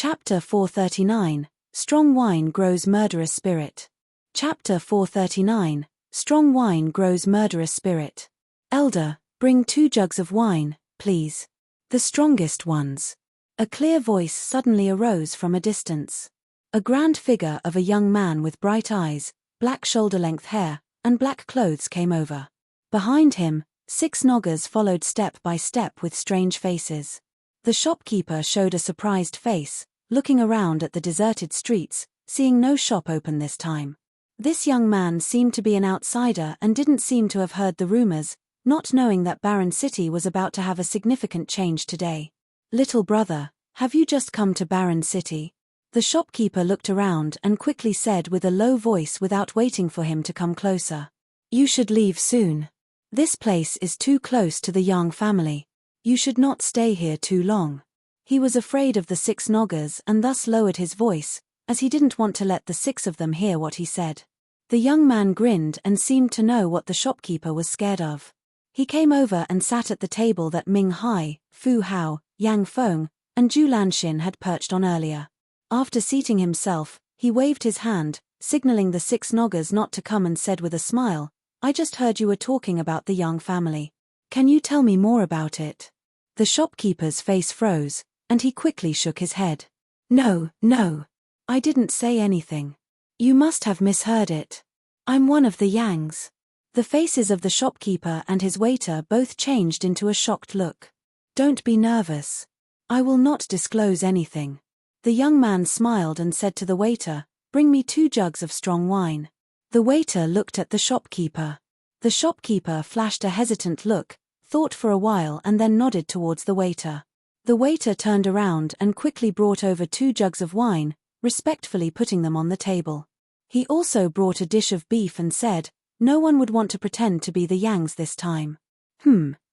Chapter 439, Strong Wine Grows Murderous Spirit. Chapter 439, Strong Wine Grows Murderous Spirit. Elder, bring 2 jugs of wine, please. The strongest ones. A clear voice suddenly arose from a distance. A grand figure of a young man with bright eyes, black shoulder-length hair, and black clothes came over. Behind him, 6 noggers followed step by step with strange faces. The shopkeeper showed a surprised face, looking around at the deserted streets, seeing no shop open this time. This young man seemed to be an outsider and didn't seem to have heard the rumors, not knowing that Barren City was about to have a significant change today. Little brother, have you just come to Barren City? The shopkeeper looked around and quickly said with a low voice without waiting for him to come closer. You should leave soon. This place is too close to the Yang family. You should not stay here too long. He was afraid of the 6 noggers and thus lowered his voice, as he didn't want to let the 6 of them hear what he said. The young man grinned and seemed to know what the shopkeeper was scared of. He came over and sat at the table that Ming Hai, Fu Hao, Yang Feng, and Zhu Lanxin had perched on earlier. After seating himself, he waved his hand, signaling the 6 noggers not to come and said with a smile, I just heard you were talking about the Yang family. Can you tell me more about it? The shopkeeper's face froze, and he quickly shook his head. No, I didn't say anything. You must have misheard it. I'm one of the Yangs. The faces of the shopkeeper and his waiter both changed into a shocked look. Don't be nervous. I will not disclose anything. The young man smiled and said to the waiter, bring me 2 jugs of strong wine. The waiter looked at the shopkeeper. The shopkeeper flashed a hesitant look, thought for a while and then nodded towards the waiter. The waiter turned around and quickly brought over 2 jugs of wine, respectfully putting them on the table. He also brought a dish of beef and said, no one would want to pretend to be the Yangs this time.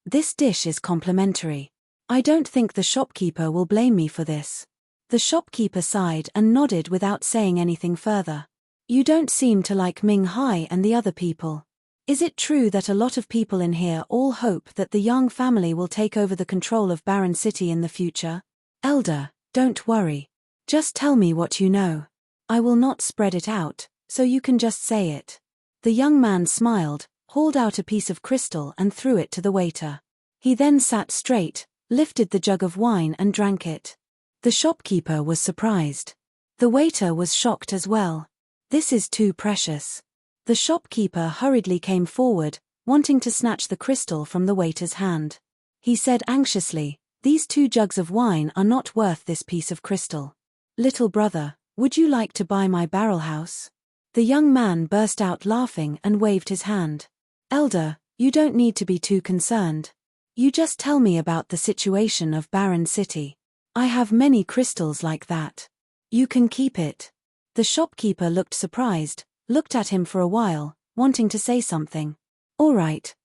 This dish is complimentary. I don't think the shopkeeper will blame me for this. The shopkeeper sighed and nodded without saying anything further. You don't seem to like Ming Hai and the other people. Is it true that a lot of people in here all hope that the Yang family will take over the control of Barren City in the future? Elder, don't worry. Just tell me what you know. I will not spread it out, so you can just say it. The young man smiled, hauled out a piece of crystal and threw it to the waiter. He then sat straight, lifted the jug of wine and drank it. The shopkeeper was surprised. The waiter was shocked as well. This is too precious. The shopkeeper hurriedly came forward, wanting to snatch the crystal from the waiter's hand. He said anxiously, these 2 jugs of wine are not worth this piece of crystal. Little brother, would you like to buy my barrel house? The young man burst out laughing and waved his hand. Elder, you don't need to be too concerned. You just tell me about the situation of Barren City. I have many crystals like that. You can keep it. The shopkeeper looked surprised, looked at him for a while, wanting to say something. All right.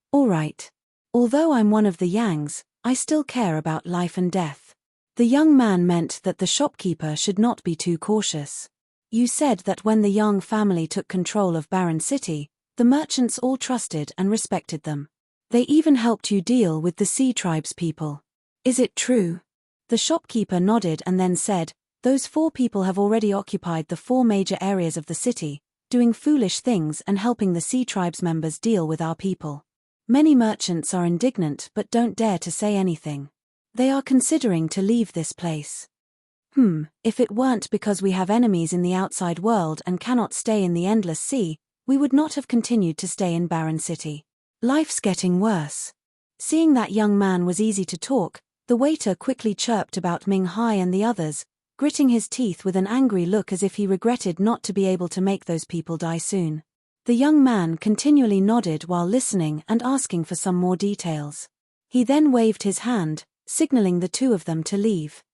Although I'm one of the Yangs, I still care about life and death. The young man meant that the shopkeeper should not be too cautious. You said that when the Yang family took control of Barren City, the merchants all trusted and respected them. They even helped you deal with the Sea Tribes people. Is it true? The shopkeeper nodded and then said, those 4 people have already occupied the 4 major areas of the city, doing foolish things and helping the Sea Tribes members deal with our people. Many merchants are indignant but don't dare to say anything. They are considering to leave this place. If it weren't because we have enemies in the outside world and cannot stay in the endless sea, we would not have continued to stay in Barren City. Life's getting worse. Seeing that young man was easy to talk, the waiter quickly chirped about Ming Hai and the others, gritting his teeth with an angry look as if he regretted not to be able to make those people die soon. The young man continually nodded while listening and asking for some more details. He then waved his hand, signaling the 2 of them to leave.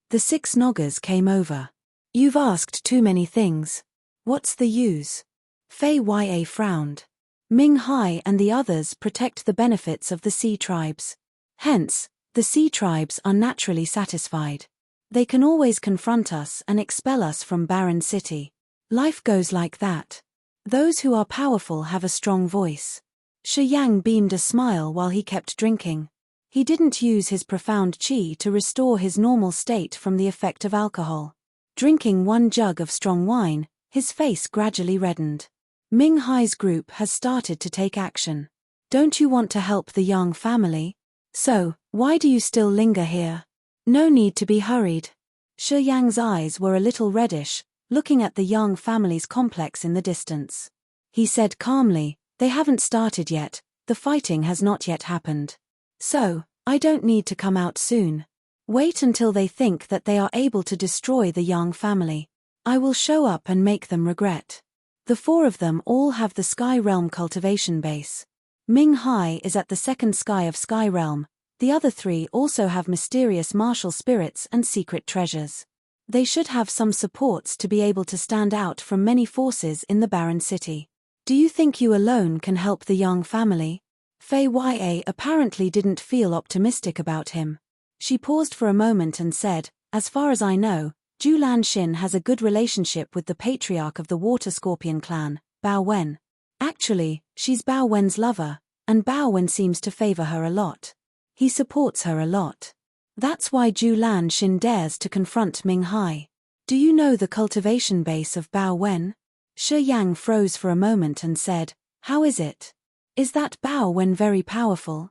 The 6 noggers came over. You've asked too many things. What's the use? Fei Ya frowned. Ming Hai and the others protect the benefits of the Sea Tribes. Hence, the Sea Tribes are naturally satisfied. They can always confront us and expel us from Barren City. Life goes like that. Those who are powerful have a strong voice. Shi Yang beamed a smile while he kept drinking. He didn't use his profound qi to restore his normal state from the effect of alcohol. Drinking 1 jug of strong wine, his face gradually reddened. Ming Hai's group has started to take action. Don't you want to help the Yang family? So, why do you still linger here? No need to be hurried. Shi Yang's eyes were a little reddish, looking at the Yang family's complex in the distance. He said calmly, they haven't started yet, the fighting has not yet happened. So, I don't need to come out soon. Wait until they think that they are able to destroy the Yang family. I will show up and make them regret. The 4 of them all have the Sky Realm cultivation base. Ming Hai is at the 2nd sky of Sky Realm. The other 3 also have mysterious martial spirits and secret treasures. They should have some supports to be able to stand out from many forces in the barren city. Do you think you alone can help the Yang family? Fei Ya apparently didn't feel optimistic about him. She paused for a moment and said, as far as I know, Zhu Lanxin has a good relationship with the patriarch of the Water Scorpion clan, Bao Wen. Actually, she's Bao Wen's lover, and Bao Wen seems to favor her a lot. He supports her a lot. That's why Zhu Lanxin dares to confront Ming Hai. Do you know the cultivation base of Bao Wen? Shi Yang froze for a moment and said, how is it? Is that Bao Wen very powerful?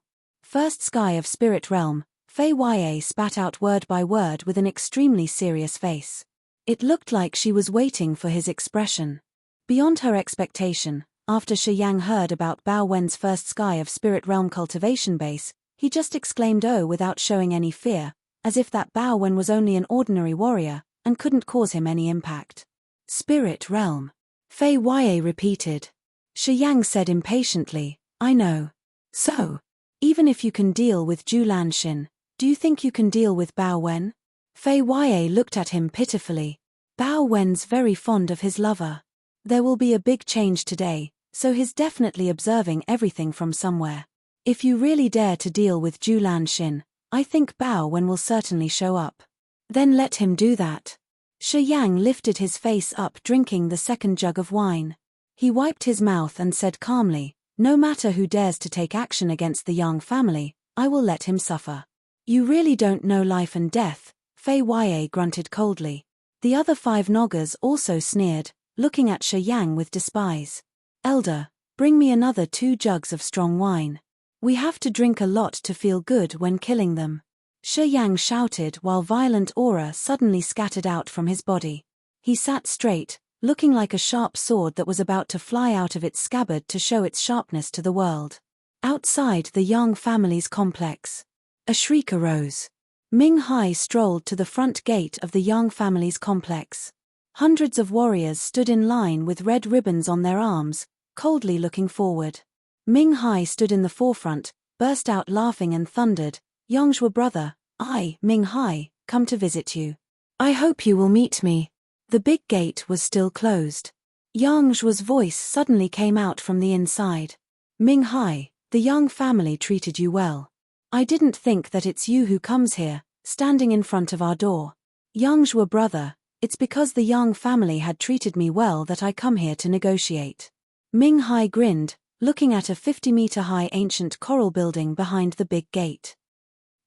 1st sky of Spirit Realm, Fei Ya spat out word by word with an extremely serious face. It looked like she was waiting for his expression. Beyond her expectation, after Shi Yang heard about Bao Wen's 1st sky of Spirit Realm cultivation base, he just exclaimed oh without showing any fear, as if that Bao Wen was only an ordinary warrior, and couldn't cause him any impact. Spirit Realm. Fei Ya repeated. Shi Yang said impatiently, I know. So, even if you can deal with Zhu Lanxin, do you think you can deal with Bao Wen? Fei Ya looked at him pitifully. Bao Wen's very fond of his lover. There will be a big change today, so he's definitely observing everything from somewhere. If you really dare to deal with Zhu Lanxin, I think Bao Wen will certainly show up. Then let him do that. Shi Yang lifted his face up drinking the 2nd jug of wine. He wiped his mouth and said calmly, no matter who dares to take action against the Yang family, I will let him suffer. You really don't know life and death, Fei Ya grunted coldly. The other 5 Noggers also sneered, looking at Shi Yang with despise. Elder, bring me another 2 jugs of strong wine. We have to drink a lot to feel good when killing them. Shi Yang shouted while violent aura suddenly scattered out from his body. He sat straight, looking like a sharp sword that was about to fly out of its scabbard to show its sharpness to the world. Outside the Yang family's complex, a shriek arose. Ming Hai strolled to the front gate of the Yang family's complex. Hundreds of warriors stood in line with red ribbons on their arms, coldly looking forward. Ming Hai stood in the forefront, burst out laughing and thundered, Yangzhou brother, I, Ming Hai, come to visit you. I hope you will meet me. The big gate was still closed. Yangzhuo's voice suddenly came out from the inside. Ming Hai, the Yang family treated you well. I didn't think that it's you who comes here, standing in front of our door. Yangzhou brother, it's because the Yang family had treated me well that I come here to negotiate. Ming Hai grinned, looking at a 50-meter-high ancient coral building behind the big gate.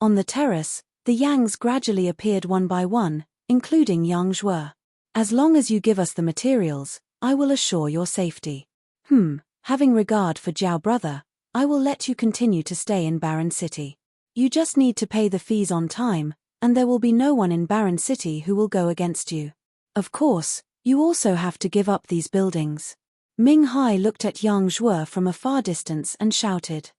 On the terrace, the Yangs gradually appeared one by one, including Yang Zhuo. As long as you give us the materials, I will assure your safety. Having regard for Jiao brother, I will let you continue to stay in Barren City. You just need to pay the fees on time, and there will be no one in Barren City who will go against you. Of course, you also have to give up these buildings. Ming Hai looked at Yang Zhuo from a far distance and shouted.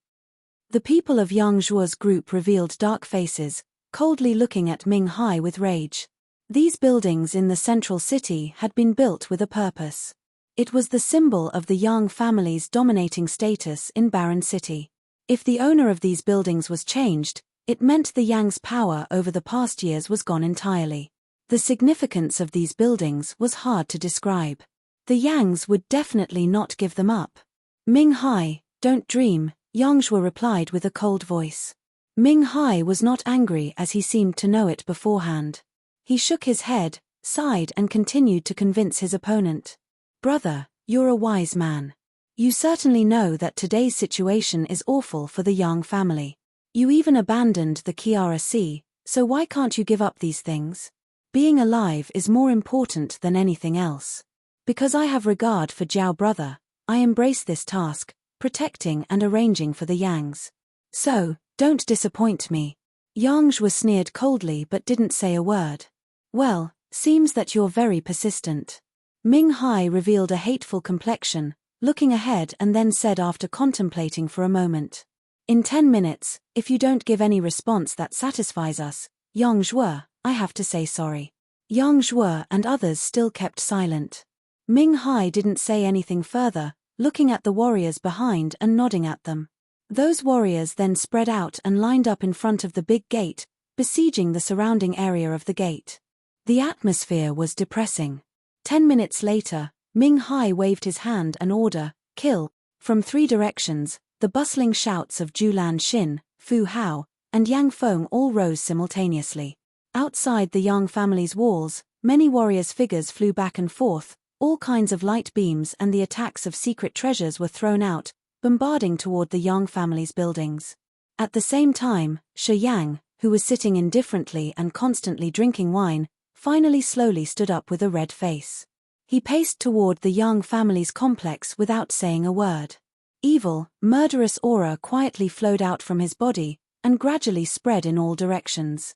The people of Yang Zhuo's group revealed dark faces, coldly looking at Ming Hai with rage. These buildings in the central city had been built with a purpose. It was the symbol of the Yang family's dominating status in Barren City. If the owner of these buildings was changed, it meant the Yang's power over the past years was gone entirely. The significance of these buildings was hard to describe. The Yangs would definitely not give them up. Ming Hai, don't dream, Yang Zhuo replied with a cold voice. Ming Hai was not angry as he seemed to know it beforehand. He shook his head, sighed and continued to convince his opponent. Brother, you're a wise man. You certainly know that today's situation is awful for the Yang family. You even abandoned the Kiara Sea, so why can't you give up these things? Being alive is more important than anything else. Because I have regard for Jiao brother, I embrace this task, protecting and arranging for the Yangs. So, don't disappoint me. Yang Zhuo sneered coldly but didn't say a word. Well, seems that you're very persistent. Ming Hai revealed a hateful complexion, looking ahead and then said after contemplating for a moment. In 10 minutes, if you don't give any response that satisfies us, Yang Zhuo, I have to say sorry. Yang Zhuo and others still kept silent. Ming Hai didn't say anything further, looking at the warriors behind and nodding at them. Those warriors then spread out and lined up in front of the big gate, besieging the surrounding area of the gate. The atmosphere was depressing. 10 minutes later, Ming Hai waved his hand and order, kill. From 3 directions, the bustling shouts of Julan Xin, Fu Hao, and Yang Feng all rose simultaneously. Outside the Yang family's walls, many warriors' figures flew back and forth, all kinds of light beams and the attacks of secret treasures were thrown out, bombarding toward the Yang family's buildings. At the same time, Shi Yang, who was sitting indifferently and constantly drinking wine, finally slowly stood up with a red face. He paced toward the Yang family's complex without saying a word. Evil, murderous aura quietly flowed out from his body, and gradually spread in all directions.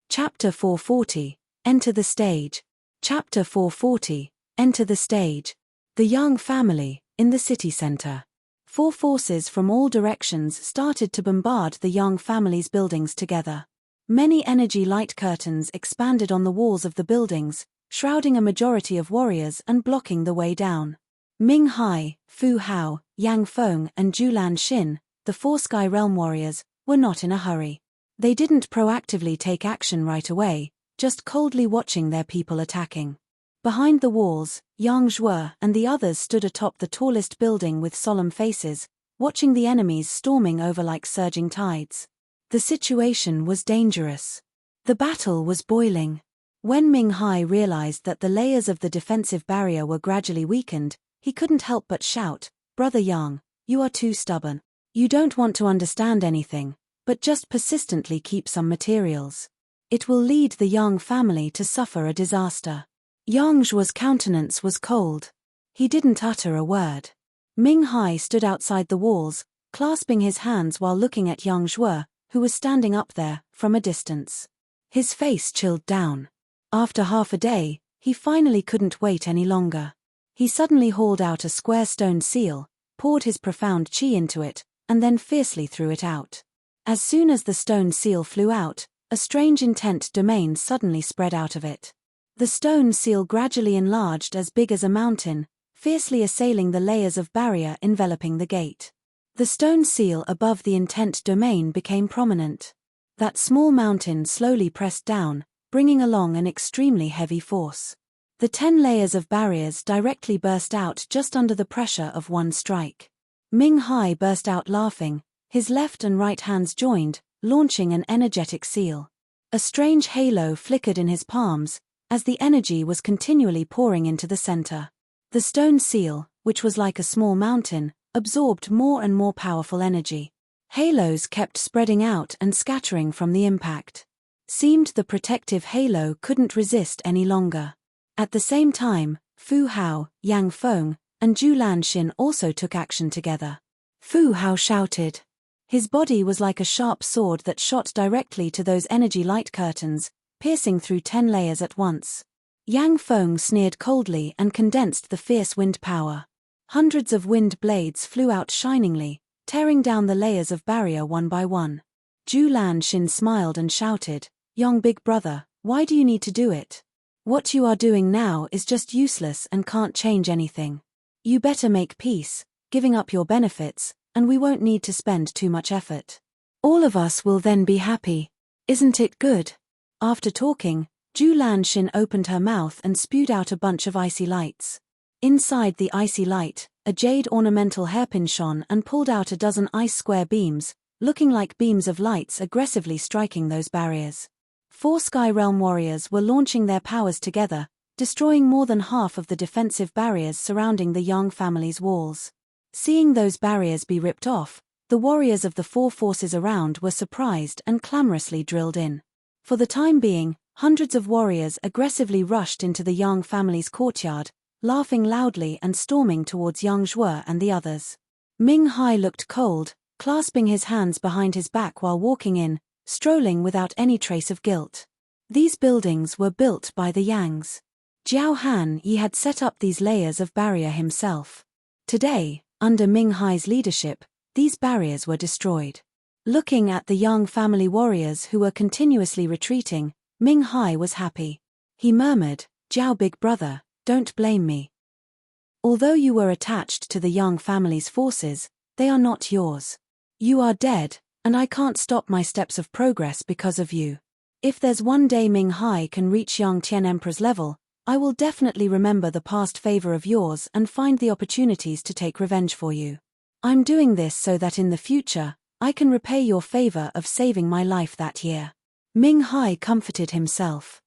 Chapter 440, Enter the Stage. Chapter 440, Enter the Stage. The Yang family, in the city center. 4 forces from all directions started to bombard the Yang family's buildings together. Many energy light curtains expanded on the walls of the buildings, shrouding a majority of warriors and blocking the way down. Ming Hai, Fu Hao, Yang Feng and Julan Xin, the 4 Sky Realm warriors, were not in a hurry. They didn't proactively take action right away, just coldly watching their people attacking. Behind the walls, Yang Zhuo and the others stood atop the tallest building with solemn faces, watching the enemies storming over like surging tides. The situation was dangerous. The battle was boiling. When Ming Hai realized that the layers of the defensive barrier were gradually weakened, he couldn't help but shout, "Brother Yang, you are too stubborn. You don't want to understand anything, but just persistently keep some materials. It will lead the Yang family to suffer a disaster." Yang Zhuo's countenance was cold. He didn't utter a word. Ming Hai stood outside the walls, clasping his hands while looking at Yang Zhuo, who was standing up there, from a distance. His face chilled down. After half a day, he finally couldn't wait any longer. He suddenly hauled out a square stone seal, poured his profound qi into it, and then fiercely threw it out. As soon as the stone seal flew out, a strange intent domain suddenly spread out of it. The stone seal gradually enlarged as big as a mountain, fiercely assailing the layers of barrier enveloping the gate. The stone seal above the intent domain became prominent. That small mountain slowly pressed down, bringing along an extremely heavy force. The 10 layers of barriers directly burst out just under the pressure of one strike. Ming Hai burst out laughing, his left and right hands joined, launching an energetic seal. A strange halo flickered in his palms, as the energy was continually pouring into the center. The stone seal, which was like a small mountain, absorbed more and more powerful energy. Halos kept spreading out and scattering from the impact. Seemed the protective halo couldn't resist any longer. At the same time, Fu Hao, Yang Feng, and Julan Xin also took action together. Fu Hao shouted. His body was like a sharp sword that shot directly to those energy light curtains, piercing through 10 layers at once. Yang Feng sneered coldly and condensed the fierce wind power. Hundreds of wind blades flew out shiningly, tearing down the layers of barrier one by one. Julan Xin smiled and shouted, "Young big brother, why do you need to do it? What you are doing now is just useless and can't change anything. You better make peace, giving up your benefits, and we won't need to spend too much effort. All of us will then be happy. Isn't it good?" After talking, Julan Xin opened her mouth and spewed out a bunch of icy lights. Inside the icy light, a jade ornamental hairpin shone and pulled out a dozen ice square beams, looking like beams of lights aggressively striking those barriers. 4 Sky Realm warriors were launching their powers together, destroying more than half of the defensive barriers surrounding the Yang family's walls. Seeing those barriers be ripped off, The warriors of the four forces around were surprised and clamorously drilled in. For the time being, hundreds of warriors aggressively rushed into the Yang family's courtyard, laughing loudly and storming towards Yang Zhuo and the others. Ming Hai looked cold, clasping his hands behind his back while walking in, strolling without any trace of guilt. These buildings were built by the Yangs. Jiao Han Yi had set up these layers of barrier himself. Today, under Ming Hai's leadership, these barriers were destroyed. Looking at the Yang family warriors who were continuously retreating, Ming Hai was happy. He murmured, "Jiao big brother, don't blame me. Although you were attached to the Yang family's forces, they are not yours. You are dead, and I can't stop my steps of progress because of you. If there's one day Ming Hai can reach Yang Tian Emperor's level, I will definitely remember the past favor of yours and find the opportunities to take revenge for you. I'm doing this so that in the future, I can repay your favor of saving my life that year." Ming Hai comforted himself.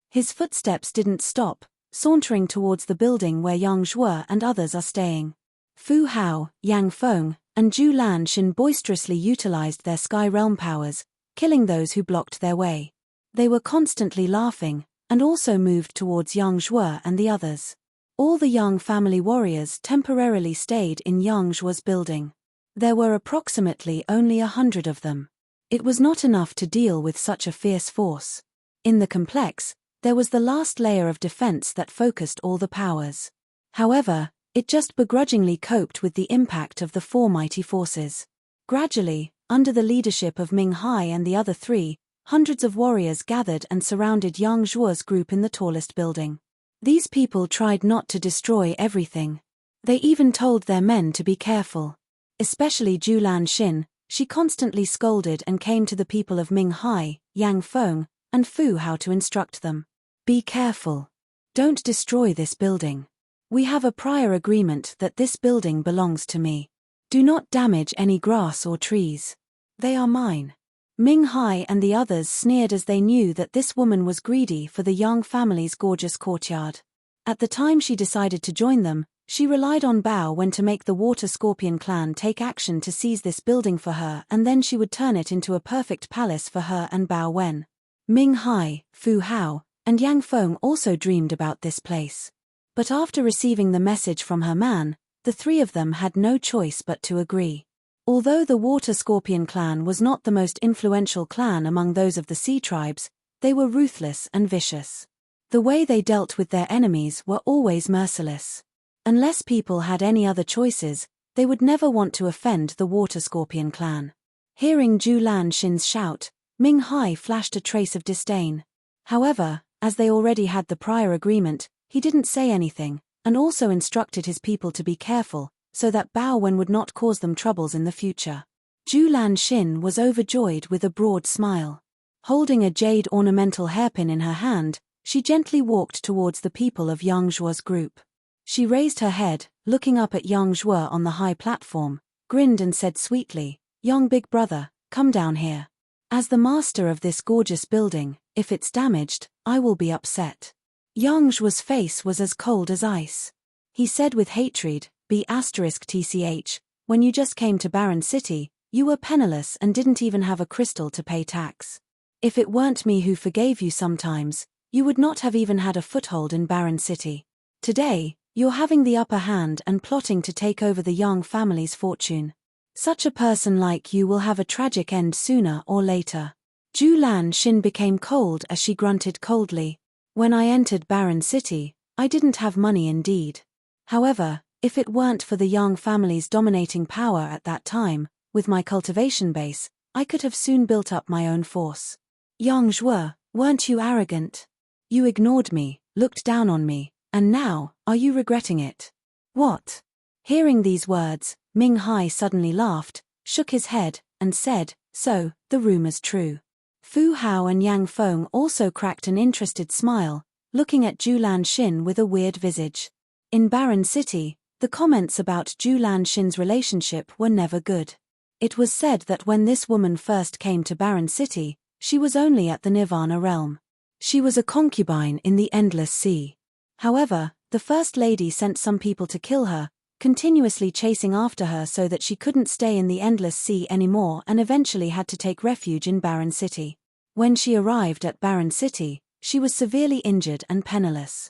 His footsteps didn't stop, sauntering towards the building where Yang Zhuo and others are staying. Fu Hao, Yang Feng, and Zhu Lanxin boisterously utilized their Sky Realm powers, killing those who blocked their way. They were constantly laughing, and also moved towards Yang Zhuo and the others. All the Yang family warriors temporarily stayed in Yang Zhuo's building. There were approximately only 100 of them. It was not enough to deal with such a fierce force. In the complex, there was the last layer of defense that focused all the powers. However, it just begrudgingly coped with the impact of the four mighty forces. Gradually, under the leadership of Ming Hai and the other three, hundreds of warriors gathered and surrounded Yang Zhuo's group in the tallest building. These people tried not to destroy everything. They even told their men to be careful. Especially Zhu Lanxin, she constantly scolded and came to the people of Ming Hai, Yang Feng, and Fu Hao to instruct them. "Be careful. Don't destroy this building. We have a prior agreement that this building belongs to me. Do not damage any grass or trees. They are mine." Ming Hai and the others sneered as they knew that this woman was greedy for the Yang family's gorgeous courtyard. At the time she decided to join them, she relied on Bao Wen to make the Water Scorpion clan take action to seize this building for her, and then she would turn it into a perfect palace for her and Bao Wen. Ming Hai, Fu Hao, and Yang Feng also dreamed about this place. But after receiving the message from her man, the three of them had no choice but to agree. Although the Water Scorpion clan was not the most influential clan among those of the sea tribes, they were ruthless and vicious. The way they dealt with their enemies were always merciless. Unless people had any other choices, they would never want to offend the Water Scorpion clan. Hearing Zhu Lanxin's shout, Ming Hai flashed a trace of disdain. However, as they already had the prior agreement, he didn't say anything, and also instructed his people to be careful, so that Bao Wen would not cause them troubles in the future. Zhu Lanxin was overjoyed with a broad smile. Holding a jade ornamental hairpin in her hand, she gently walked towards the people of Yang Zhuo's group. She raised her head, looking up at Yang Zhuo on the high platform, grinned and said sweetly, "Yang big brother, come down here. As the master of this gorgeous building, if it's damaged, I will be upset." Yang Zhuo's face was as cold as ice. He said with hatred, "TCH, when you just came to Barren City, you were penniless and didn't even have a crystal to pay tax. If it weren't me who forgave you sometimes, you would not have even had a foothold in Barren City. Today, you're having the upper hand and plotting to take over the Yang family's fortune. Such a person like you will have a tragic end sooner or later." Zhu Lanxin became cold as she grunted coldly. "When I entered Barren City, I didn't have money indeed. However, if it weren't for the Yang family's dominating power at that time, with my cultivation base, I could have soon built up my own force. Yang Zhuo, weren't you arrogant? You ignored me, looked down on me, and now, are you regretting it?" "What?" Hearing these words, Ming Hai suddenly laughed, shook his head, and said, "So, the rumor's true." Fu Hao and Yang Feng also cracked an interested smile, looking at Zhu Lanxin with a weird visage. In Barren City, the comments about Zhu Lanxin's relationship were never good. It was said that when this woman first came to Barren City, she was only at the Nirvana realm. She was a concubine in the Endless Sea. However, the First Lady sent some people to kill her, continuously chasing after her so that she couldn't stay in the endless sea anymore and eventually had to take refuge in Barren City. When she arrived at Barren City, she was severely injured and penniless.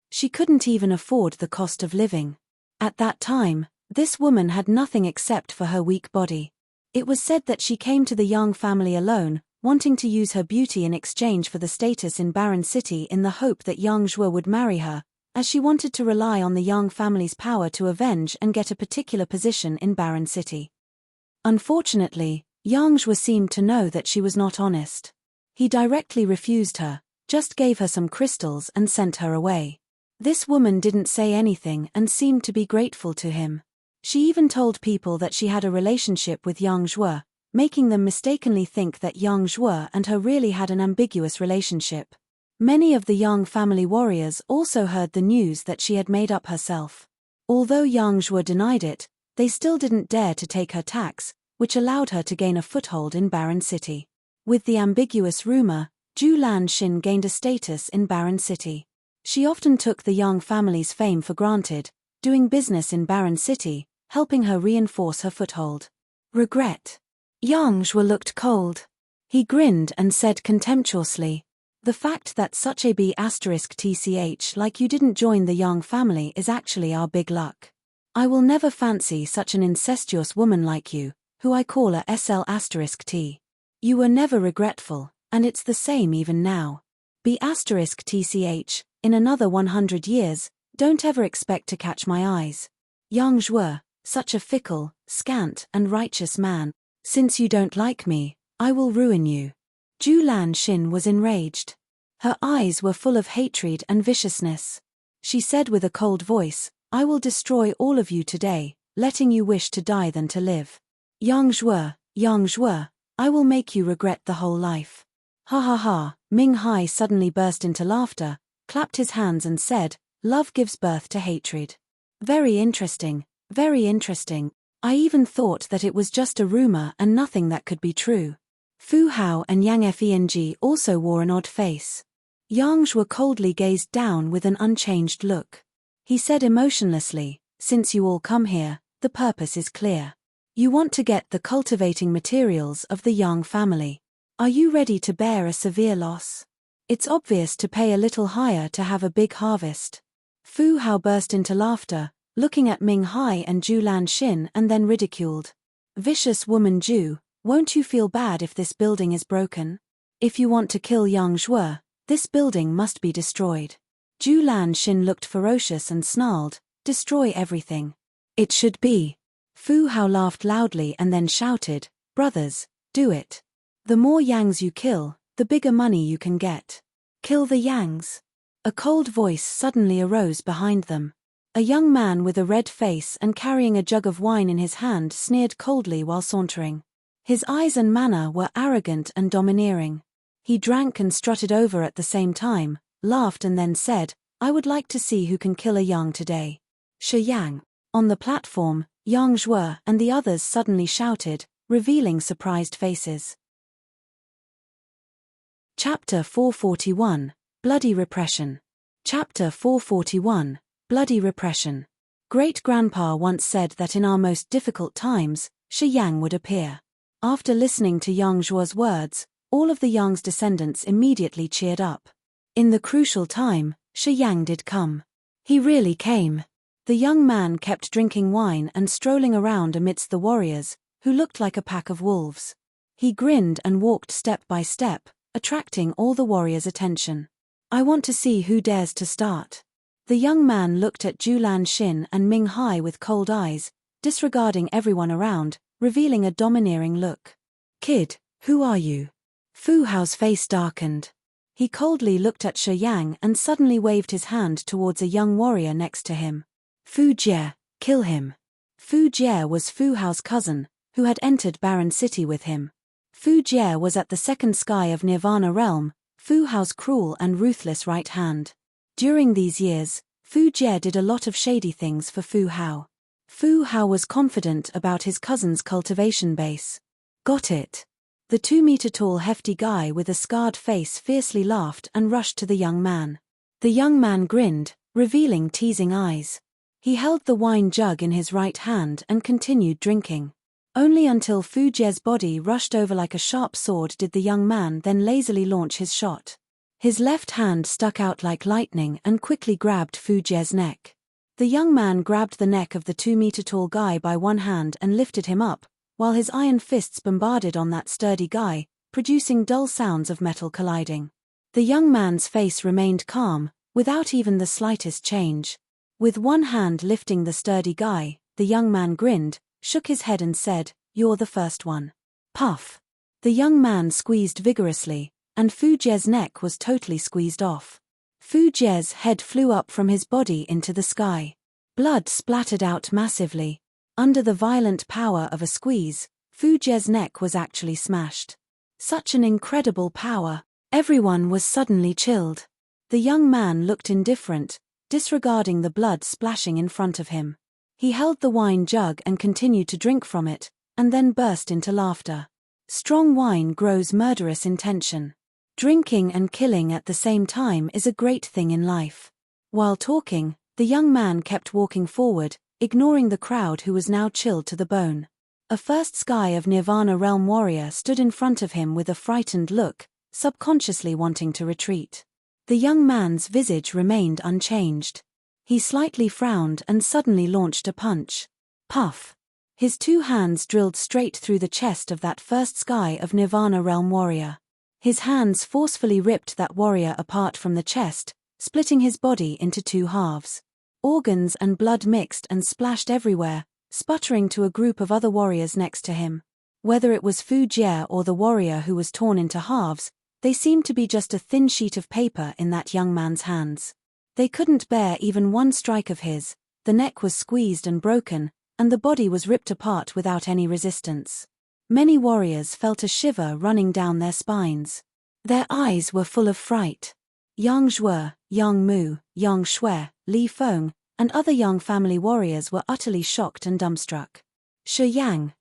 She couldn't even afford the cost of living. At that time, this woman had nothing except for her weak body. It was said that she came to the Yang family alone, wanting to use her beauty in exchange for the status in Barren City in the hope that Yang Zhuo would marry her, as she wanted to rely on the Yang family's power to avenge and get a particular position in Barren City. Unfortunately, Yang Zhuo seemed to know that she was not honest. He directly refused her, just gave her some crystals and sent her away. This woman didn't say anything and seemed to be grateful to him. She even told people that she had a relationship with Yang Zhuo, making them mistakenly think that Yang Zhuo and her really had an ambiguous relationship. Many of the Yang family warriors also heard the news that she had made up herself. Although Yang Zhuo denied it, they still didn't dare to take her tax, which allowed her to gain a foothold in Barren City. With the ambiguous rumor, Zhu Lanxin gained a status in Barren City. She often took the Yang family's fame for granted, doing business in Barren City, helping her reinforce her foothold. Regret. Yang Zhuo looked cold. He grinned and said contemptuously, "The fact that such a B***tch like you didn't join the Yang family is actually our big luck. I will never fancy such an incestuous woman like you, who I call a SL***T. You were never regretful, and it's the same even now. B***tch, in another 100 years, don't ever expect to catch my eyes. Yang Zhuo, such a fickle, scant, and righteous man. Since you don't like me, I will ruin you." Zhu Lanxin was enraged. Her eyes were full of hatred and viciousness. She said with a cold voice, "I will destroy all of you today, letting you wish to die than to live. Yang Zhuo, I will make you regret the whole life." Ha ha ha. Ming Hai suddenly burst into laughter, clapped his hands and said, "Love gives birth to hatred. Very interesting, very interesting. I even thought that it was just a rumor and nothing that could be true." Fu Hao and Yang Feng also wore an odd face. Yang Zhuo coldly gazed down with an unchanged look. He said emotionlessly, "Since you all come here, the purpose is clear. You want to get the cultivating materials of the Yang family. Are you ready to bear a severe loss? It's obvious to pay a little higher to have a big harvest." Fu Hao burst into laughter, looking at Ming Hai and Zhu Lanxin and then ridiculed. "Vicious woman Zhu, won't you feel bad if this building is broken? If you want to kill Yang Zhuo, this building must be destroyed." Zhu Lanxin looked ferocious and snarled, "Destroy everything." "It should be." Fu Hao laughed loudly and then shouted, "Brothers, do it. The more Yangs you kill, the bigger money you can get. Kill the Yangs." A cold voice suddenly arose behind them. A young man with a red face and carrying a jug of wine in his hand sneered coldly while sauntering. His eyes and manner were arrogant and domineering. He drank and strutted over at the same time, laughed and then said, "I would like to see who can kill a Yang today." "Shi Yang." On the platform, Yang Zhuo and the others suddenly shouted, revealing surprised faces. Chapter 441, Bloody Repression. Chapter 441, Bloody Repression. Great-grandpa once said that in our most difficult times, Shi Yang would appear. After listening to Yang Zhuo's words, all of the Yang's descendants immediately cheered up. In the crucial time, Shi Yang did come. He really came. The young man kept drinking wine and strolling around amidst the warriors, who looked like a pack of wolves. He grinned and walked step by step, attracting all the warriors' attention. "I want to see who dares to start." The young man looked at Zhu Lanxin and Ming Hai with cold eyes, disregarding everyone around, revealing a domineering look. "Kid, who are you?" Fu Hao's face darkened. He coldly looked at Shi Yang and suddenly waved his hand towards a young warrior next to him. "Fu Jie, kill him." Fu Jie was Fu Hao's cousin, who had entered Barren City with him. Fu Jie was at the second sky of Nirvana realm, Fu Hao's cruel and ruthless right hand. During these years, Fu Jie did a lot of shady things for Fu Hao. Fu Hao was confident about his cousin's cultivation base. "Got it." The 2-meter-tall hefty guy with a scarred face fiercely laughed and rushed to the young man. The young man grinned, revealing teasing eyes. He held the wine jug in his right hand and continued drinking. Only until Fu Jie's body rushed over like a sharp sword did the young man then lazily launch his shot. His left hand stuck out like lightning and quickly grabbed Fu Jie's neck. The young man grabbed the neck of the 2-meter-tall guy by one hand and lifted him up, while his iron fists bombarded on that sturdy guy, producing dull sounds of metal colliding. The young man's face remained calm, without even the slightest change. With one hand lifting the sturdy guy, the young man grinned, shook his head and said, "You're the first one." Puff. The young man squeezed vigorously, and Fu Jie's neck was totally squeezed off. Fu Jie's head flew up from his body into the sky. Blood splattered out massively. Under the violent power of a squeeze, Fu Jie's neck was actually smashed. Such an incredible power. Everyone was suddenly chilled. The young man looked indifferent, disregarding the blood splashing in front of him. He held the wine jug and continued to drink from it, and then burst into laughter. Strong wine grows murderous intention. Drinking and killing at the same time is a great thing in life. While talking, the young man kept walking forward, ignoring the crowd who was now chilled to the bone. A first sky of Nirvana realm warrior stood in front of him with a frightened look, subconsciously wanting to retreat. The young man's visage remained unchanged. He slightly frowned and suddenly launched a punch. Puff. His two hands drilled straight through the chest of that first sky of Nirvana realm warrior. His hands forcefully ripped that warrior apart from the chest, splitting his body into two halves. Organs and blood mixed and splashed everywhere, sputtering to a group of other warriors next to him. Whether it was Fu Jie or the warrior who was torn into halves, they seemed to be just a thin sheet of paper in that young man's hands. They couldn't bear even one strike of his. The neck was squeezed and broken, and the body was ripped apart without any resistance. Many warriors felt a shiver running down their spines. Their eyes were full of fright. Yang Zhuo, Yang Mu, Yang Shui, Li Feng, and other Yang family warriors were utterly shocked and dumbstruck. Shi Yang,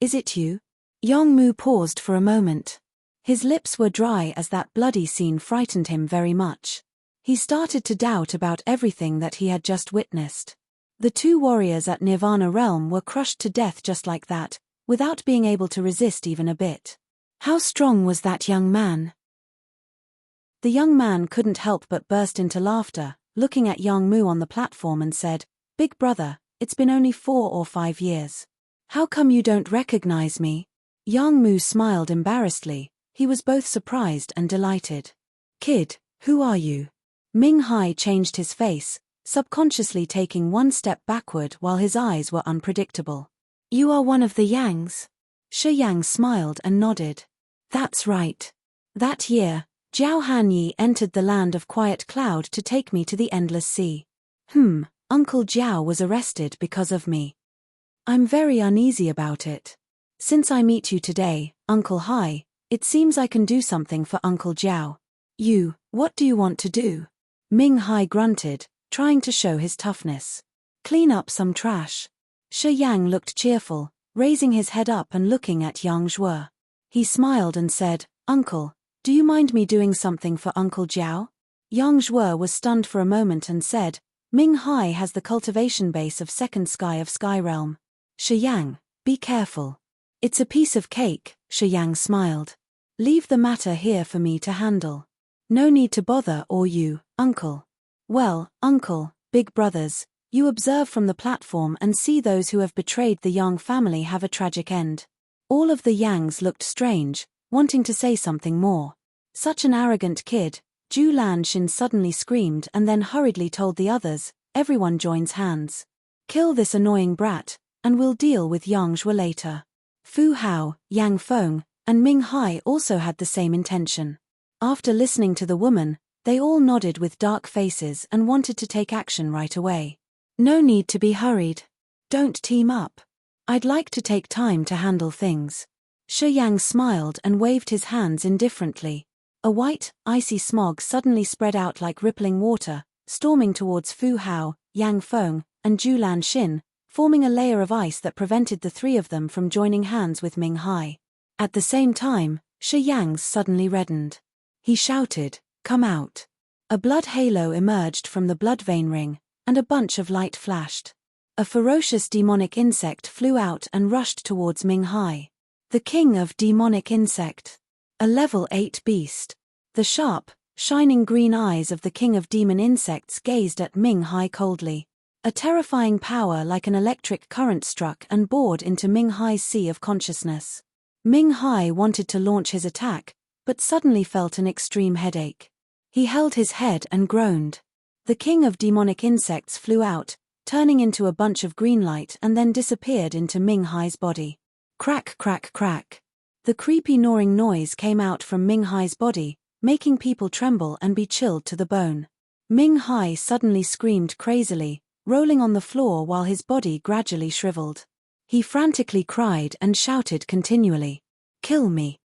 is it you? Yang Mu paused for a moment. His lips were dry as that bloody scene frightened him very much. He started to doubt about everything that he had just witnessed. The two warriors at Nirvana realm were crushed to death just like that, without being able to resist even a bit. How strong was that young man? The young man couldn't help but burst into laughter, looking at Yang Mu on the platform and said, "Big brother, it's been only 4 or 5 years. How come you don't recognize me?" Yang Mu smiled embarrassedly. He was both surprised and delighted. "Kid, who are you?" Ming Hai changed his face, subconsciously taking one step backward while his eyes were unpredictable. "You are one of the Yangs?" Shi Yang smiled and nodded. "That's right. That year, Jiao Hanyi entered the land of Quiet Cloud to take me to the Endless Sea. Uncle Jiao was arrested because of me. I'm very uneasy about it. Since I meet you today, Uncle Hai, it seems I can do something for Uncle Jiao." What do you want to do?" Ming Hai grunted, trying to show his toughness. "Clean up some trash." Shi Yang looked cheerful, raising his head up and looking at Yang Zhuo. He smiled and said, "Uncle, do you mind me doing something for Uncle Jiao?" Yang Zhuo was stunned for a moment and said, "Ming Hai has the cultivation base of second sky of Sky Realm. Shi Yang, be careful." "It's a piece of cake," Shi Yang smiled. "Leave the matter here for me to handle. No need to bother or you, Uncle." "Well, Uncle, big brothers, you observe from the platform and see those who have betrayed the Yang family have a tragic end." All of the Yangs looked strange, wanting to say something more. "Such an arrogant kid," Zhu Lanxin suddenly screamed and then hurriedly told the others, "Everyone joins hands. Kill this annoying brat, and we'll deal with Yang Zhuo later." Fu Hao, Yang Feng, and Ming Hai also had the same intention. After listening to the woman, they all nodded with dark faces and wanted to take action right away. "No need to be hurried. Don't team up. I'd like to take time to handle things." Shi Yang smiled and waved his hands indifferently. A white, icy smog suddenly spread out like rippling water, storming towards Fu Hao, Yang Feng, and Zhu Lanxin, forming a layer of ice that prevented the three of them from joining hands with Ming Hai. At the same time, Shi Yang suddenly reddened. He shouted, "Come out." A blood halo emerged from the blood vein ring, and a bunch of light flashed. A ferocious demonic insect flew out and rushed towards Ming Hai. The king of demonic insect. A level 8 beast. The sharp, shining green eyes of the king of demon insects gazed at Ming Hai coldly. A terrifying power like an electric current struck and bored into Ming Hai's sea of consciousness. Ming Hai wanted to launch his attack, but suddenly felt an extreme headache. He held his head and groaned. The king of demonic insects flew out, turning into a bunch of green light and then disappeared into Ming Hai's body. Crack, crack, crack. The creepy gnawing noise came out from Ming Hai's body, making people tremble and be chilled to the bone. Ming Hai suddenly screamed crazily, rolling on the floor while his body gradually shriveled. He frantically cried and shouted continually. Kill me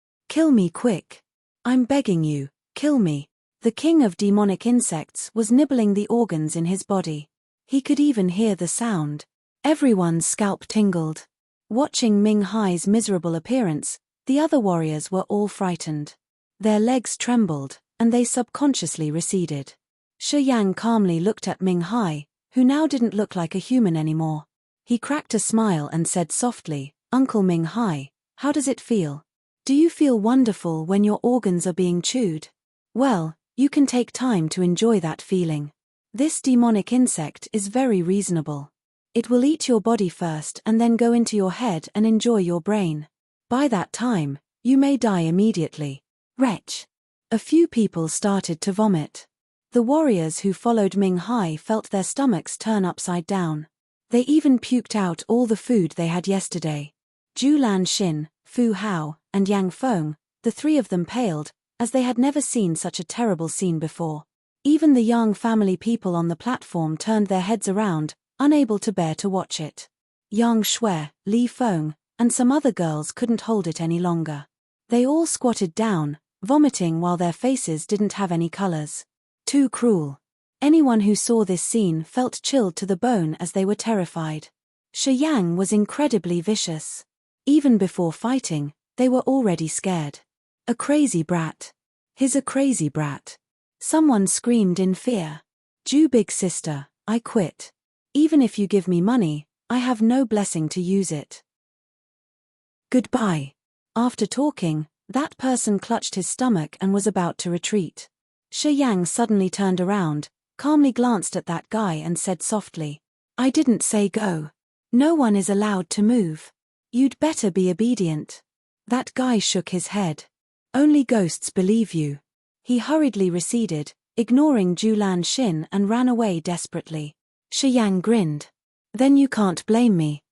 quick. I'm begging you, kill me. The king of demonic insects was nibbling the organs in his body. He could even hear the sound. Everyone's scalp tingled. Watching Ming Hai's miserable appearance, the other warriors were all frightened. Their legs trembled, and they subconsciously receded. Shi Yang calmly looked at Ming Hai, who now didn't look like a human anymore. He cracked a smile and said softly, Uncle Ming Hai, how does it feel? Do you feel wonderful when your organs are being chewed? Well, you can take time to enjoy that feeling. This demonic insect is very reasonable. It will eat your body first and then go into your head and enjoy your brain. By that time, you may die immediately. Wretch. A few people started to vomit. The warriors who followed Ming Hai felt their stomachs turn upside down. They even puked out all the food they had yesterday. Julan Xin, Fu Hao, and Yang Feng, the three of them paled, as they had never seen such a terrible scene before. Even the Yang family people on the platform turned their heads around, unable to bear to watch it. Yang Shui, Li Feng, and some other girls couldn't hold it any longer. They all squatted down, vomiting while their faces didn't have any colors. Too cruel. Anyone who saw this scene felt chilled to the bone as they were terrified. Shi Yang was incredibly vicious. Even before fighting, they were already scared. A crazy brat. He's a crazy brat. Someone screamed in fear. Ju big sister, I quit. Even if you give me money, I have no blessing to use it. Goodbye. After talking, that person clutched his stomach and was about to retreat. Shi Yang suddenly turned around, calmly glanced at that guy and said softly, I didn't say go. No one is allowed to move. You'd better be obedient. That guy shook his head. Only ghosts believe you. He hurriedly receded, ignoring Julan Xin and ran away desperately. Shi Yang grinned. Then you can't blame me.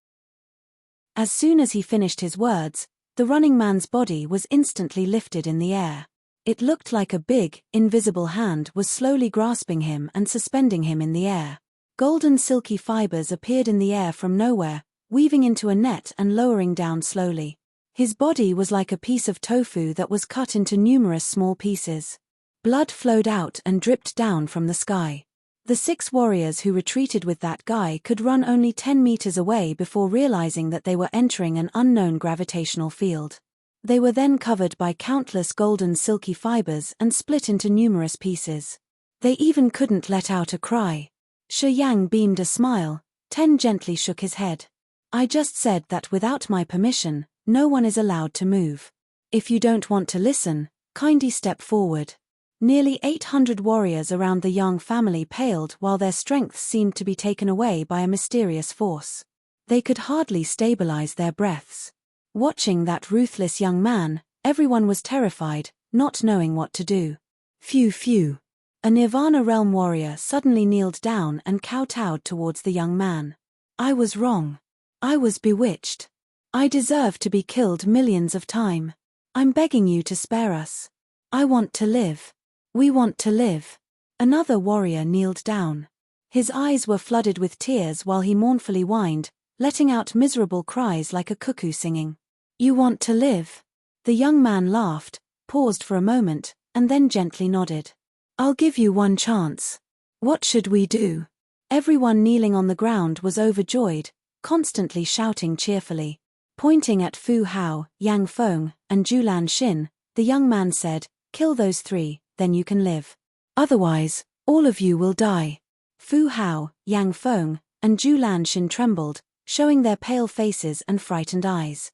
As soon as he finished his words, the running man's body was instantly lifted in the air. It looked like a big, invisible hand was slowly grasping him and suspending him in the air. Golden silky fibers appeared in the air from nowhere, weaving into a net and lowering down slowly. His body was like a piece of tofu that was cut into numerous small pieces. Blood flowed out and dripped down from the sky. The 6 warriors who retreated with that guy could run only 10 meters away before realizing that they were entering an unknown gravitational field. They were then covered by countless golden silky fibers and split into numerous pieces. They even couldn't let out a cry. Shi Yang beamed a smile. Ten gently shook his head. I just said that without my permission, no one is allowed to move. If you don't want to listen, kindly step forward. Nearly 800 warriors around the Yang family paled while their strength seemed to be taken away by a mysterious force. They could hardly stabilize their breaths. Watching that ruthless young man, everyone was terrified, not knowing what to do. Phew phew. A Nirvana realm warrior suddenly kneeled down and kowtowed towards the young man. I was wrong. I was bewitched. I deserve to be killed millions of times. I'm begging you to spare us. I want to live. We want to live. Another warrior kneeled down. His eyes were flooded with tears while he mournfully whined, letting out miserable cries like a cuckoo singing. You want to live? The young man laughed, paused for a moment, and then gently nodded. I'll give you one chance. What should we do? Everyone kneeling on the ground was overjoyed, constantly shouting cheerfully. Pointing at Fu Hao, Yang Feng, and Julan Xin, the young man said, Kill those 3, then you can live. Otherwise, all of you will die. Fu Hao, Yang Feng, and Zhu Lanxin trembled, showing their pale faces and frightened eyes.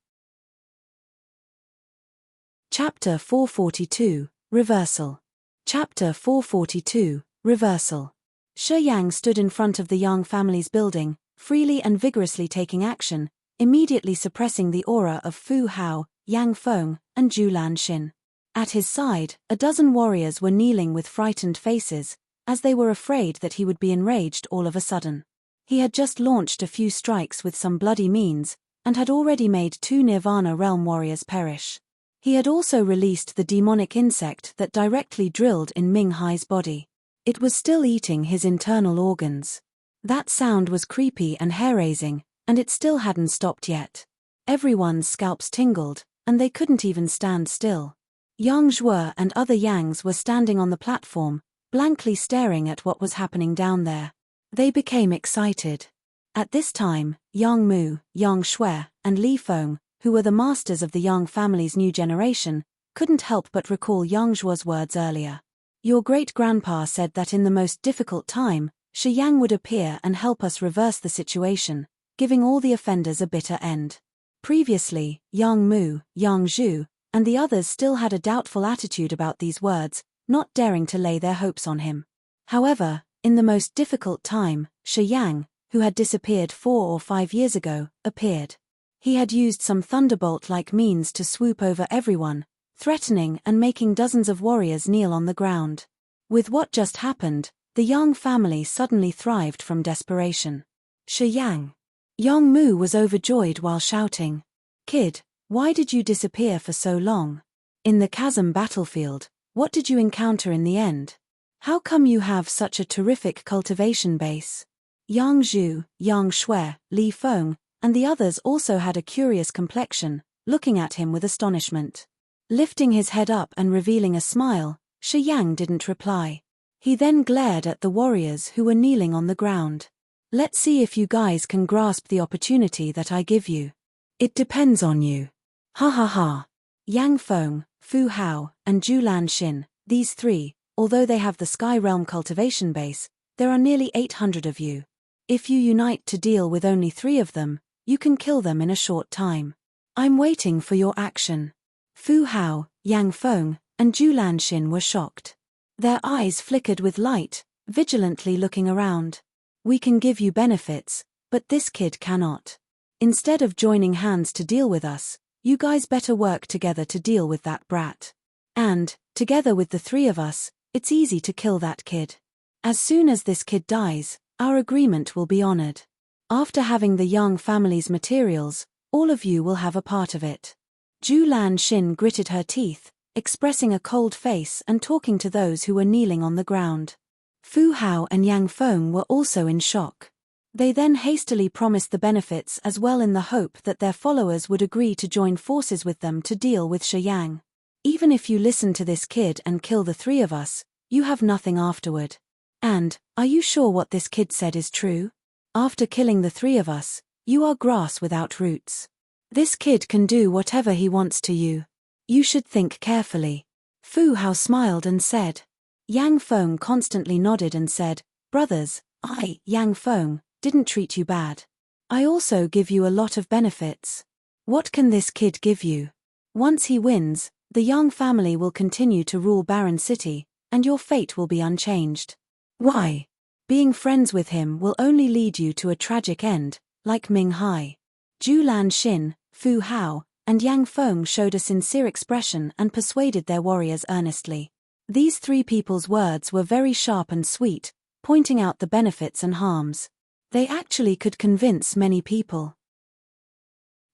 Chapter 442, Reversal. Chapter 442, Reversal. Shi Yang stood in front of the Yang family's building, freely and vigorously taking action, immediately suppressing the aura of Fu Hao, Yang Feng, and Zhu Lanxin. At his side, a dozen warriors were kneeling with frightened faces, as they were afraid that he would be enraged all of a sudden. He had just launched a few strikes with some bloody means, and had already made 2 Nirvana realm warriors perish. He had also released the demonic insect that directly drilled in Ming Hai's body. It was still eating his internal organs. That sound was creepy and hair-raising, and it still hadn't stopped yet. Everyone's scalps tingled, and they couldn't even stand still. Yang Zhuo and other Yangs were standing on the platform, blankly staring at what was happening down there. They became excited. At this time, Yang Mu, Yang Shui, and Li Feng, who were the masters of the Yang family's new generation, couldn't help but recall Yang Zhuo's words earlier. Your great-grandpa said that in the most difficult time, Shi Yang would appear and help us reverse the situation, giving all the offenders a bitter end. Previously, Yang Mu, Yang Zhu, and the others still had a doubtful attitude about these words, not daring to lay their hopes on him. However, in the most difficult time, Shi Yang, who had disappeared 4 or 5 years ago, appeared. He had used some thunderbolt-like means to swoop over everyone, threatening and making dozens of warriors kneel on the ground. With what just happened, the Yang family suddenly thrived from desperation. Shi Yang. Yang Mu was overjoyed while shouting, "Kid, why did you disappear for so long? In the chasm battlefield, what did you encounter in the end? How come you have such a terrific cultivation base?" Yang Zhu, Yang Shui, Li Feng, and the others also had a curious complexion, looking at him with astonishment. Lifting his head up and revealing a smile, Shi Yang didn't reply. He then glared at the warriors who were kneeling on the ground. "Let's see if you guys can grasp the opportunity that I give you. It depends on you. Ha ha ha." Yang Feng, Fu Hao, and Zhu Lanxin, these 3, although they have the Sky Realm cultivation base, there are nearly 800 of you. If you unite to deal with only 3 of them, you can kill them in a short time. I'm waiting for your action. Fu Hao, Yang Feng, and Zhu Lanxin were shocked. Their eyes flickered with light, vigilantly looking around. "We can give you benefits, but this kid cannot. Instead of joining hands to deal with us, you guys better work together to deal with that brat. And, together with the 3 of us, it's easy to kill that kid. As soon as this kid dies, our agreement will be honored. After having the Yang family's materials, all of you will have a part of it." Zhu Lanxin gritted her teeth, expressing a cold face and talking to those who were kneeling on the ground. Fu Hao and Yang Feng were also in shock. They then hastily promised the benefits as well in the hope that their followers would agree to join forces with them to deal with Shi Yang. "Even if you listen to this kid and kill the 3 of us, you have nothing afterward. And, are you sure what this kid said is true? After killing the 3 of us, you are grass without roots. This kid can do whatever he wants to you. You should think carefully." Fu Hao smiled and said. Yang Feng constantly nodded and said, "Brothers, I, Yang Feng, didn't treat you bad. I also give you a lot of benefits. What can this kid give you? Once he wins, the Yang family will continue to rule Barren City, and your fate will be unchanged. Why? Being friends with him will only lead you to a tragic end, like Ming Hai." Zhu Lanxin, Fu Hao, and Yang Feng showed a sincere expression and persuaded their warriors earnestly. These 3 people's words were very sharp and sweet, pointing out the benefits and harms. They actually could convince many people.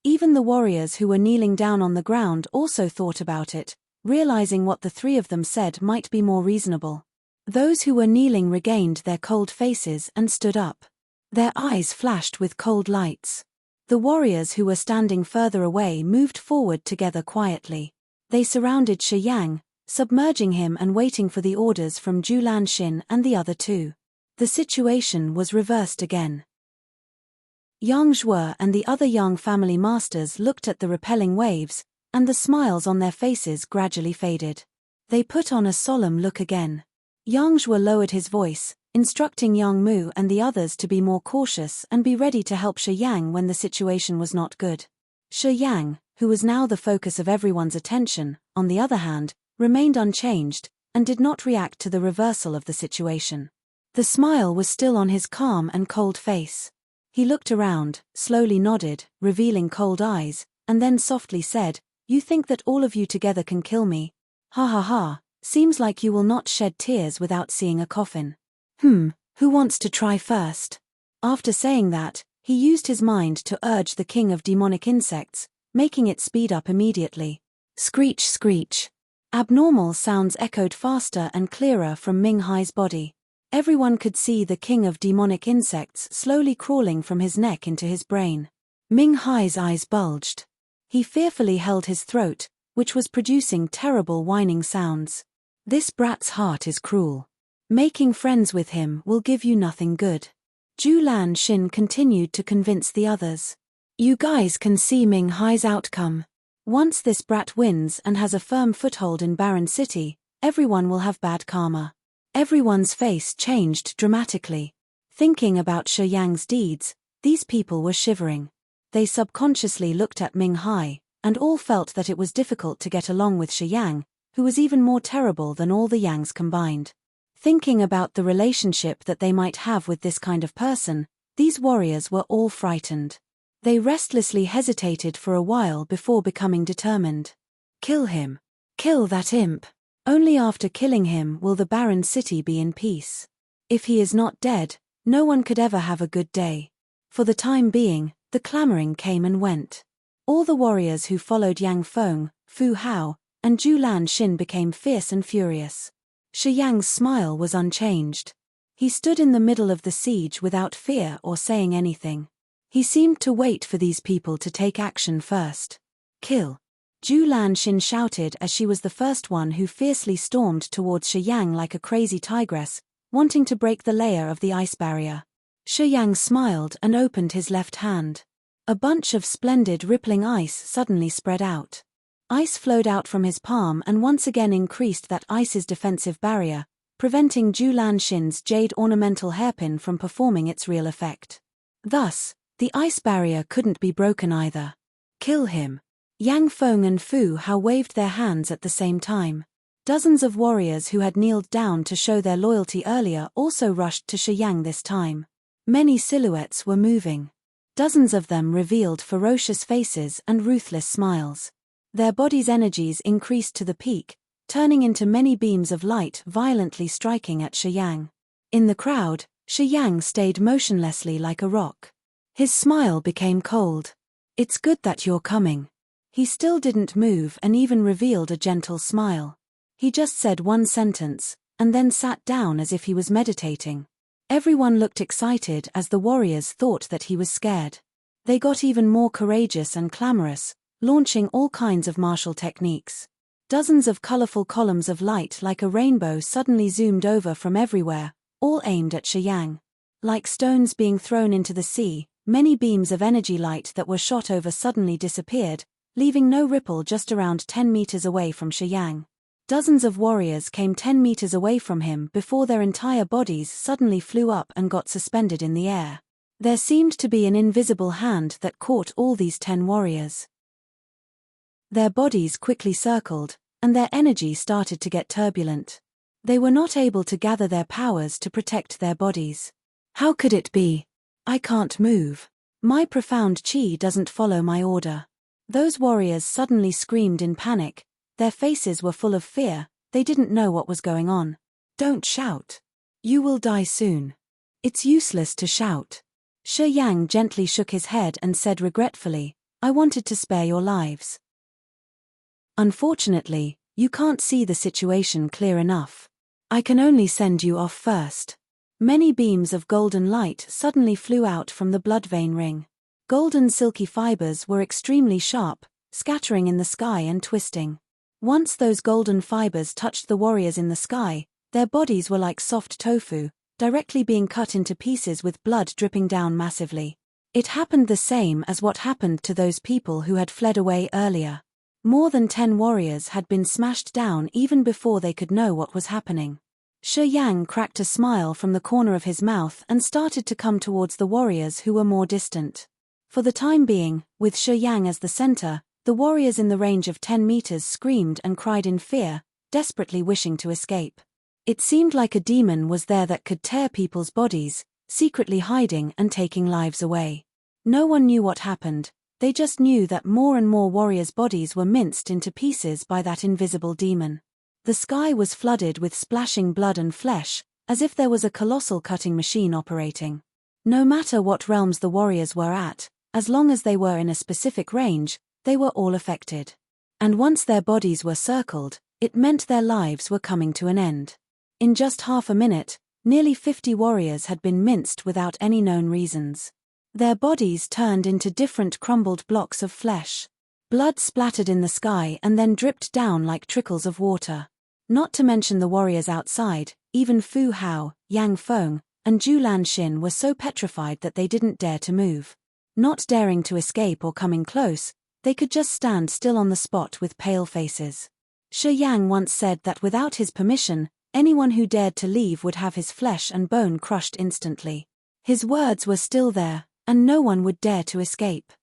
Even the warriors who were kneeling down on the ground also thought about it, realizing what the 3 of them said might be more reasonable. Those who were kneeling regained their cold faces and stood up. Their eyes flashed with cold lights. The warriors who were standing further away moved forward together quietly. They surrounded Shi Yang, submerging him and waiting for the orders from Zhu Lanxin and the other 2. The situation was reversed again. Yang Zhuo and the other Yang family masters looked at the repelling waves, and the smiles on their faces gradually faded. They put on a solemn look again. Yang Zhuo lowered his voice, instructing Yang Mu and the others to be more cautious and be ready to help Shi Yang when the situation was not good. Shi Yang, who was now the focus of everyone's attention, on the other hand, remained unchanged and did not react to the reversal of the situation. The smile was still on his calm and cold face. He looked around, slowly nodded, revealing cold eyes, and then softly said, "You think that all of you together can kill me? Ha ha ha, seems like you will not shed tears without seeing a coffin. Who wants to try first?" After saying that, he used his mind to urge the king of demonic insects, making it speed up immediately. Screech screech. Abnormal sounds echoed faster and clearer from Ming Hai's body. Everyone could see the king of demonic insects slowly crawling from his neck into his brain. Ming Hai's eyes bulged. He fearfully held his throat, which was producing terrible whining sounds. This brat's heart is cruel. Making friends with him will give you nothing good. Zhu Lanxin continued to convince the others. You guys can see Ming Hai's outcome. Once this brat wins and has a firm foothold in Barren City, everyone will have bad karma. Everyone's face changed dramatically. Thinking about Shi Yang's deeds, these people were shivering. They subconsciously looked at Ming Hai, and all felt that it was difficult to get along with Shi Yang, who was even more terrible than all the Yangs combined. Thinking about the relationship that they might have with this kind of person, these warriors were all frightened. They restlessly hesitated for a while before becoming determined. Kill him. Kill that imp. Only after killing him will the barren city be in peace. If he is not dead, no one could ever have a good day. For the time being, the clamoring came and went. All the warriors who followed Yang Feng, Fu Hao, and Zhu Lanxin became fierce and furious. Shi Yang's smile was unchanged. He stood in the middle of the siege without fear or saying anything. He seemed to wait for these people to take action first. Kill. Zhu Lanxin shouted as she was the first one who fiercely stormed towards Shi Yang like a crazy tigress, wanting to break the layer of the ice barrier. Shi Yang smiled and opened his left hand. A bunch of splendid rippling ice suddenly spread out. Ice flowed out from his palm and once again increased that ice's defensive barrier, preventing Zhu Lanxin's jade ornamental hairpin from performing its real effect. Thus, the ice barrier couldn't be broken either. Kill him. Yang Feng and Fu Hao waved their hands at the same time. Dozens of warriors who had kneeled down to show their loyalty earlier also rushed to Shi Yang this time. Many silhouettes were moving. Dozens of them revealed ferocious faces and ruthless smiles. Their bodies' energies increased to the peak, turning into many beams of light violently striking at Shi Yang. In the crowd, Shi Yang stayed motionlessly like a rock. His smile became cold. It's good that you're coming. He still didn't move and even revealed a gentle smile. He just said one sentence, and then sat down as if he was meditating. Everyone looked excited as the warriors thought that he was scared. They got even more courageous and clamorous, launching all kinds of martial techniques. Dozens of colorful columns of light like a rainbow suddenly zoomed over from everywhere, all aimed at Shi Yang. Like stones being thrown into the sea, many beams of energy light that were shot over suddenly disappeared, leaving no ripple just around 10 meters away from Shi Yang. Dozens of warriors came 10 meters away from him before their entire bodies suddenly flew up and got suspended in the air. There seemed to be an invisible hand that caught all these 10 warriors. Their bodies quickly circled, and their energy started to get turbulent. They were not able to gather their powers to protect their bodies. How could it be? I can't move. My profound chi doesn't follow my order. Those warriors suddenly screamed in panic. Their faces were full of fear, they didn't know what was going on. Don't shout. You will die soon. It's useless to shout. Shi Yang gently shook his head and said regretfully, I wanted to spare your lives. Unfortunately, you can't see the situation clear enough. I can only send you off first. Many beams of golden light suddenly flew out from the blood vein ring. Golden silky fibers were extremely sharp, scattering in the sky and twisting. Once those golden fibers touched the warriors in the sky, their bodies were like soft tofu, directly being cut into pieces with blood dripping down massively. It happened the same as what happened to those people who had fled away earlier. More than 10 warriors had been smashed down even before they could know what was happening. Shi Yang cracked a smile from the corner of his mouth and started to come towards the warriors who were more distant. For the time being, with Shi Yang as the center, the warriors in the range of 10 meters screamed and cried in fear, desperately wishing to escape. It seemed like a demon was there that could tear people's bodies, secretly hiding and taking lives away. No one knew what happened, they just knew that more and more warriors' bodies were minced into pieces by that invisible demon. The sky was flooded with splashing blood and flesh, as if there was a colossal cutting machine operating. No matter what realms the warriors were at, as long as they were in a specific range, they were all affected. And once their bodies were circled, it meant their lives were coming to an end. In just half a minute, nearly 50 warriors had been minced without any known reasons. Their bodies turned into different crumbled blocks of flesh. Blood splattered in the sky and then dripped down like trickles of water. Not to mention the warriors outside, even Fu Hao, Yang Feng, and Zhu Lanxin were so petrified that they didn't dare to move. Not daring to escape or coming close, they could just stand still on the spot with pale faces. Shi Yang once said that without his permission, anyone who dared to leave would have his flesh and bone crushed instantly. His words were still there, and no one would dare to escape.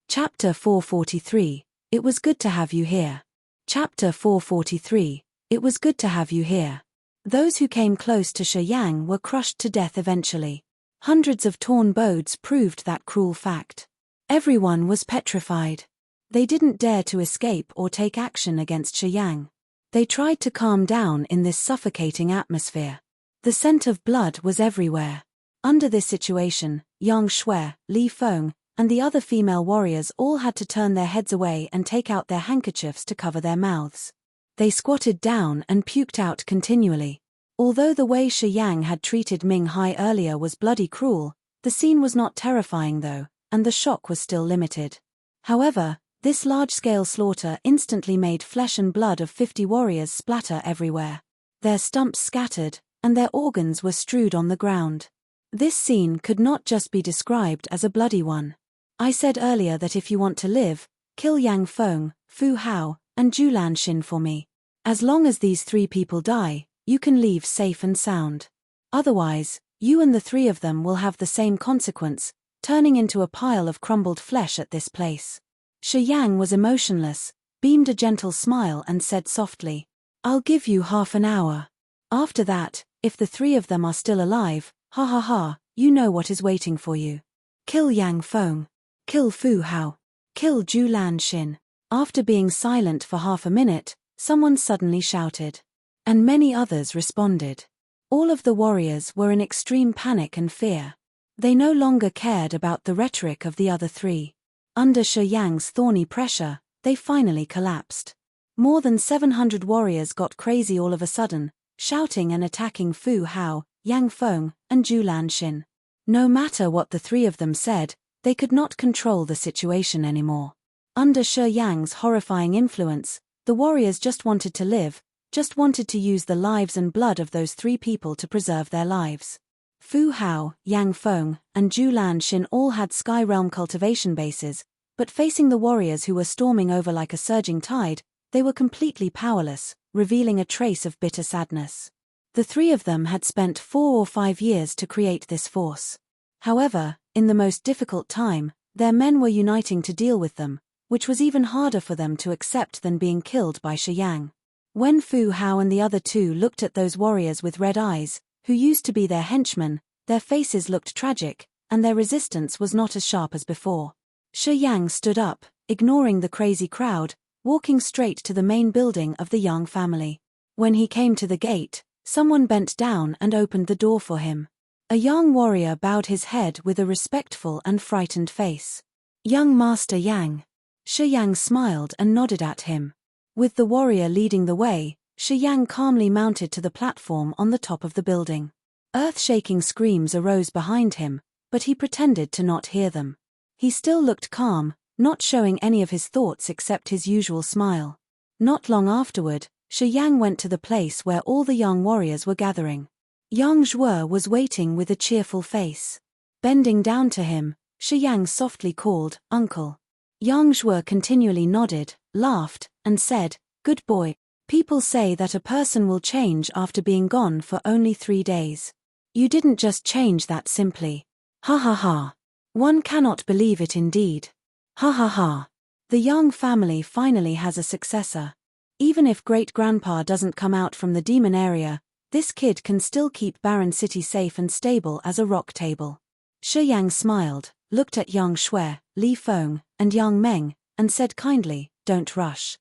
Chapter 443. It was good to have you here. Chapter 443. It was good to have you here. Those who came close to Shi Yang were crushed to death eventually. Hundreds of torn bones proved that cruel fact. Everyone was petrified. They didn't dare to escape or take action against Shi Yang. They tried to calm down in this suffocating atmosphere. The scent of blood was everywhere. Under this situation, Yang Shui, Li Feng, and the other female warriors all had to turn their heads away and take out their handkerchiefs to cover their mouths. They squatted down and puked out continually. Although the way Shi Yang had treated Ming Hai earlier was bloody cruel, the scene was not terrifying though, and the shock was still limited. However, this large-scale slaughter instantly made flesh and blood of 50 warriors splatter everywhere. Their stumps scattered, and their organs were strewed on the ground. This scene could not just be described as a bloody one. I said earlier that if you want to live, kill Yang Feng, Fu Hao, and Zhu Lanxin for me. As long as these 3 people die, you can leave safe and sound. Otherwise, you and the 3 of them will have the same consequence, turning into a pile of crumbled flesh at this place. Shi Yang was emotionless, beamed a gentle smile and said softly, "I'll give you half an hour. After that, if the 3 of them are still alive, ha ha ha, you know what is waiting for you. Kill Yang Feng. Kill Fu Hao. Kill Zhu Lanxin." After being silent for half a minute, someone suddenly shouted. And many others responded. All of the warriors were in extreme panic and fear. They no longer cared about the rhetoric of the other 3. Under Shi Yang's thorny pressure, they finally collapsed. More than 700 warriors got crazy all of a sudden, shouting and attacking Fu Hao, Yang Feng, and Zhu Lanxin. No matter what the 3 of them said, they could not control the situation anymore. Under Shi Yang's horrifying influence, the warriors just wanted to live, just wanted to use the lives and blood of those 3 people to preserve their lives. Fu Hao, Yang Feng, and Zhu Lanxin all had Sky Realm cultivation bases, but facing the warriors who were storming over like a surging tide, they were completely powerless, revealing a trace of bitter sadness. The 3 of them had spent 4 or 5 years to create this force. However, in the most difficult time, their men were uniting to deal with them, which was even harder for them to accept than being killed by Shi Yang. When Fu Hao and the other 2 looked at those warriors with red eyes, who used to be their henchmen, their faces looked tragic, and their resistance was not as sharp as before. Shi Yang stood up, ignoring the crazy crowd, walking straight to the main building of the Yang family. When he came to the gate, someone bent down and opened the door for him. A young warrior bowed his head with a respectful and frightened face. "Young Master Yang." Shi Yang smiled and nodded at him. With the warrior leading the way, Shi Yang calmly mounted to the platform on the top of the building. Earth-shaking screams arose behind him, but he pretended to not hear them. He still looked calm, not showing any of his thoughts except his usual smile. Not long afterward, Shi Yang went to the place where all the young warriors were gathering. Yang Zhuo was waiting with a cheerful face. Bending down to him, Shi Yang softly called, "Uncle." Yang Zhuo continually nodded, laughed, and said, "Good boy." People say that a person will change after being gone for only 3 days. You didn't just change that simply. Ha ha ha. One cannot believe it indeed. Ha ha ha. The Yang family finally has a successor. Even if great-grandpa doesn't come out from the demon area, this kid can still keep Barren City safe and stable as a rock table. Shi Yang smiled, looked at Yang Shui, Li Feng, and Yang Meng, and said kindly, "Don't rush."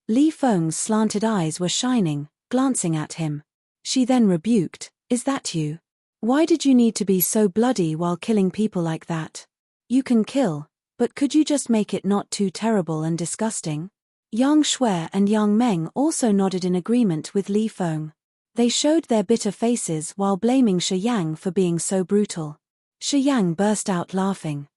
Li Feng's slanted eyes were shining, glancing at him. She then rebuked, "Is that you? Why did you need to be so bloody while killing people like that? You can kill, but could you just make it not too terrible and disgusting?" Yang Shui and Yang Meng also nodded in agreement with Li Feng. They showed their bitter faces while blaming Shi Yang for being so brutal. Shi Yang burst out laughing.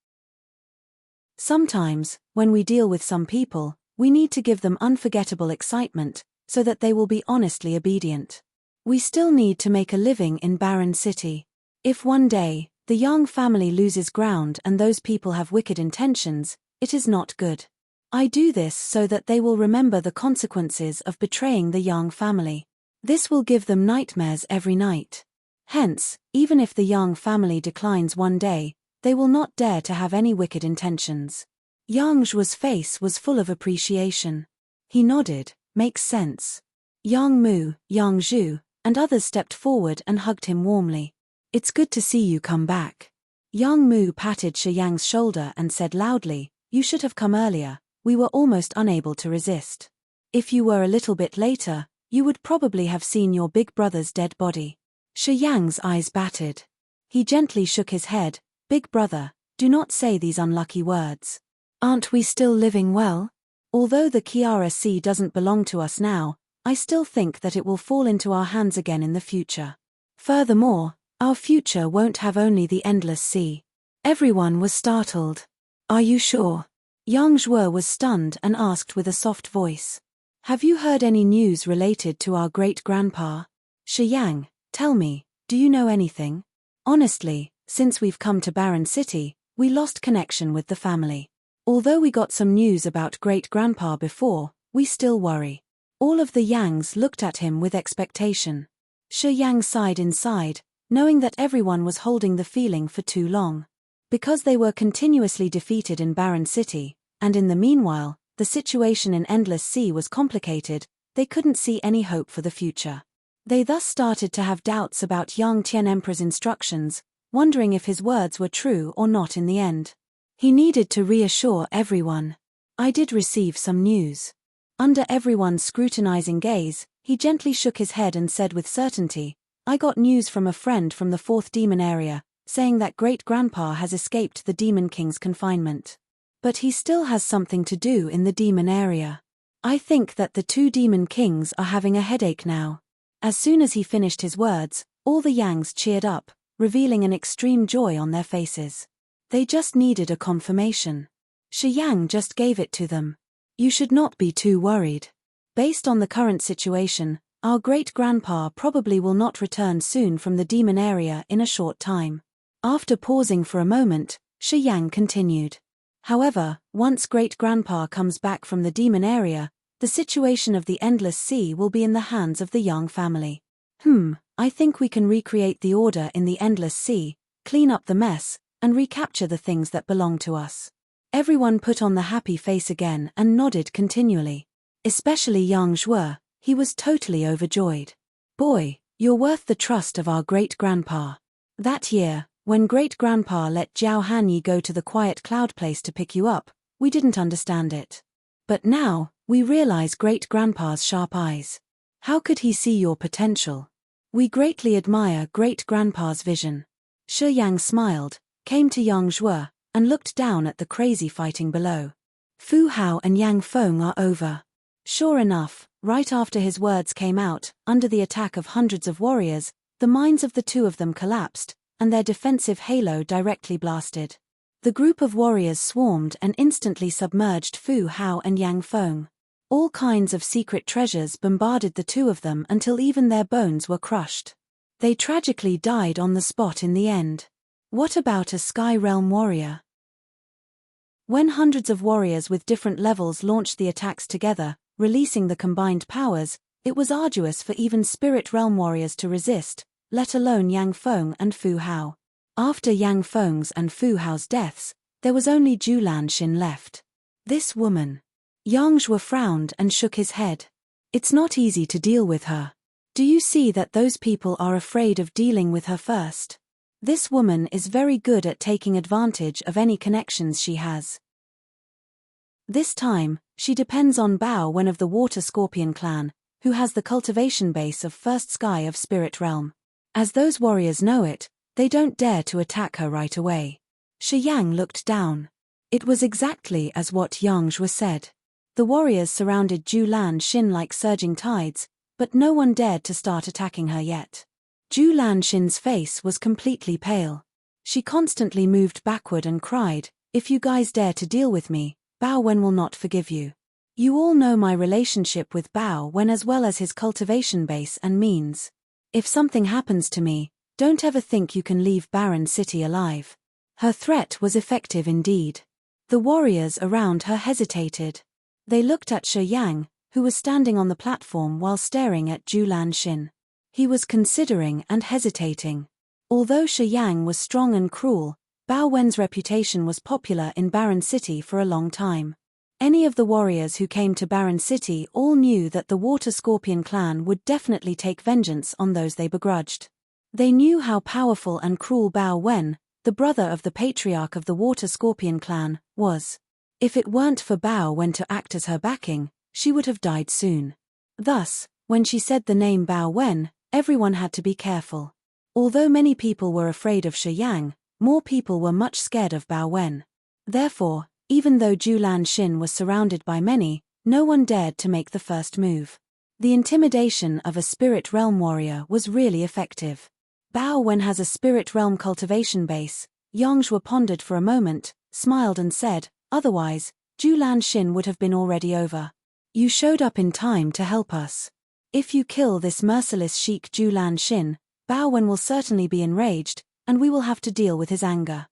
Sometimes, when we deal with some people, we need to give them unforgettable excitement, so that they will be honestly obedient. We still need to make a living in Barren City. If one day, the Yang family loses ground and those people have wicked intentions, it is not good. I do this so that they will remember the consequences of betraying the Yang family. This will give them nightmares every night. Hence, even if the Yang family declines one day, they will not dare to have any wicked intentions. Yang Zhu's face was full of appreciation. He nodded, "Makes sense." Yang Mu, Yang Zhu, and others stepped forward and hugged him warmly. "It's good to see you come back." Yang Mu patted Shi Yang's shoulder and said loudly, "You should have come earlier. We were almost unable to resist. If you were a little bit later, you would probably have seen your big brother's dead body." Shi Yang's eyes battered. He gently shook his head. "Big brother, do not say these unlucky words. Aren't we still living well? Although the Kiara Sea doesn't belong to us now, I still think that it will fall into our hands again in the future. Furthermore, our future won't have only the endless sea." Everyone was startled. "Are you sure?" Yang Zhuo was stunned and asked with a soft voice. "Have you heard any news related to our great-grandpa? Shi Yang, tell me, do you know anything? Honestly, since we've come to Barren City, we lost connection with the family. Although we got some news about great-grandpa before, we still worry." All of the Yangs looked at him with expectation. Shi Yang sighed inside, knowing that everyone was holding the feeling for too long. Because they were continuously defeated in Barren City, and in the meanwhile, the situation in Endless Sea was complicated, they couldn't see any hope for the future. They thus started to have doubts about Yang Tian Emperor's instructions, wondering if his words were true or not in the end. He needed to reassure everyone. "I did receive some news." Under everyone's scrutinizing gaze, he gently shook his head and said with certainty, "I got news from a friend from the 4th demon area, saying that great-grandpa has escaped the Demon King's confinement. But he still has something to do in the demon area. I think that the 2 demon kings are having a headache now." As soon as he finished his words, all the Yangs cheered up, revealing an extreme joy on their faces. They just needed a confirmation. Shi Yang just gave it to them. "You should not be too worried. Based on the current situation, our great-grandpa probably will not return soon from the demon area in a short time." After pausing for a moment, Shi Yang continued. "However, once great-grandpa comes back from the demon area, the situation of the Endless Sea will be in the hands of the Yang family. I think we can recreate the order in the Endless Sea, clean up the mess, and recapture the things that belong to us." Everyone put on the happy face again and nodded continually. Especially Yang Zhuo, he was totally overjoyed. "Boy, you're worth the trust of our great-grandpa. That year, when great-grandpa let Jiao Hanyi go to the quiet cloud place to pick you up, we didn't understand it. But now, we realize great-grandpa's sharp eyes. How could he see your potential? We greatly admire great-grandpa's vision." Shi Yang smiled, came to Yang Zhuo, and looked down at the crazy fighting below. "Fu Hao and Yang Feng are over." Sure enough, right after his words came out, under the attack of hundreds of warriors, the minds of the 2 of them collapsed, and their defensive halo directly blasted. The group of warriors swarmed and instantly submerged Fu Hao and Yang Feng. All kinds of secret treasures bombarded the 2 of them until even their bones were crushed. They tragically died on the spot in the end. What about a Sky Realm warrior? When hundreds of warriors with different levels launched the attacks together, releasing the combined powers, it was arduous for even spirit realm warriors to resist, let alone Yang Feng and Fu Hao. After Yang Feng's and Fu Hao's deaths, there was only Zhu Lanxin left. This woman. Yang Zhuo frowned and shook his head. It's not easy to deal with her. Do you see that those people are afraid of dealing with her first? This woman is very good at taking advantage of any connections she has. This time, she depends on Bao Wen of the Water Scorpion clan, who has the cultivation base of First Sky of Spirit Realm. As those warriors know it, they don't dare to attack her right away. Shi Yang looked down. It was exactly as what Yang Zhuo said. The warriors surrounded Zhu Lanxin like surging tides, but no one dared to start attacking her yet. Zhu Lanxin's face was completely pale. She constantly moved backward and cried, "If you guys dare to deal with me, Bao Wen will not forgive you. You all know my relationship with Bao Wen as well as his cultivation base and means. If something happens to me, don't ever think you can leave Barren City alive." Her threat was effective indeed. The warriors around her hesitated. They looked at Shi Yang, who was standing on the platform while staring at Zhu Lanxin. He was considering and hesitating. Although Shi Yang was strong and cruel, Bao Wen's reputation was popular in Barren City for a long time. Any of the warriors who came to Barren City all knew that the Water Scorpion clan would definitely take vengeance on those they begrudged. They knew how powerful and cruel Bao Wen, the brother of the patriarch of the Water Scorpion clan, was. If it weren't for Bao Wen to act as her backing, she would have died soon. Thus, when she said the name Bao Wen, everyone had to be careful. Although many people were afraid of Shi Yang, more people were much scared of Bao Wen. Therefore, even though Zhu Lanxin was surrounded by many, no one dared to make the first move. The intimidation of a spirit realm warrior was really effective. Bao Wen has a spirit realm cultivation base. Yang Zhuo pondered for a moment, smiled and said, "Otherwise, Zhu Lanxin would have been already over. You showed up in time to help us. If you kill this merciless Sheik Zhu Lanxin, Bao Wen will certainly be enraged, and we will have to deal with his anger.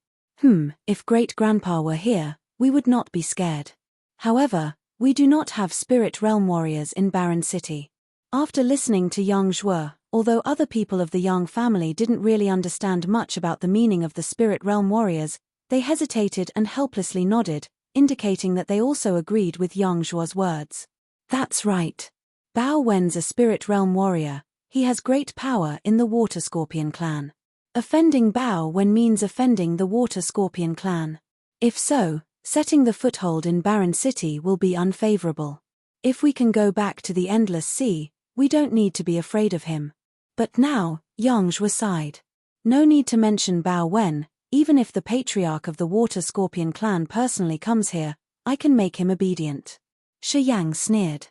If great-grandpa were here, we would not be scared. However, we do not have spirit realm warriors in Barren City." After listening to Yang Zhuo, although other people of the Yang family didn't really understand much about the meaning of the spirit realm warriors, they hesitated and helplessly nodded, indicating that they also agreed with Yang Zhuo's words. That's right. Bao Wen's a spirit realm warrior. He has great power in the Water Scorpion clan. Offending Bao Wen means offending the Water Scorpion clan. If so, setting the foothold in Barren City will be unfavorable. If we can go back to the Endless Sea, we don't need to be afraid of him. But now, Yang Zhuo sighed. No need to mention Bao Wen, even if the patriarch of the Water Scorpion clan personally comes here, I can make him obedient. Shi Yang sneered.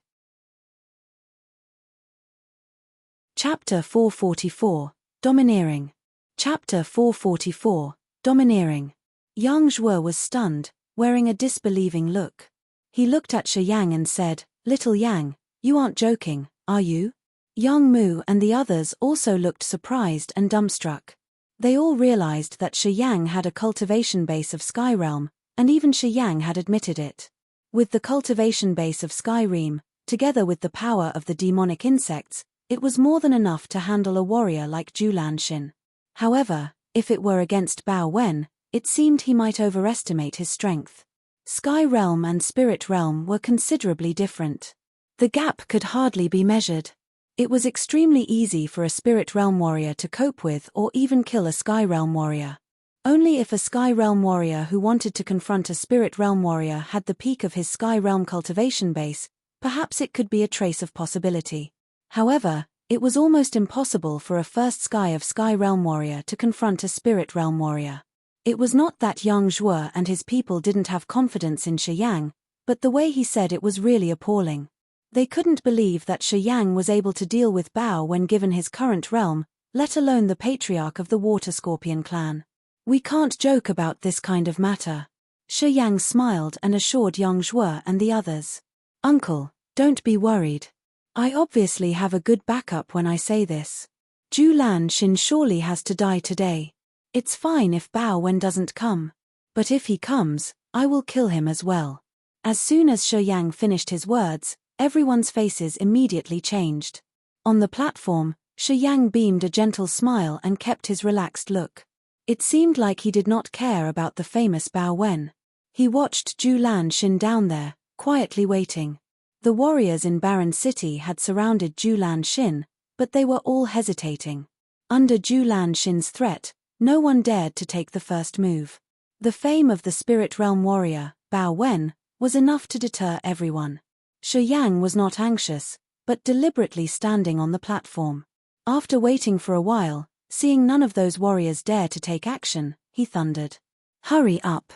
Chapter 444, Domineering. Chapter 444, Domineering. Yang Zhuo was stunned, wearing a disbelieving look. He looked at Shi Yang and said, "Little Yang, you aren't joking, are you?" Yang Mu and the others also looked surprised and dumbstruck. They all realized that Shi Yang had a cultivation base of Sky Realm, and even Shi Yang had admitted it. With the cultivation base of Sky Realm, together with the power of the demonic insects, it was more than enough to handle a warrior like Zhu Lanxin. However, if it were against Bao Wen, it seemed he might overestimate his strength. Sky Realm and Spirit Realm were considerably different. The gap could hardly be measured. It was extremely easy for a Spirit Realm warrior to cope with or even kill a Sky Realm warrior. Only if a Sky Realm warrior who wanted to confront a Spirit Realm warrior had the peak of his Sky Realm cultivation base, perhaps it could be a trace of possibility. However, it was almost impossible for a first Sky of Sky Realm warrior to confront a Spirit Realm warrior. It was not that Yang Zhuo and his people didn't have confidence in Shi Yang, but the way he said it was really appalling. They couldn't believe that Shi Yang was able to deal with Bao when given his current realm, let alone the patriarch of the Water Scorpion clan. "We can't joke about this kind of matter." Shi Yang smiled and assured Yang Zhuo and the others. "Uncle, don't be worried. I obviously have a good backup when I say this. Zhu Lanxin surely has to die today. It's fine if Bao Wen doesn't come. But if he comes, I will kill him as well." As soon as Shi Yang finished his words, everyone's faces immediately changed. On the platform, Shi Yang beamed a gentle smile and kept his relaxed look. It seemed like he did not care about the famous Bao Wen. He watched Zhu Lanxin down there, quietly waiting. The warriors in Barren City had surrounded Zhu Lanxin, but they were all hesitating. Under Zhu Lanxin's threat, no one dared to take the first move. The fame of the spirit realm warrior, Bao Wen, was enough to deter everyone. Shi Yang was not anxious, but deliberately standing on the platform. After waiting for a while, seeing none of those warriors dare to take action, he thundered. "Hurry up.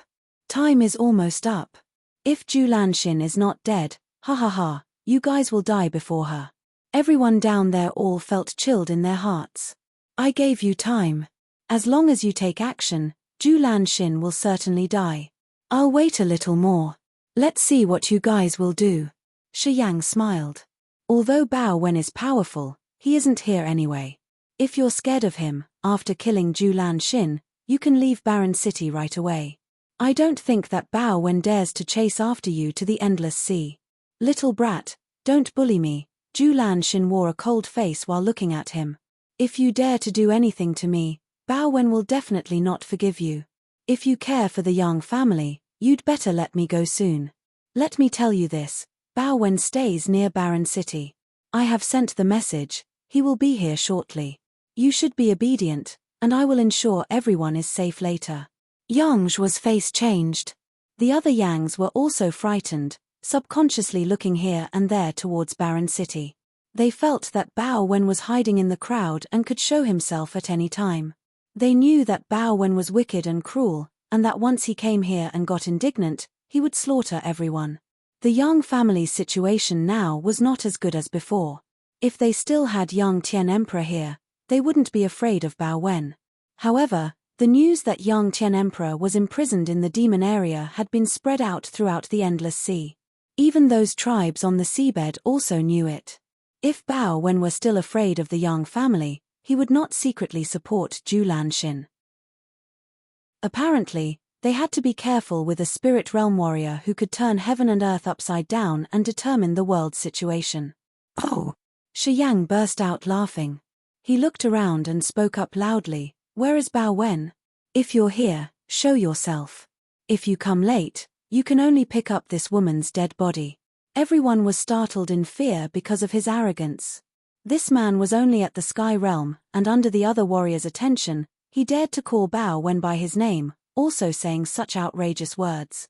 Time is almost up. If Zhu Lanxin is not dead, ha ha ha, you guys will die before her." Everyone down there all felt chilled in their hearts. "I gave you time. As long as you take action, Zhu Lanxin will certainly die. I'll wait a little more. Let's see what you guys will do." Shi Yang smiled. Although Bao Wen is powerful, he isn't here anyway. If you're scared of him, after killing Zhu Lanxin, you can leave Barren City right away. I don't think that Bao Wen dares to chase after you to the endless sea. Little brat, don't bully me. Zhu Lanxin wore a cold face while looking at him. If you dare to do anything to me, Bao Wen will definitely not forgive you. If you care for the Yang family, you'd better let me go soon. Let me tell you this, Bao Wen stays near Barren City. I have sent the message, he will be here shortly. You should be obedient, and I will ensure everyone is safe later. Yang's face changed. The other Yangs were also frightened, subconsciously looking here and there towards Barren City. They felt that Bao Wen was hiding in the crowd and could show himself at any time. They knew that Bao Wen was wicked and cruel, and that once he came here and got indignant, he would slaughter everyone. The Yang family's situation now was not as good as before. If they still had Yang Tian Emperor here, they wouldn't be afraid of Bao Wen. However, the news that Yang Tian Emperor was imprisoned in the demon area had been spread out throughout the endless sea. Even those tribes on the seabed also knew it. If Bao Wen were still afraid of the Yang family, he would not secretly support Zhu Lanxin. Apparently, they had to be careful with a spirit realm warrior who could turn heaven and earth upside down and determine the world's situation. "Oh!" Shi Yang burst out laughing. He looked around and spoke up loudly, "Where is Bao Wen? If you're here, show yourself. If you come late, you can only pick up this woman's dead body." Everyone was startled in fear because of his arrogance. This man was only at the sky realm, and under the other warriors' attention, he dared to call Bao Wen by his name, also saying such outrageous words.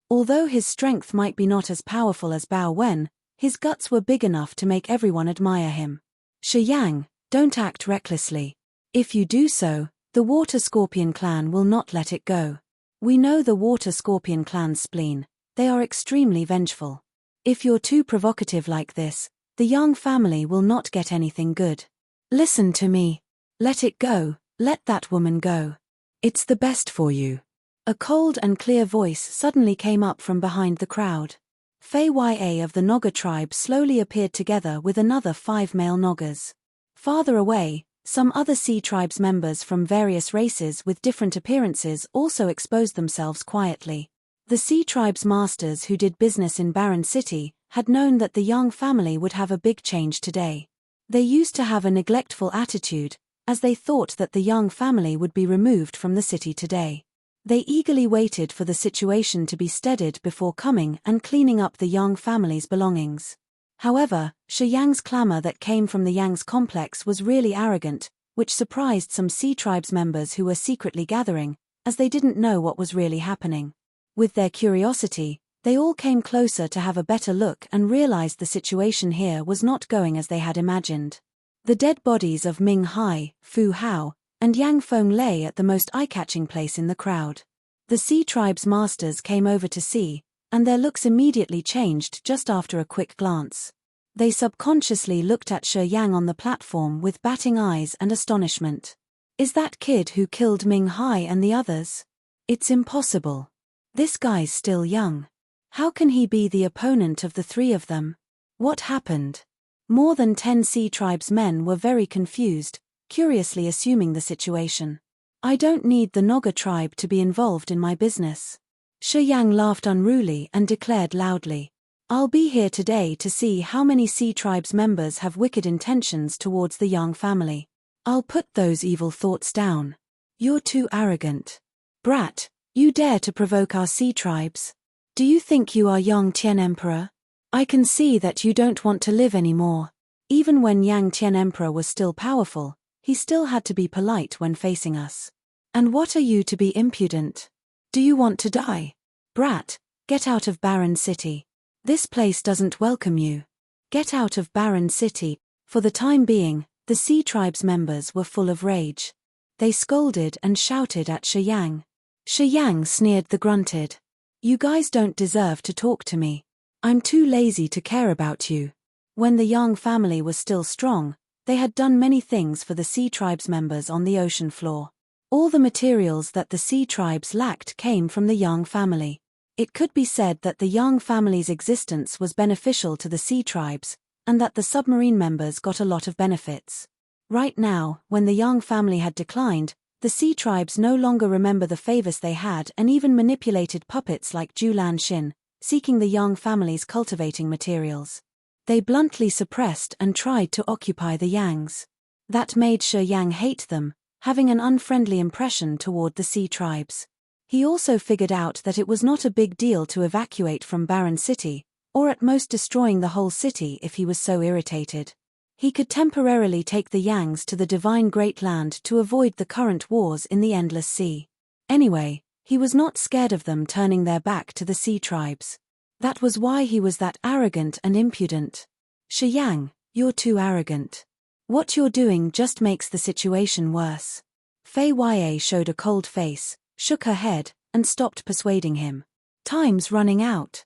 Although his strength might be not as powerful as Bao Wen, his guts were big enough to make everyone admire him. "Shi Yang, don't act recklessly. If you do so, the Water Scorpion clan will not let it go. We know the Water Scorpion clan's spleen, they are extremely vengeful. If you're too provocative like this, the Yang family will not get anything good. Listen to me. Let it go, let that woman go. It's the best for you." A cold and clear voice suddenly came up from behind the crowd. Fei Ya of the Naga tribe slowly appeared together with another 5 male Nagas. Farther away, some other sea tribes members from various races with different appearances also exposed themselves quietly. The sea tribes masters who did business in Barren City had known that the Yang family would have a big change today. They used to have a neglectful attitude, as they thought that the Yang family would be removed from the city today. They eagerly waited for the situation to be steadied before coming and cleaning up the Yang family's belongings. However, Shi Yang's clamor that came from the Yang's complex was really arrogant, which surprised some sea tribes members who were secretly gathering, as they didn't know what was really happening. With their curiosity, they all came closer to have a better look and realized the situation here was not going as they had imagined. The dead bodies of Ming Hai, Fu Hao, and Yang Feng lay at the most eye-catching place in the crowd. The sea tribe's masters came over to see, and their looks immediately changed just after a quick glance. They subconsciously looked at Shi Yang on the platform with batting eyes and astonishment. Is that kid who killed Ming Hai and the others? It's impossible. This guy's still young. How can he be the opponent of the 3 of them? What happened? More than 10 sea tribes men were very confused, curiously assuming the situation. I don't need the Naga tribe to be involved in my business. Shi Yang laughed unruly and declared loudly. I'll be here today to see how many Sea Tribe's members have wicked intentions towards the Yang family. I'll put those evil thoughts down. You're too arrogant. Brat, you dare to provoke our Sea Tribes? Do you think you are Yang Tian Emperor? I can see that you don't want to live anymore. Even when Yang Tian Emperor was still powerful, he still had to be polite when facing us. And what are you to be impudent? Do you want to die? Brat, get out of Barren City. This place doesn't welcome you. Get out of Barren City. For the time being, the Sea Tribe's members were full of rage. They scolded and shouted at Shi Yang. Shi Yang sneered and grunted. You guys don't deserve to talk to me. I'm too lazy to care about you. When the Yang family was still strong, they had done many things for the Sea Tribe's members on the ocean floor. All the materials that the Sea Tribes lacked came from the Yang family. It could be said that the Yang family's existence was beneficial to the Sea Tribes, and that the submarine members got a lot of benefits. Right now, when the Yang family had declined, the Sea Tribes no longer remember the favors they had and even manipulated puppets like Julan Xin, seeking the Yang family's cultivating materials. They bluntly suppressed and tried to occupy the Yangs. That made Shi Yang hate them, having an unfriendly impression toward the Sea Tribes. He also figured out that it was not a big deal to evacuate from Barren City, or at most destroying the whole city if he was so irritated. He could temporarily take the Yangs to the Divine Great Land to avoid the current wars in the Endless Sea. Anyway, he was not scared of them turning their back to the Sea Tribes. That was why he was that arrogant and impudent. Shi Yang, you're too arrogant. What you're doing just makes the situation worse. Fei Ya showed a cold face, shook her head, and stopped persuading him. Time's running out.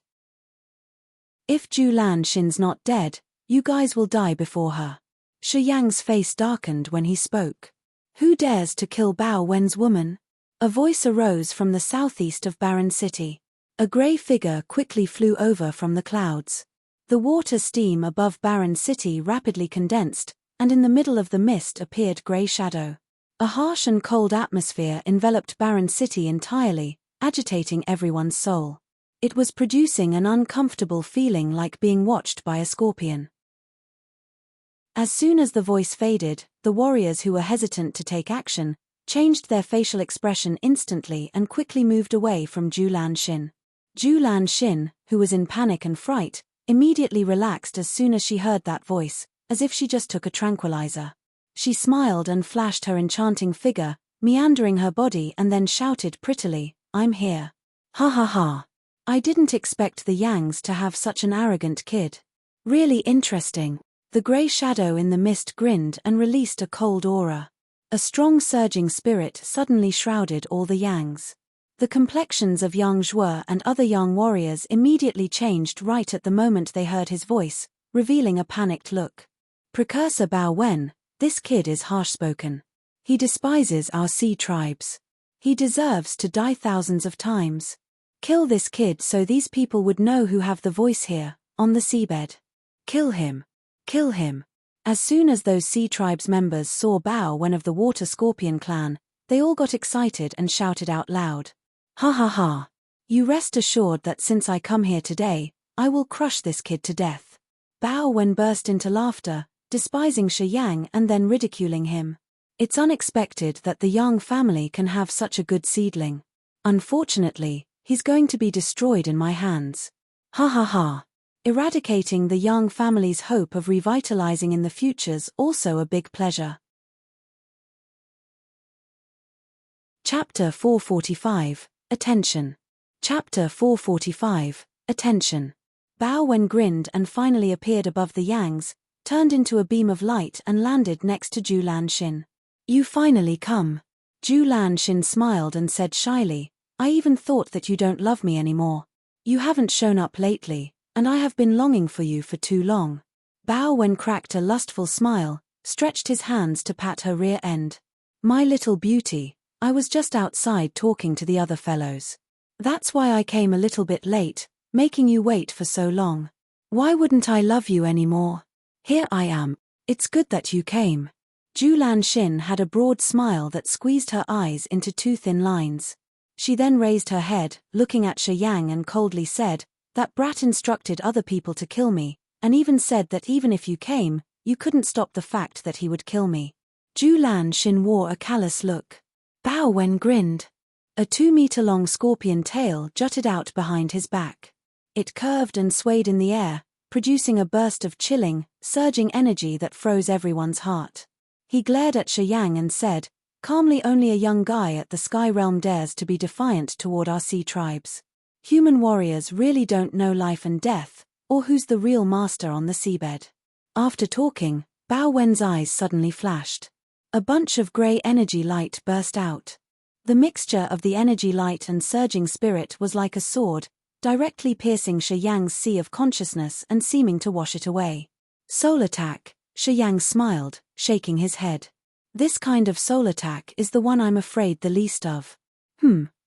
If Julan Xin's not dead, you guys will die before her. Shi Yang's face darkened when he spoke. Who dares to kill Bao Wen's woman? A voice arose from the southeast of Barren City. A grey figure quickly flew over from the clouds. The water steam above Barren City rapidly condensed, and in the middle of the mist appeared grey shadow. A harsh and cold atmosphere enveloped Barren City entirely, agitating everyone's soul. It was producing an uncomfortable feeling like being watched by a scorpion. As soon as the voice faded, the warriors who were hesitant to take action changed their facial expression instantly and quickly moved away from Julan Xin. Julan Xin, who was in panic and fright, immediately relaxed as soon as she heard that voice, as if she just took a tranquilizer. She smiled and flashed her enchanting figure, meandering her body, and then shouted prettily, I'm here. Ha ha ha. I didn't expect the Yangs to have such an arrogant kid. Really interesting. The grey shadow in the mist grinned and released a cold aura. A strong surging spirit suddenly shrouded all the Yangs. The complexions of Yang Zhuo and other Yang warriors immediately changed right at the moment they heard his voice, revealing a panicked look. Precursor Bao Wen, this kid is harsh-spoken. He despises our Sea Tribes. He deserves to die thousands of times. Kill this kid so these people would know who have the voice here, on the seabed. Kill him. Kill him. As soon as those Sea Tribes members saw Bao Wen of the Water Scorpion clan, they all got excited and shouted out loud. Ha ha ha. You rest assured that since I come here today, I will crush this kid to death. Bao Wen burst into laughter, despising Shi Yang and then ridiculing him. It's unexpected that the Yang family can have such a good seedling. Unfortunately, he's going to be destroyed in my hands. Ha ha ha. Eradicating the Yang family's hope of revitalizing in the future's also a big pleasure. Chapter 445, Attention. Chapter 445, Attention. Bao Wen grinned and finally appeared above the Yangs, turned into a beam of light and landed next to Julan Xin. You finally come. Julan Xin smiled and said shyly, I even thought that you don't love me anymore. You haven't shown up lately, and I have been longing for you for too long. Bao Wen cracked a lustful smile, stretched his hands to pat her rear end. My little beauty, I was just outside talking to the other fellows. That's why I came a little bit late, making you wait for so long. Why wouldn't I love you anymore? Here I am. It's good that you came. Julan Xin had a broad smile that squeezed her eyes into two thin lines. She then raised her head, looking at Shi Yang and coldly said, That brat instructed other people to kill me, and even said that even if you came, you couldn't stop the fact that he would kill me. Julan Xin wore a callous look. Bao Wen grinned. A 2-meter-long scorpion tail jutted out behind his back. It curved and swayed in the air, producing a burst of chilling, surging energy that froze everyone's heart. He glared at Shi Yang and said, calmly, only a young guy at the Sky Realm dares to be defiant toward our sea tribes. Human warriors really don't know life and death, or who's the real master on the seabed. After talking, Bao Wen's eyes suddenly flashed. A bunch of grey energy light burst out. The mixture of the energy light and surging spirit was like a sword, directly piercing Shi Yang's sea of consciousness and seeming to wash it away. Soul attack, Shi Yang smiled, shaking his head. This kind of soul attack is the one I'm afraid the least of.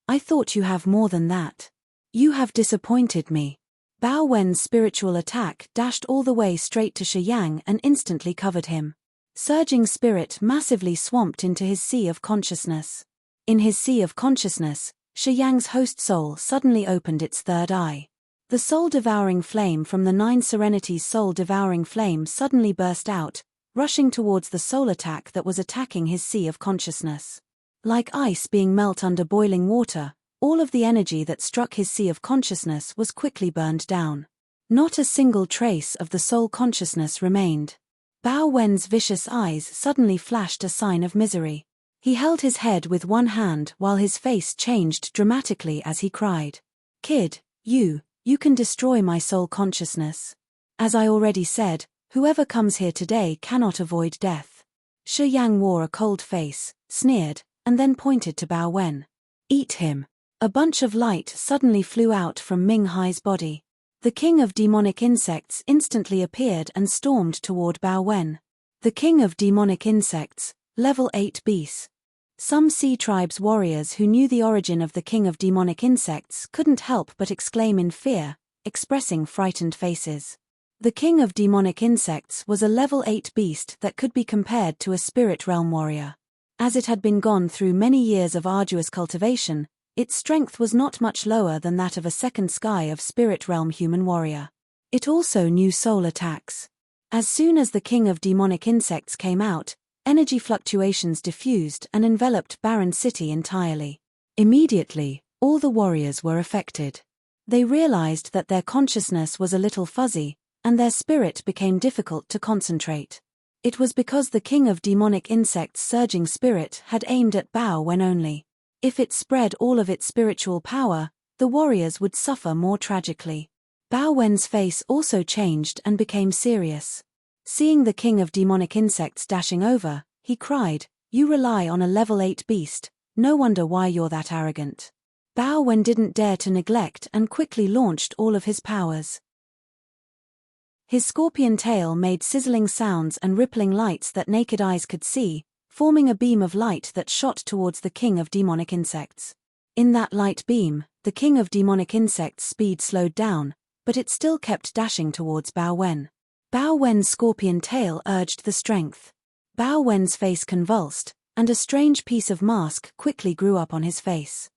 I thought you have more than that. You have disappointed me. Bao Wen's spiritual attack dashed all the way straight to Shi Yang and instantly covered him. Surging spirit massively swamped into his sea of consciousness. In his sea of consciousness, Shi Yang's host soul suddenly opened its third eye. The soul-devouring flame from the 9 Serenities soul-devouring flame suddenly burst out, rushing towards the soul attack that was attacking his sea of consciousness. Like ice being melt under boiling water, all of the energy that struck his sea of consciousness was quickly burned down. Not a single trace of the soul consciousness remained. Bao Wen's vicious eyes suddenly flashed a sign of misery. He held his head with one hand while his face changed dramatically as he cried, "Kid, you can destroy my soul consciousness. As I already said, whoever comes here today cannot avoid death." Shi Yang wore a cold face, sneered, and then pointed to Bao Wen. "Eat him." A bunch of light suddenly flew out from Ming Hai's body. The king of demonic insects instantly appeared and stormed toward Bao Wen. The king of demonic insects, level 8 beast. Some sea tribes warriors who knew the origin of the king of demonic insects couldn't help but exclaim in fear, expressing frightened faces. The king of demonic insects was a level 8 beast that could be compared to a spirit realm warrior. As it had been gone through many years of arduous cultivation, its strength was not much lower than that of a second sky of spirit realm human warrior. It also knew soul attacks. As soon as the king of demonic insects came out, energy fluctuations diffused and enveloped Barren City entirely. Immediately, all the warriors were affected. They realized that their consciousness was a little fuzzy, and their spirit became difficult to concentrate. It was because the king of demonic insects' surging spirit had aimed at Bao Wen only. If it spread all of its spiritual power, the warriors would suffer more tragically. Bao Wen's face also changed and became serious. Seeing the king of demonic insects dashing over, he cried, "You rely on a level 8 beast, no wonder why you're that arrogant." Bao Wen didn't dare to neglect and quickly launched all of his powers. His scorpion tail made sizzling sounds and rippling lights that naked eyes could see, forming a beam of light that shot towards the king of demonic insects. In that light beam, the king of demonic insects' speed slowed down, but it still kept dashing towards Bao Wen. Bao Wen's scorpion tail urged the strength. Bao Wen's face convulsed, and a strange piece of mask quickly grew up on his face.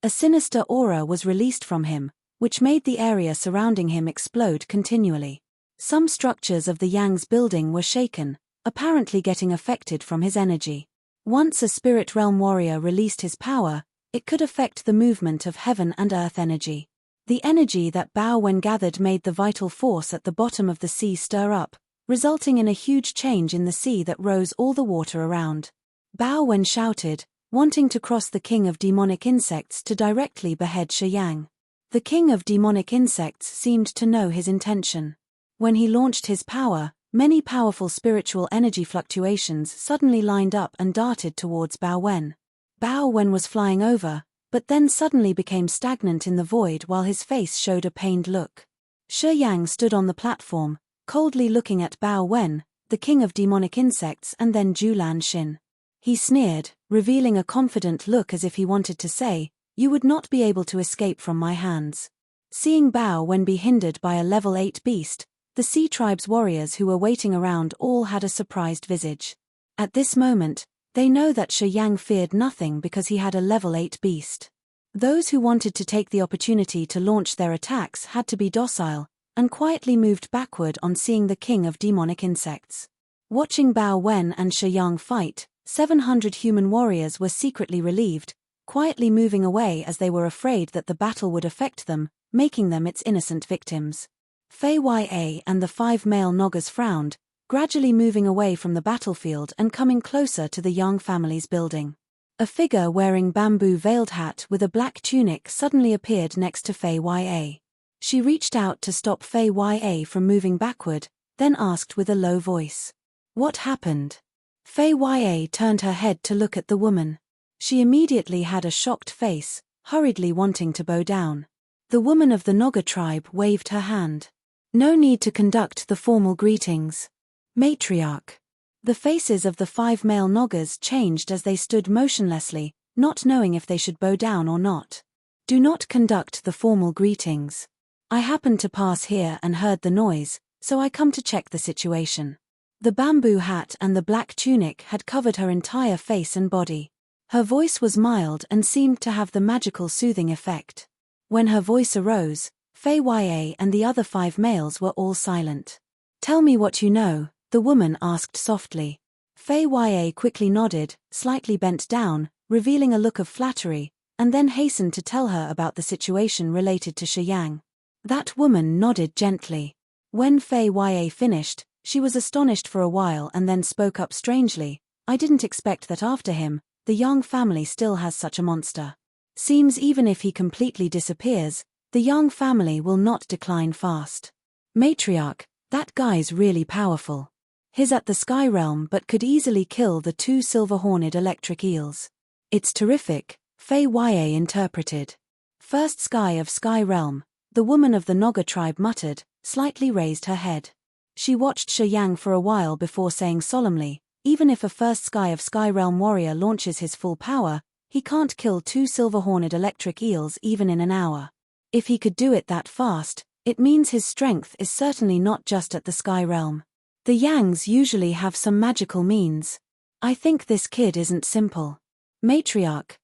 A sinister aura was released from him, which made the area surrounding him explode continually. Some structures of the Yang's building were shaken, apparently getting affected from his energy. Once a spirit realm warrior released his power, it could affect the movement of heaven and earth energy. The energy that Bao Wen gathered made the vital force at the bottom of the sea stir up, resulting in a huge change in the sea that rose all the water around. Bao Wen shouted, wanting to cross the king of demonic insects to directly behead Shi Yang. The king of demonic insects seemed to know his intention. When he launched his power, many powerful spiritual energy fluctuations suddenly lined up and darted towards Bao Wen. Bao Wen was flying over, but then suddenly became stagnant in the void while his face showed a pained look. Shi Yang stood on the platform, coldly looking at Bao Wen, the king of demonic insects, and then Julan Xin. He sneered, revealing a confident look as if he wanted to say, "You would not be able to escape from my hands." Seeing Bao Wen be hindered by a level 8 beast, the Sea Tribe's warriors who were waiting around all had a surprised visage. At this moment, they know that Shi Yang feared nothing because he had a level 8 beast. Those who wanted to take the opportunity to launch their attacks had to be docile, and quietly moved backward on seeing the king of demonic insects. Watching Bao Wen and Shi Yang fight, 700 human warriors were secretly relieved, quietly moving away as they were afraid that the battle would affect them, making them its innocent victims. Fei Ya and the 5 male Noggers frowned, gradually moving away from the battlefield and coming closer to the Yang family's building. A figure wearing bamboo-veiled hat with a black tunic suddenly appeared next to Fei Ya. She reached out to stop Fei Ya from moving backward, then asked with a low voice, "What happened?" Fei Ya turned her head to look at the woman. She immediately had a shocked face, hurriedly wanting to bow down. The woman of the Nogger tribe waved her hand. "No need to conduct the formal greetings. Matriarch." The faces of the 5 male Noggers changed as they stood motionlessly, not knowing if they should bow down or not. "Do not conduct the formal greetings. I happened to pass here and heard the noise, so I come to check the situation." The bamboo hat and the black tunic had covered her entire face and body. Her voice was mild and seemed to have the magical soothing effect. When her voice arose, Fei Ya and the other 5 males were all silent. "Tell me what you know," the woman asked softly. Fei Ya quickly nodded, slightly bent down, revealing a look of flattery, and then hastened to tell her about the situation related to Shi Yang. That woman nodded gently. When Fei Ya finished, she was astonished for a while and then spoke up strangely, "I didn't expect that after him, the Yang family still has such a monster. Seems even if he completely disappears, the Yang family will not decline fast. Matriarch, that guy's really powerful. He's at the Sky Realm but could easily kill the 2 silver-horned electric eels." "It's terrific," Fei Ya interpreted. "First sky of Sky Realm," the woman of the Nogger tribe muttered, slightly raised her head. She watched Shi Yang for a while before saying solemnly, "Even if a first sky of Sky Realm warrior launches his full power, he can't kill 2 silver-horned electric eels even in an hour. If he could do it that fast, it means his strength is certainly not just at the Sky Realm. The Yangs usually have some magical means. I think this kid isn't simple. Matriarch,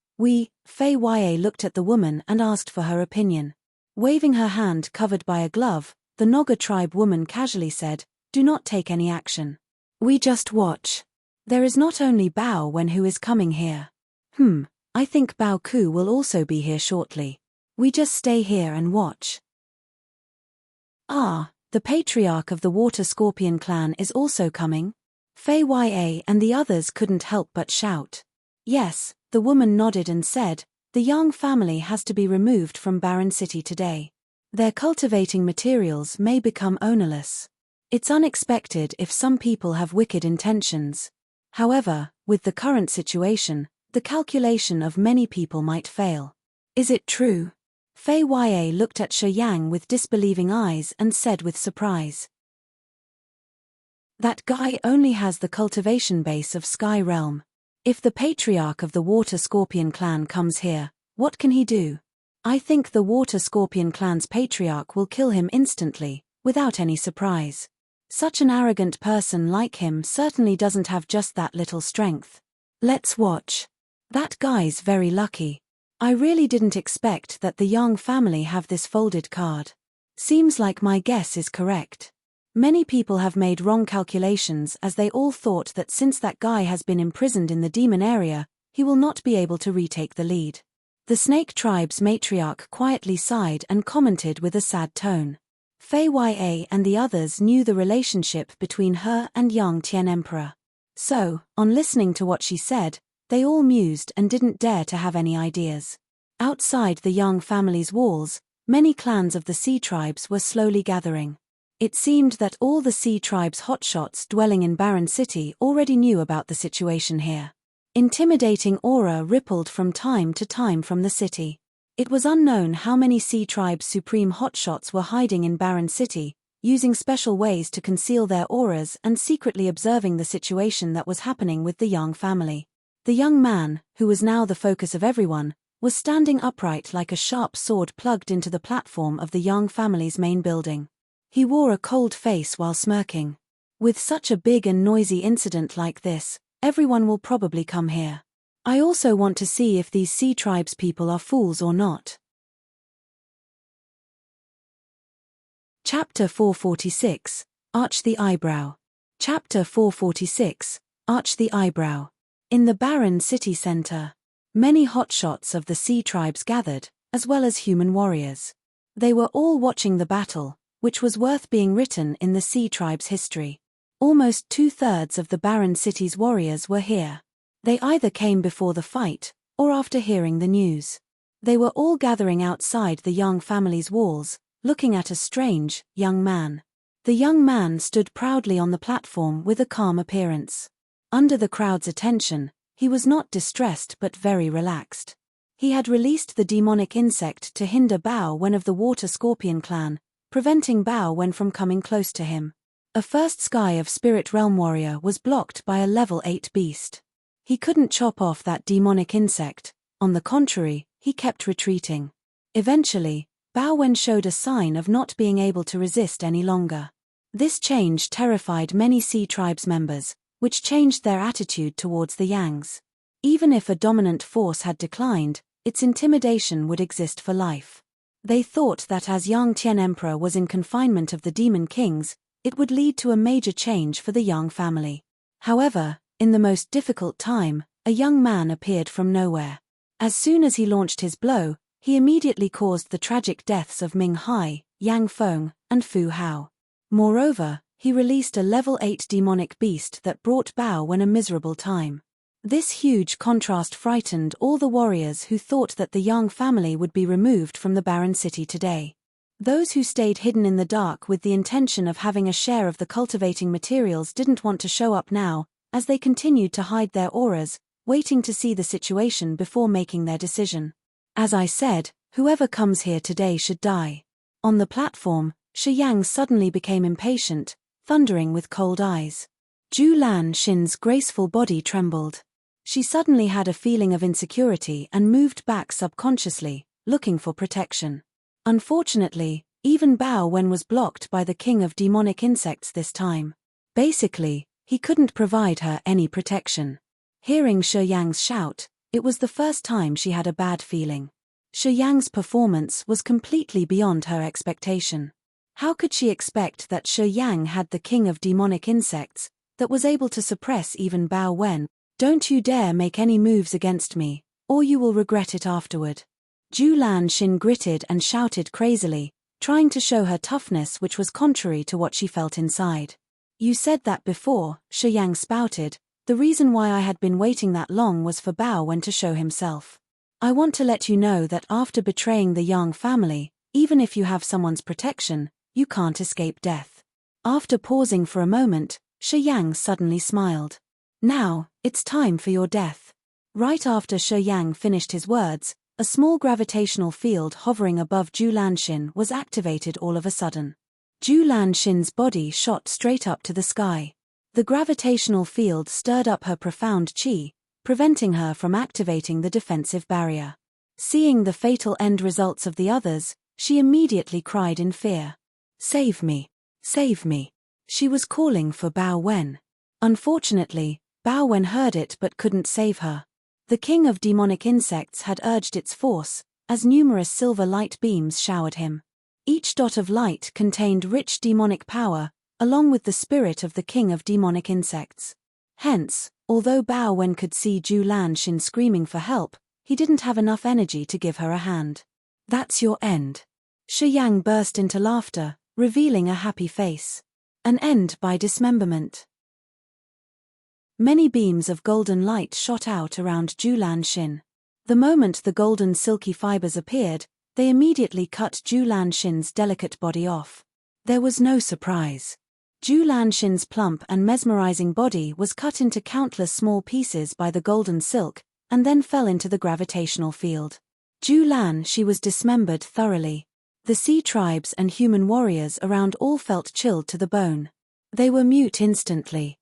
Fei Ya looked at the woman and asked for her opinion. Waving her hand covered by a glove, the Nogger tribe woman casually said, "Do not take any action. We just watch. There is not only Bao Wen who is coming here. I think Bao Ku will also be here shortly. We just stay here and watch." "Ah, the patriarch of the Water Scorpion clan is also coming?" Fei Ya and the others couldn't help but shout. "Yes," the woman nodded and said, "the Yang family has to be removed from Barren City today. Their cultivating materials may become ownerless. It's unexpected if some people have wicked intentions. However, with the current situation, the calculation of many people might fail." "Is it true?" Fei Ya looked at Shi Yang with disbelieving eyes and said with surprise, "That guy only has the cultivation base of Sky Realm. If the patriarch of the Water Scorpion clan comes here, what can he do? I think the Water Scorpion clan's patriarch will kill him instantly, without any surprise. Such an arrogant person like him certainly doesn't have just that little strength. Let's watch. That guy's very lucky. I really didn't expect that the Yang family have this folded card. Seems like my guess is correct. Many people have made wrong calculations as they all thought that since that guy has been imprisoned in the demon area, he will not be able to retake the lead." The Snake tribe's matriarch quietly sighed and commented with a sad tone. Fei Ya and the others knew the relationship between her and Yang Tian Emperor. So, on listening to what she said, they all mused and didn't dare to have any ideas. Outside the Yang family's walls, many clans of the Sea tribes were slowly gathering. It seemed that all the Sea tribes' hotshots dwelling in Barren City already knew about the situation here. Intimidating aura rippled from time to time from the city. It was unknown how many Sea tribes' supreme hotshots were hiding in Barren City, using special ways to conceal their auras and secretly observing the situation that was happening with the Yang family. The young man, who was now the focus of everyone, was standing upright like a sharp sword plugged into the platform of the Yang family's main building. He wore a cold face while smirking. "With such a big and noisy incident like this, everyone will probably come here. I also want to see if these sea tribes people are fools or not. Chapter 446, Arch the Eyebrow. Chapter 446, Arch the Eyebrow. In the barren city center, many hotshots of the sea tribes gathered, as well as human warriors. They were all watching the battle, which was worth being written in the sea tribes' history. Almost 2/3 of the barren city's warriors were here. They either came before the fight, or after hearing the news. They were all gathering outside the young family's walls, looking at a strange, young man. The young man stood proudly on the platform with a calm appearance. Under the crowd's attention, he was not distressed but very relaxed. He had released the demonic insect to hinder Bao Wen of the Water Scorpion clan, preventing Bao Wen from coming close to him. A first Sky of Spirit Realm warrior was blocked by a level 8 beast. He couldn't chop off that demonic insect, on the contrary, he kept retreating. Eventually, Bao Wen showed a sign of not being able to resist any longer. This change terrified many Sea Tribes members, which changed their attitude towards the Yangs. Even if a dominant force had declined, its intimidation would exist for life. They thought that as Yang Tian Emperor was in confinement of the Demon Kings, it would lead to a major change for the Yang family. However, in the most difficult time, a young man appeared from nowhere. As soon as he launched his blow, he immediately caused the tragic deaths of Ming Hai, Yang Feng, and Fu Hao. Moreover, he released a level 8 demonic beast that brought Bao Wen a miserable time. This huge contrast frightened all the warriors who thought that the Yang family would be removed from the barren city today. Those who stayed hidden in the dark with the intention of having a share of the cultivating materials didn't want to show up now, as they continued to hide their auras, waiting to see the situation before making their decision. As I said, whoever comes here today should die. On the platform, Shi Yang suddenly became impatient, thundering with cold eyes. Zhu Lanxin's graceful body trembled. She suddenly had a feeling of insecurity and moved back subconsciously, looking for protection. Unfortunately, even Bao Wen was blocked by the king of demonic insects this time. Basically, he couldn't provide her any protection. Hearing Shi Yang's shout, it was the first time she had a bad feeling. Shi Yang's performance was completely beyond her expectation. How could she expect that Shi Yang had the king of demonic insects, that was able to suppress even Bao Wen? Don't you dare make any moves against me, or you will regret it afterward. Zhu Lanxin gritted and shouted crazily, trying to show her toughness which was contrary to what she felt inside. You said that before, Shi Yang spouted. The reason why I had been waiting that long was for Bao Wen to show himself. I want to let you know that after betraying the Yang family, even if you have someone's protection, you can't escape death. After pausing for a moment, Shi Yang suddenly smiled. Now, it's time for your death. Right after Shi Yang finished his words, a small gravitational field hovering above Zhu Lanxin was activated all of a sudden. Zhu Lanxin's body shot straight up to the sky. The gravitational field stirred up her profound qi, preventing her from activating the defensive barrier. Seeing the fatal end results of the others, she immediately cried in fear. Save me! Save me! She was calling for Bao Wen. Unfortunately, Bao Wen heard it but couldn't save her. The king of demonic insects had urged its force, as numerous silver light beams showered him. Each dot of light contained rich demonic power, along with the spirit of the king of demonic insects. Hence, although Bao Wen could see Zhu Lanxin screaming for help, he didn't have enough energy to give her a hand. That's your end. Shi Yang burst into laughter, revealing a happy face. An end by dismemberment. Many beams of golden light shot out around Zhu Lanxin. The moment the golden silky fibers appeared, they immediately cut Zhu Lanxin's delicate body off. There was no surprise. Zhu Lanxin's plump and mesmerizing body was cut into countless small pieces by the golden silk, and then fell into the gravitational field. Zhu Lanxin was dismembered thoroughly. The sea tribes and human warriors around all felt chilled to the bone. They were mute instantly.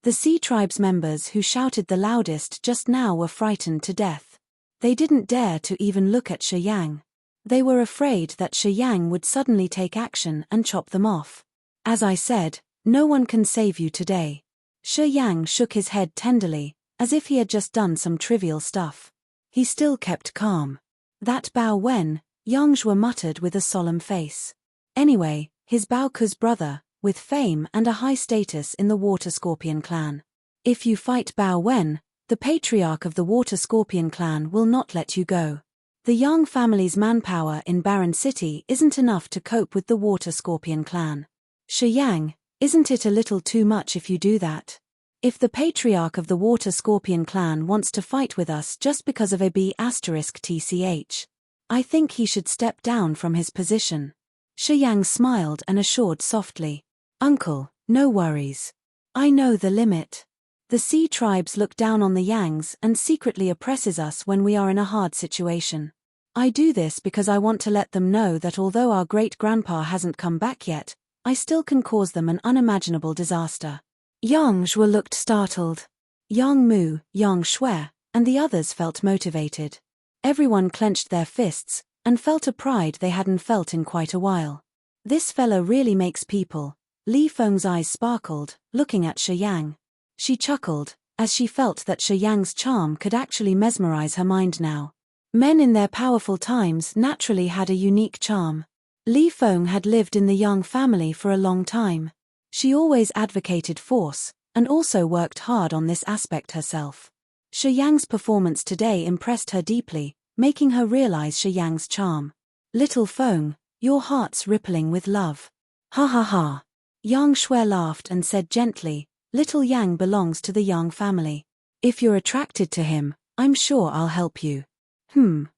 The sea tribes members who shouted the loudest just now were frightened to death. They didn't dare to even look at Shi Yang. They were afraid that Shi Yang would suddenly take action and chop them off. As I said, no one can save you today. Shi Yang shook his head tenderly, as if he had just done some trivial stuff. He still kept calm. That Bao Wen, Yang Zhuo muttered with a solemn face. Anyway, his Baoku's brother, with fame and a high status in the Water Scorpion clan. If you fight Bao Wen, the patriarch of the Water Scorpion clan will not let you go. The Yang family's manpower in Barren City isn't enough to cope with the Water Scorpion clan. Shi Yang, isn't it a little too much if you do that? If the patriarch of the Water Scorpion clan wants to fight with us just because of a B***TCH, I think he should step down from his position. Shi Yang smiled and assured softly, Uncle, no worries. I know the limit. The Sea tribes look down on the Yangs and secretly oppresses us when we are in a hard situation. I do this because I want to let them know that although our great-grandpa hasn't come back yet, I still can cause them an unimaginable disaster. Yang Zhuo looked startled. Yang Mu, Yang Shui, and the others felt motivated. Everyone clenched their fists, and felt a pride they hadn't felt in quite a while. This fella really makes people. Li Feng's eyes sparkled, looking at Shi Yang. She chuckled, as she felt that Shi Yang's charm could actually mesmerize her mind now. Men in their powerful times naturally had a unique charm. Li Feng had lived in the Yang family for a long time. She always advocated force, and also worked hard on this aspect herself. Shi Yang's performance today impressed her deeply, making her realize Shi Yang's charm. Little Feng, your heart's rippling with love. Ha ha ha. Yang Shui laughed and said gently, Little Yang belongs to the Yang family. If you're attracted to him, I'm sure I'll help you.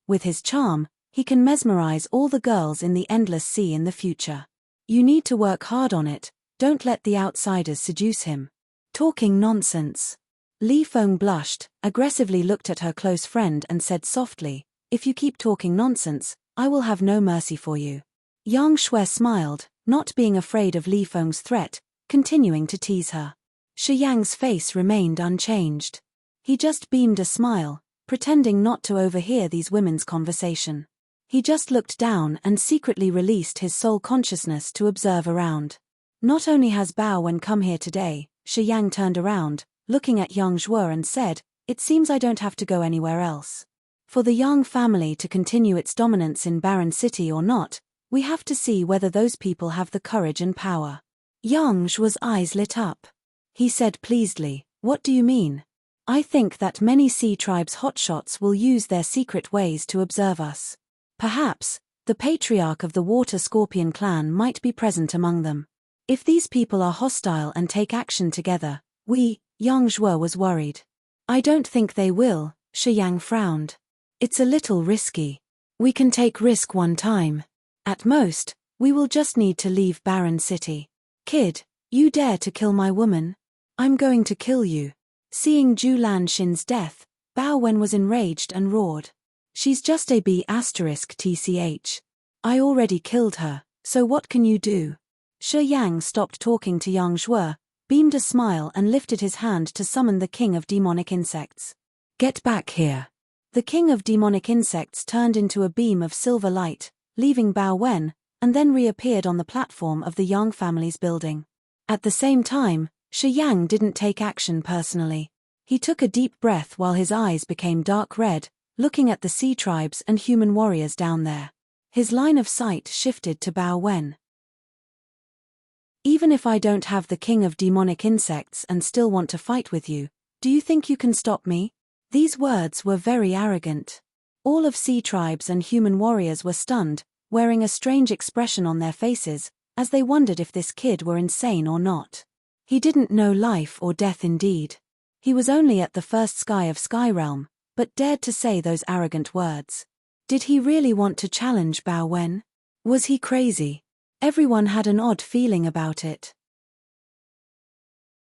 With his charm, he can mesmerize all the girls in the Endless Sea in the future. You need to work hard on it, don't let the outsiders seduce him. Talking nonsense. Li Feng blushed, aggressively looked at her close friend and said softly, If you keep talking nonsense, I will have no mercy for you. Yang Shui smiled, not being afraid of Li Feng's threat, continuing to tease her. Shi Yang's face remained unchanged. He just beamed a smile, pretending not to overhear these women's conversation. He just looked down and secretly released his soul consciousness to observe around. Not only has Bao Wen come here today, Shi Yang turned around, looking at Yang Zhuo and said, It seems I don't have to go anywhere else. For the Yang family to continue its dominance in Barren City or not, we have to see whether those people have the courage and power. Yang Zhuo's eyes lit up. He said pleasedly, What do you mean? I think that many Sea tribes' hotshots will use their secret ways to observe us. Perhaps, the patriarch of the Water Scorpion clan might be present among them. If these people are hostile and take action together, Yang Zhuo was worried. I don't think they will, Shi Yang frowned. It's a little risky. We can take risk one time. At most, we will just need to leave Barren City. Kid, you dare to kill my woman? I'm going to kill you. Seeing Zhu Lanxin's death, Bao Wen was enraged and roared. She's just a B***TCH. I already killed her, so what can you do? Shi Yang stopped talking to Yang Zhuo, beamed a smile and lifted his hand to summon the king of demonic insects. Get back here. The king of demonic insects turned into a beam of silver light, leaving Bao Wen, and then reappeared on the platform of the Yang family's building. At the same time, Shi Yang didn't take action personally. He took a deep breath while his eyes became dark red, looking at the Sea tribes and human warriors down there. His line of sight shifted to Bao Wen. Even if I don't have the king of demonic insects and still want to fight with you, do you think you can stop me? These words were very arrogant. All of Sea tribes and human warriors were stunned, wearing a strange expression on their faces, as they wondered if this kid were insane or not. He didn't know life or death indeed. He was only at the first sky of Sky Realm, but dared to say those arrogant words. Did he really want to challenge Bao Wen? Was he crazy? Everyone had an odd feeling about it.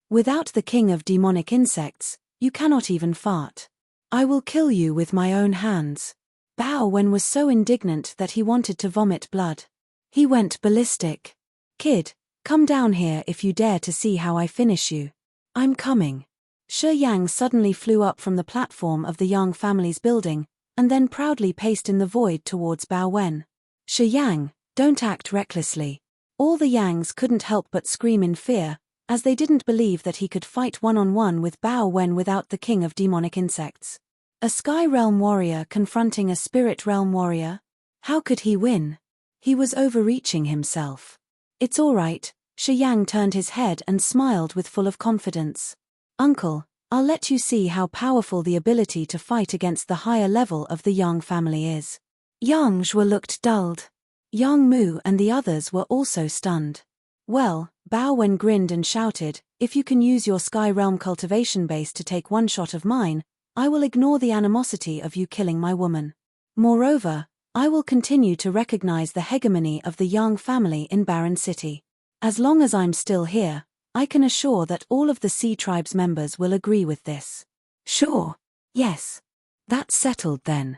Without the king of demonic insects, you cannot even fart. I will kill you with my own hands. Bao Wen was so indignant that he wanted to vomit blood. He went ballistic. Kid, come down here if you dare to see how I finish you. I'm coming. Shi Yang suddenly flew up from the platform of the Yang family's building, and then proudly paced in the void towards Bao Wen. Shi Yang, don't act recklessly. All the Yangs couldn't help but scream in fear, as they didn't believe that he could fight one-on-one with Bao Wen without the king of demonic insects. A Sky Realm warrior confronting a Spirit Realm warrior? How could he win? He was overreaching himself. It's all right. Shi Yang turned his head and smiled with full of confidence. Uncle, I'll let you see how powerful the ability to fight against the higher level of the Yang family is. Yang Zhuo looked dulled. Yang Mu and the others were also stunned. Well, Bao Wen grinned and shouted, if you can use your Sky Realm cultivation base to take one shot of mine, I will ignore the animosity of you killing my woman. Moreover, I will continue to recognize the hegemony of the Yang family in Barren City. As long as I'm still here, I can assure that all of the Sea Tribe's members will agree with this. Sure. Yes. That's settled then.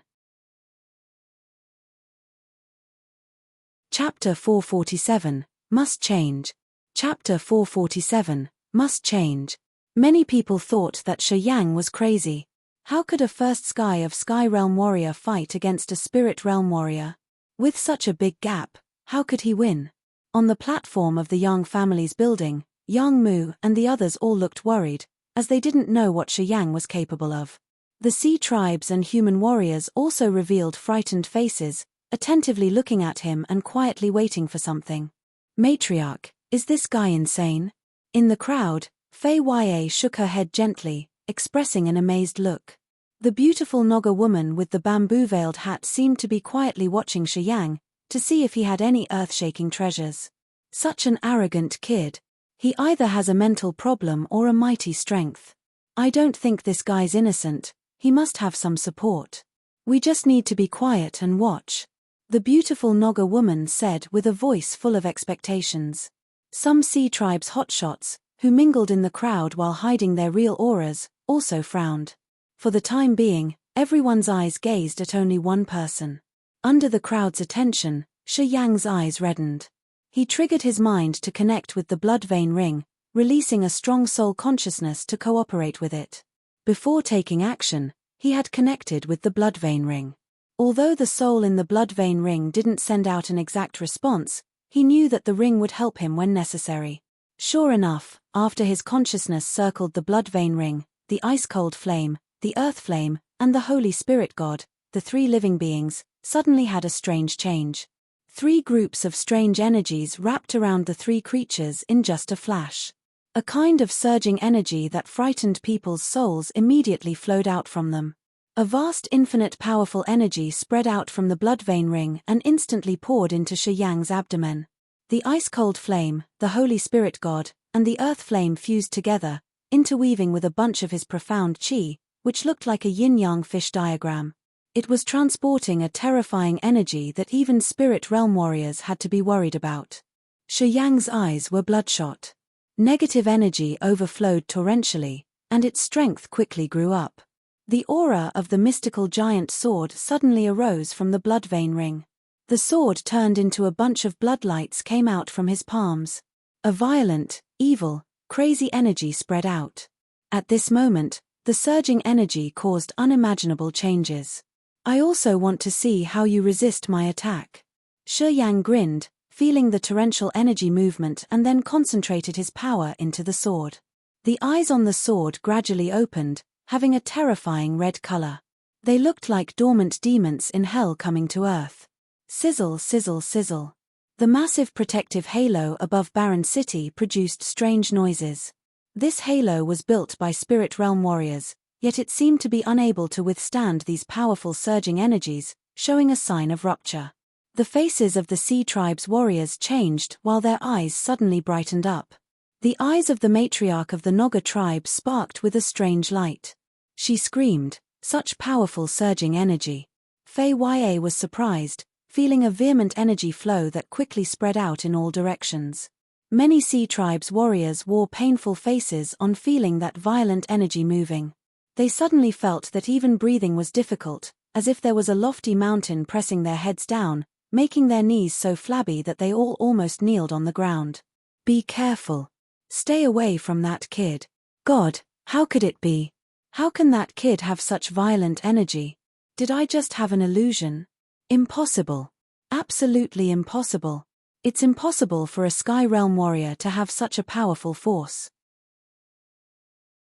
Chapter 447, Must Change. Chapter 447, Must Change. Many people thought that Shi Yang was crazy. How could a first Sky Realm warrior fight against a Spirit Realm warrior? With such a big gap, how could he win? On the platform of the Yang family's building, Yang Mu and the others all looked worried, as they didn't know what Shi Yang was capable of. The Sea Tribes and human warriors also revealed frightened faces, attentively looking at him and quietly waiting for something. Matriarch, is this guy insane? In the crowd, Fei Ya shook her head gently, expressing an amazed look. The beautiful Naga woman with the bamboo-veiled hat seemed to be quietly watching Shi Yang, to see if he had any earth-shaking treasures. Such an arrogant kid. He either has a mental problem or a mighty strength. I don't think this guy's innocent, he must have some support. We just need to be quiet and watch. The beautiful Naga woman said with a voice full of expectations. Some Sea Tribe's hotshots, who mingled in the crowd while hiding their real auras, also frowned. For the time being, everyone's eyes gazed at only one person. Under the crowd's attention, Shi Yang's eyes reddened. He triggered his mind to connect with the blood vein ring, releasing a strong soul consciousness to cooperate with it. Before taking action, he had connected with the blood vein ring. Although the soul in the blood vein ring didn't send out an exact response, he knew that the ring would help him when necessary. Sure enough, after his consciousness circled the blood vein ring, the ice-cold flame, the earth flame, and the Holy Spirit God, the three living beings, suddenly had a strange change. Three groups of strange energies wrapped around the three creatures in just a flash. A kind of surging energy that frightened people's souls immediately flowed out from them. A vast infinite powerful energy spread out from the blood vein ring and instantly poured into Shi Yang's abdomen. The ice-cold flame, the Holy Spirit God, and the earth flame fused together, interweaving with a bunch of his profound qi, which looked like a yin-yang fish diagram. It was transporting a terrifying energy that even Spirit Realm warriors had to be worried about. Shi Yang's eyes were bloodshot. Negative energy overflowed torrentially, and its strength quickly grew up. The aura of the mystical giant sword suddenly arose from the blood vein ring. The sword turned into a bunch of bloodlights came out from his palms. A violent, evil, crazy energy spread out. At this moment, the surging energy caused unimaginable changes. I also want to see how you resist my attack. Shi Yang grinned, feeling the torrential energy movement and then concentrated his power into the sword. The eyes on the sword gradually opened, having a terrifying red color. They looked like dormant demons in hell coming to earth. Sizzle, sizzle, sizzle. The massive protective halo above Barren City produced strange noises. This halo was built by Spirit Realm warriors, yet it seemed to be unable to withstand these powerful surging energies, showing a sign of rupture. The faces of the Sea Tribe's warriors changed while their eyes suddenly brightened up. The eyes of the matriarch of the Naga tribe sparked with a strange light. She screamed, such powerful surging energy. Fei Ya was surprised, feeling a vehement energy flow that quickly spread out in all directions. Many Sea Tribe's warriors wore painful faces on feeling that violent energy moving. They suddenly felt that even breathing was difficult, as if there was a lofty mountain pressing their heads down, making their knees so flabby that they all almost kneeled on the ground. Be careful. Stay away from that kid. God, how could it be? How can that kid have such violent energy? Did I just have an illusion? Impossible. Absolutely impossible. It's impossible for a Sky Realm warrior to have such a powerful force.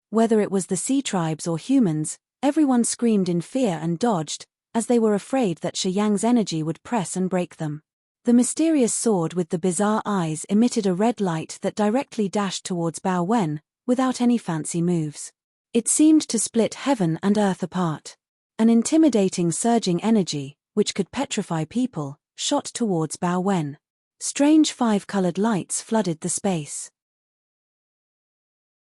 Whether it was the sea tribes or humans, everyone screamed in fear and dodged, as they were afraid that Shi Yang's energy would press and break them. The mysterious sword with the bizarre eyes emitted a red light that directly dashed towards Bao Wen, without any fancy moves. It seemed to split heaven and earth apart. An intimidating surging energy, which could petrify people, shot towards Bao Wen. Strange five-colored lights flooded the space.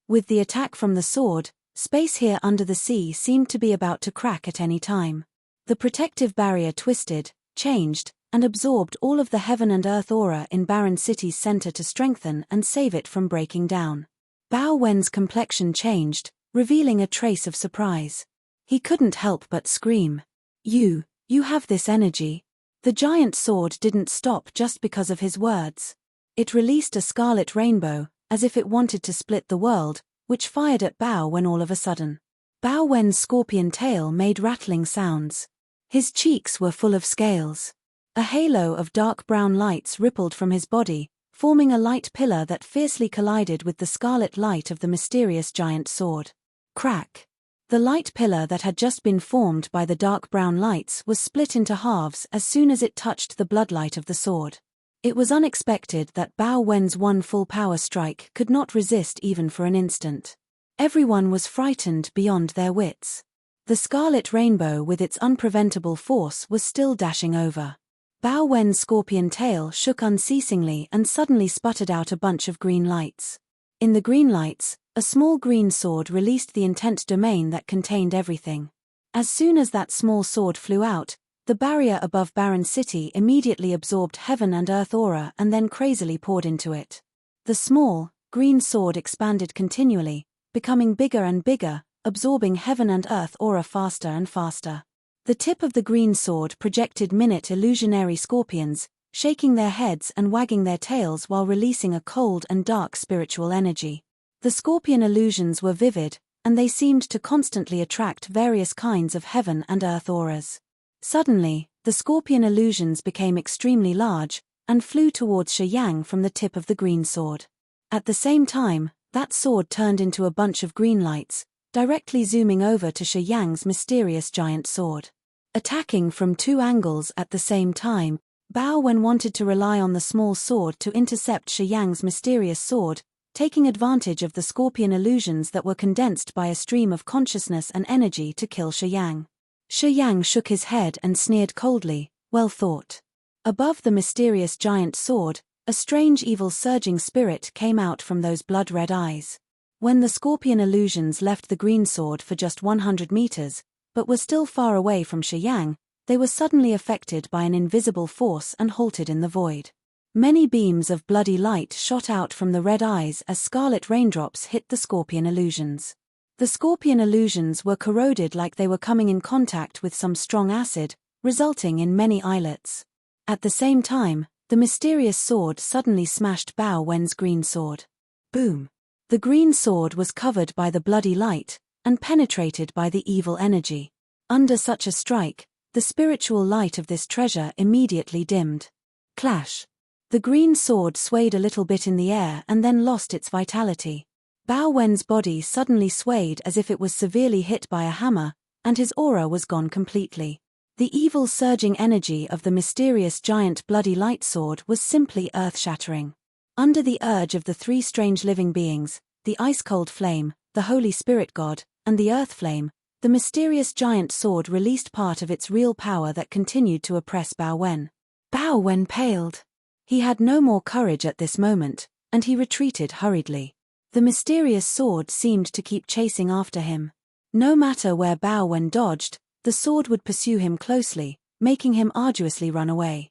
With the attack from the sword, space here under the sea seemed to be about to crack at any time. The protective barrier twisted, changed, and absorbed all of the heaven and earth aura in Barren City's center to strengthen and save it from breaking down. Bao Wen's complexion changed, revealing a trace of surprise. He couldn't help but scream. You have this energy." The giant sword didn't stop just because of his words. It released a scarlet rainbow, as if it wanted to split the world, which fired at Bao Wen all of a sudden. Bao Wen's scorpion tail made rattling sounds. His cheeks were full of scales. A halo of dark brown lights rippled from his body, forming a light pillar that fiercely collided with the scarlet light of the mysterious giant sword. Crack! The light pillar that had just been formed by the dark brown lights was split into halves as soon as it touched the bloodlight of the sword. It was unexpected that Bao Wen's one full power strike could not resist even for an instant. Everyone was frightened beyond their wits. The scarlet rainbow with its unpreventable force was still dashing over. Bao Wen's scorpion tail shook unceasingly and suddenly sputtered out a bunch of green lights. In the green lights, a small green sword released the intent domain that contained everything. As soon as that small sword flew out, the barrier above Barren City immediately absorbed heaven and earth aura and then crazily poured into it. The small, green sword expanded continually, becoming bigger and bigger, absorbing heaven and earth aura faster and faster. The tip of the green sword projected minute illusionary scorpions, shaking their heads and wagging their tails while releasing a cold and dark spiritual energy. The scorpion illusions were vivid, and they seemed to constantly attract various kinds of heaven and earth auras. Suddenly, the scorpion illusions became extremely large, and flew towards Shi Yang from the tip of the green sword. At the same time, that sword turned into a bunch of green lights, directly zooming over to Shi Yang's mysterious giant sword. Attacking from two angles at the same time, Bao Wen wanted to rely on the small sword to intercept Shi Yang's mysterious sword, taking advantage of the scorpion illusions that were condensed by a stream of consciousness and energy to kill Shi Yang. Shi Yang shook his head and sneered coldly, "Well thought." Above the mysterious giant sword, a strange evil surging spirit came out from those blood-red eyes. When the scorpion illusions left the green sword for just 100 meters, but were still far away from Shi Yang, they were suddenly affected by an invisible force and halted in the void. Many beams of bloody light shot out from the red eyes as scarlet raindrops hit the scorpion illusions. The scorpion illusions were corroded like they were coming in contact with some strong acid, resulting in many eyelets. At the same time, the mysterious sword suddenly smashed Bao Wen's green sword. Boom! The green sword was covered by the bloody light, and penetrated by the evil energy. Under such a strike, the spiritual light of this treasure immediately dimmed. Clash! The green sword swayed a little bit in the air and then lost its vitality. Bao Wen's body suddenly swayed as if it was severely hit by a hammer, and his aura was gone completely. The evil surging energy of the mysterious giant bloody light sword was simply earth-shattering. Under the urge of the three strange living beings, the ice-cold flame, the Holy Spirit God, and the earth flame, the mysterious giant sword released part of its real power that continued to oppress Bao Wen. Bao Wen paled. He had no more courage at this moment, and he retreated hurriedly. The mysterious sword seemed to keep chasing after him. No matter where Bao Wen dodged, the sword would pursue him closely, making him arduously run away.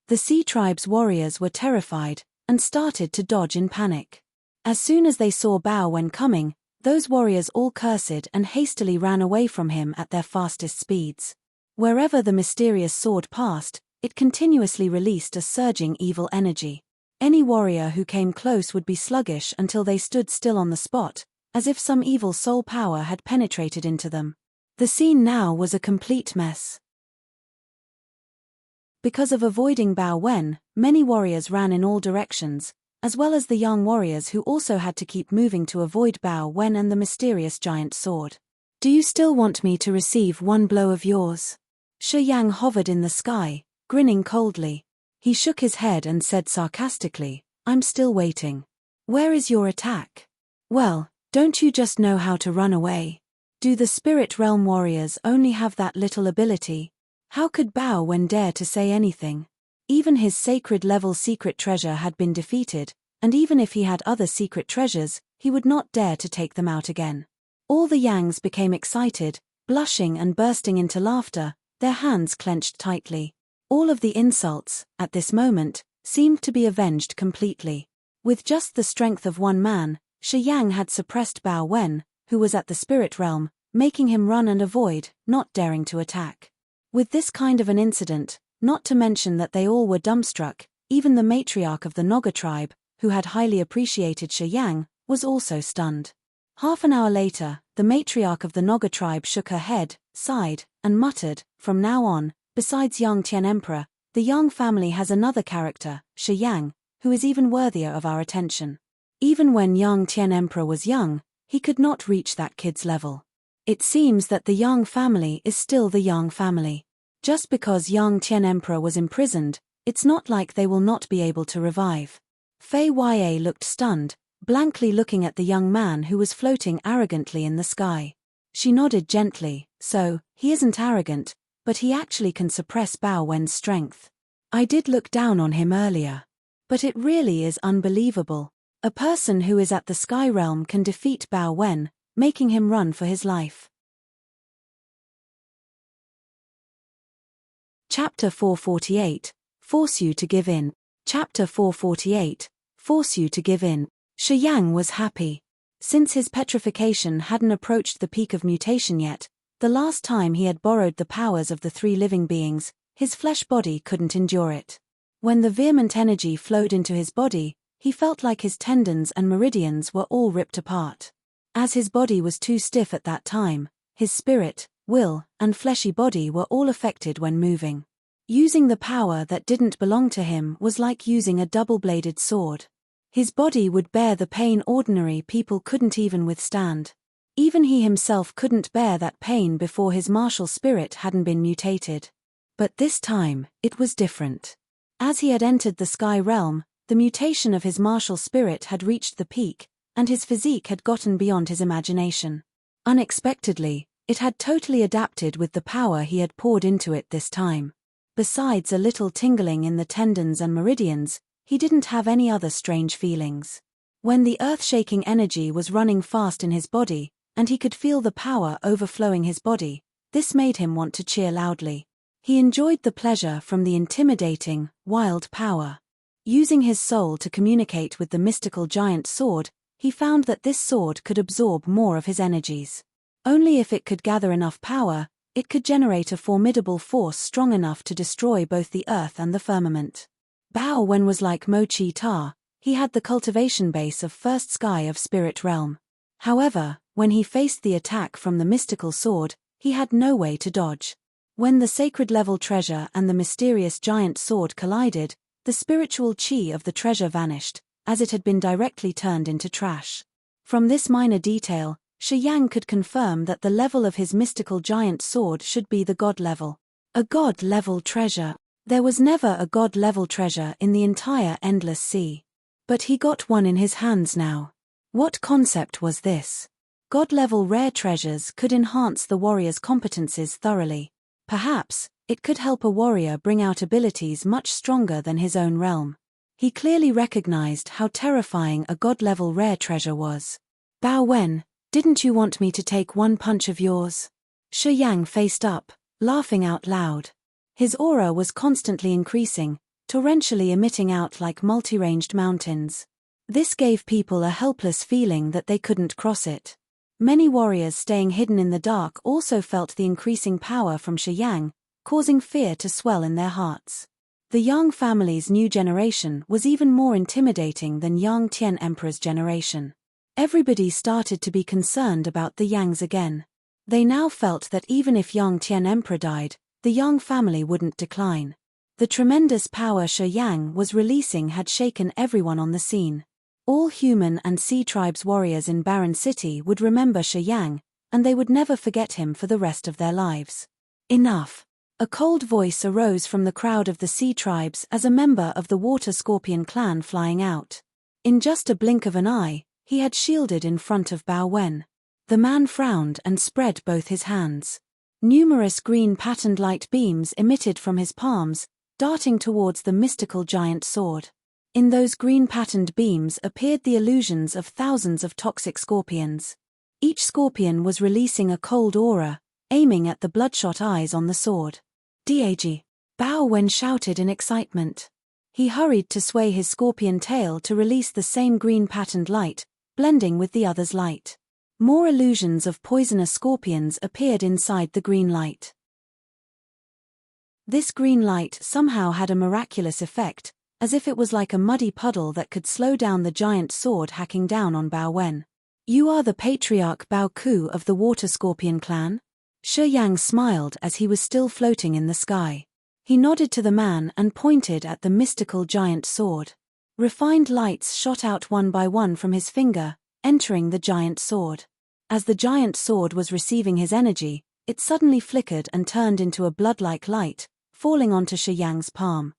The Sea Tribe's warriors were terrified, and started to dodge in panic. As soon as they saw Bao Wen coming, those warriors all cursed and hastily ran away from him at their fastest speeds. Wherever the mysterious sword passed, it continuously released a surging evil energy. Any warrior who came close would be sluggish until they stood still on the spot, as if some evil soul power had penetrated into them. The scene now was a complete mess. Because of avoiding Bao Wen, many warriors ran in all directions, as well as the young warriors who also had to keep moving to avoid Bao Wen and the mysterious giant sword. Do you still want me to receive one blow of yours? Shi Yang hovered in the sky, grinning coldly. He shook his head and said sarcastically, I'm still waiting. Where is your attack? Well, don't you just know how to run away? Do the Spirit Realm warriors only have that little ability? How could Bao Wen dare to say anything? Even his sacred level secret treasure had been defeated, and even if he had other secret treasures, he would not dare to take them out again. All the Yangs became excited, blushing and bursting into laughter, their hands clenched tightly. All of the insults, at this moment, seemed to be avenged completely. With just the strength of one man, Shi Yang had suppressed Bao Wen, who was at the spirit realm, making him run and avoid, not daring to attack. With this kind of an incident, not to mention that they all were dumbstruck, even the matriarch of the Naga tribe, who had highly appreciated Shi Yang, was also stunned. Half an hour later, the matriarch of the Naga tribe shook her head, sighed, and muttered, from now on, besides Yang Tian Emperor, the Yang family has another character, Shi Yang, who is even worthier of our attention. Even when Yang Tian Emperor was young, he could not reach that kid's level. It seems that the Yang family is still the Yang family. Just because Yang Tian Emperor was imprisoned, it's not like they will not be able to revive. Fei Ya looked stunned, blankly looking at the young man who was floating arrogantly in the sky. She nodded gently, so, he isn't arrogant, but he actually can suppress Bao Wen's strength. I did look down on him earlier. But it really is unbelievable. A person who is at the sky realm can defeat Bao Wen, making him run for his life. Chapter 448, Force you to give in. Chapter 448, Force you to give in. Shi Yang was happy. Since his petrification hadn't approached the peak of mutation yet, the last time he had borrowed the powers of the three living beings, his flesh body couldn't endure it. When the vehement energy flowed into his body, he felt like his tendons and meridians were all ripped apart. As his body was too stiff at that time, his spirit, will, and fleshy body were all affected when moving. Using the power that didn't belong to him was like using a double-bladed sword. His body would bear the pain ordinary people couldn't even withstand. Even he himself couldn't bear that pain before his martial spirit hadn't been mutated. But this time, it was different. As he had entered the sky realm, the mutation of his martial spirit had reached the peak, and his physique had gotten beyond his imagination. Unexpectedly, it had totally adapted with the power he had poured into it this time. Besides a little tingling in the tendons and meridians, he didn't have any other strange feelings. When the earth-shaking energy was running fast in his body, and he could feel the power overflowing his body, this made him want to cheer loudly. He enjoyed the pleasure from the intimidating, wild power. Using his soul to communicate with the mystical giant sword, he found that this sword could absorb more of his energies. Only if it could gather enough power, it could generate a formidable force strong enough to destroy both the earth and the firmament. Bao Wen was like Mo Chi Ta, he had the cultivation base of first sky of spirit realm. However, when he faced the attack from the mystical sword, he had no way to dodge. When the sacred level treasure and the mysterious giant sword collided, the spiritual chi of the treasure vanished, as it had been directly turned into trash. From this minor detail, Shi Yang could confirm that the level of his mystical giant sword should be the god level. A god level treasure. There was never a god level treasure in the entire endless sea. But he got one in his hands now. What concept was this? God level rare treasures could enhance the warrior's competencies thoroughly. Perhaps, it could help a warrior bring out abilities much stronger than his own realm. He clearly recognized how terrifying a god level rare treasure was. Bao Wen, didn't you want me to take one punch of yours? Shi Yang faced up, laughing out loud. His aura was constantly increasing, torrentially emitting out like multi-ranged mountains. This gave people a helpless feeling that they couldn't cross it. Many warriors staying hidden in the dark also felt the increasing power from Shi Yang, causing fear to swell in their hearts. The Yang family's new generation was even more intimidating than Yang Tian Emperor's generation. Everybody started to be concerned about the Yangs again. They now felt that even if Yang Tian Emperor died, the Yang family wouldn't decline. The tremendous power Shi Yang was releasing had shaken everyone on the scene. All human and sea tribes warriors in Barren City would remember Shi Yang, and they would never forget him for the rest of their lives. Enough. A cold voice arose from the crowd of the sea tribes as a member of the water scorpion clan flying out. In just a blink of an eye, he had shielded in front of Bao Wen. The man frowned and spread both his hands. Numerous green patterned light beams emitted from his palms, darting towards the mystical giant sword. In those green patterned beams appeared the illusions of thousands of toxic scorpions. Each scorpion was releasing a cold aura, aiming at the bloodshot eyes on the sword. "Dag!" Bao Wen shouted in excitement. He hurried to sway his scorpion tail to release the same green patterned light, blending with the other's light. More illusions of poisonous scorpions appeared inside the green light. This green light somehow had a miraculous effect, as if it was like a muddy puddle that could slow down the giant sword hacking down on Bao Wen. "You are the patriarch Bao Ku of the Water Scorpion clan?" Shi Yang smiled as he was still floating in the sky. He nodded to the man and pointed at the mystical giant sword. Refined lights shot out one by one from his finger, entering the giant sword. As the giant sword was receiving his energy, it suddenly flickered and turned into a blood-like light, falling onto Shi Yang's palm.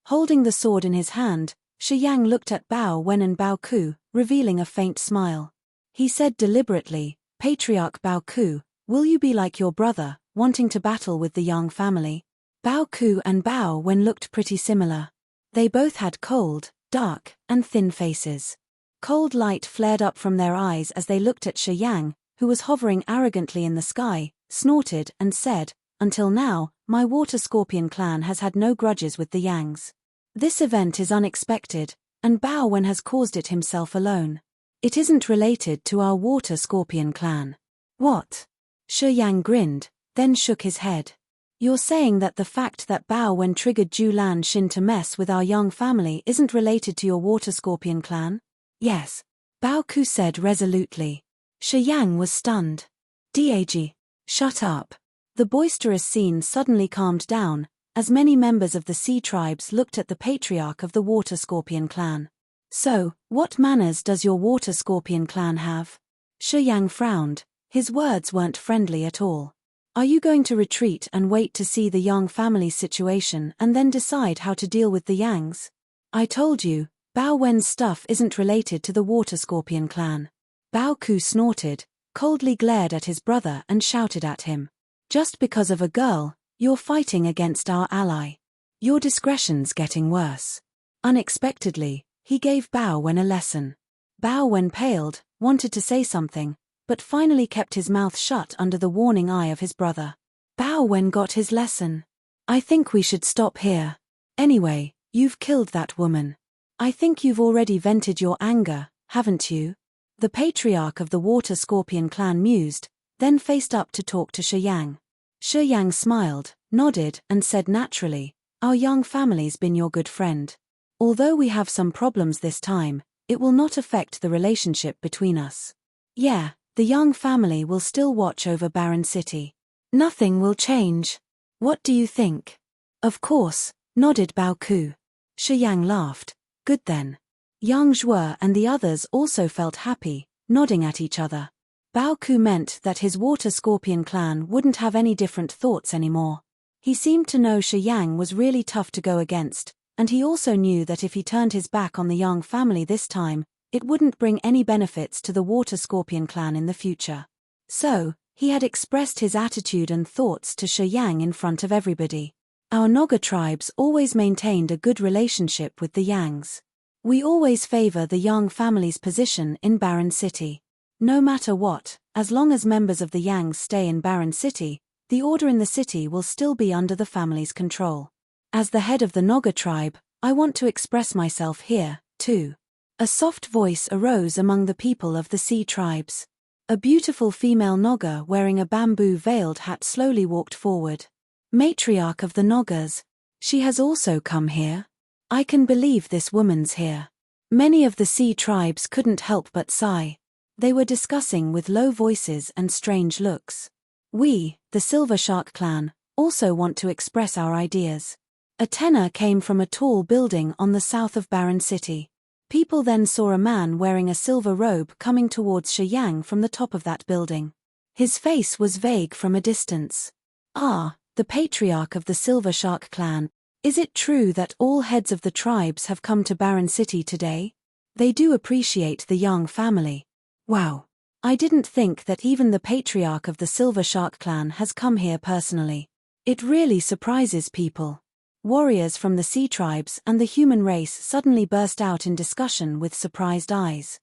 Holding the sword in his hand, Shi Yang looked at Bao Wen and Bao Ku, revealing a faint smile. He said deliberately, "Patriarch Bao Ku, will you be like your brother, wanting to battle with the Yang family?" Bao Ku and Bao Wen looked pretty similar. They both had cold, dark, and thin faces. Cold light flared up from their eyes as they looked at Shi Yang, who was hovering arrogantly in the sky, snorted and said, "Until now, my water scorpion clan has had no grudges with the Yangs. This event is unexpected, and Bao Wen has caused it himself alone. It isn't related to our water scorpion clan." "What?" Shi Yang grinned, then shook his head. "You're saying that the fact that Bao Wen triggered Ju Lan Xin to mess with our Yang family isn't related to your water scorpion clan?" "Yes," Bao Ku said resolutely. Shi Yang was stunned. "Dag! Shut up." The boisterous scene suddenly calmed down, as many members of the sea tribes looked at the patriarch of the water scorpion clan. "So, what manners does your water scorpion clan have?" Shi Yang frowned. His words weren't friendly at all. "Are you going to retreat and wait to see the Yang family's situation and then decide how to deal with the Yangs? I told you, Bao Wen's stuff isn't related to the water scorpion clan." Bao Ku snorted, coldly glared at his brother and shouted at him. "Just because of a girl, you're fighting against our ally. Your discretion's getting worse." Unexpectedly, he gave Bao Wen a lesson. Bao Wen paled, wanted to say something, but finally kept his mouth shut under the warning eye of his brother. Bao Wen got his lesson. "I think we should stop here. Anyway, you've killed that woman. I think you've already vented your anger, haven't you?" The patriarch of the water scorpion clan mused, then faced up to talk to Shi Yang. Shi Yang smiled, nodded, and said naturally, "Our Yang family's been your good friend. Although we have some problems this time, it will not affect the relationship between us. Yeah, the Yang family will still watch over Barren City. Nothing will change. What do you think?" "Of course," nodded Bao Ku. Shi Yang laughed. "Good then." Yang Zhuo and the others also felt happy, nodding at each other. Bao Ku meant that his water scorpion clan wouldn't have any different thoughts anymore. He seemed to know Shi Yang was really tough to go against, and he also knew that if he turned his back on the Yang family this time, it wouldn't bring any benefits to the water scorpion clan in the future. So, he had expressed his attitude and thoughts to Shi Yang in front of everybody. "Our Naga tribes always maintained a good relationship with the Yangs. We always favor the Yang family's position in Barren City. No matter what, as long as members of the Yangs stay in Barren City, the order in the city will still be under the family's control. As the head of the Naga tribe, I want to express myself here, too." A soft voice arose among the people of the sea tribes. A beautiful female Naga wearing a bamboo-veiled hat slowly walked forward. "Matriarch of the Nagas. She has also come here. I can believe this woman's here." Many of the sea tribes couldn't help but sigh. They were discussing with low voices and strange looks. "We, the Silver Shark clan, also want to express our ideas. A tenor came from a tall building on the south of Barren City. People then saw a man wearing a silver robe coming towards Shi Yang from the top of that building. His face was vague from a distance. Ah, the patriarch of the Silver Shark clan. Is it true that all heads of the tribes have come to Barren City today? They do appreciate the Yang family. Wow. I didn't think that even the patriarch of the Silver Shark clan has come here personally. It really surprises people. Warriors from the sea tribes and the human race suddenly burst out in discussion with surprised eyes.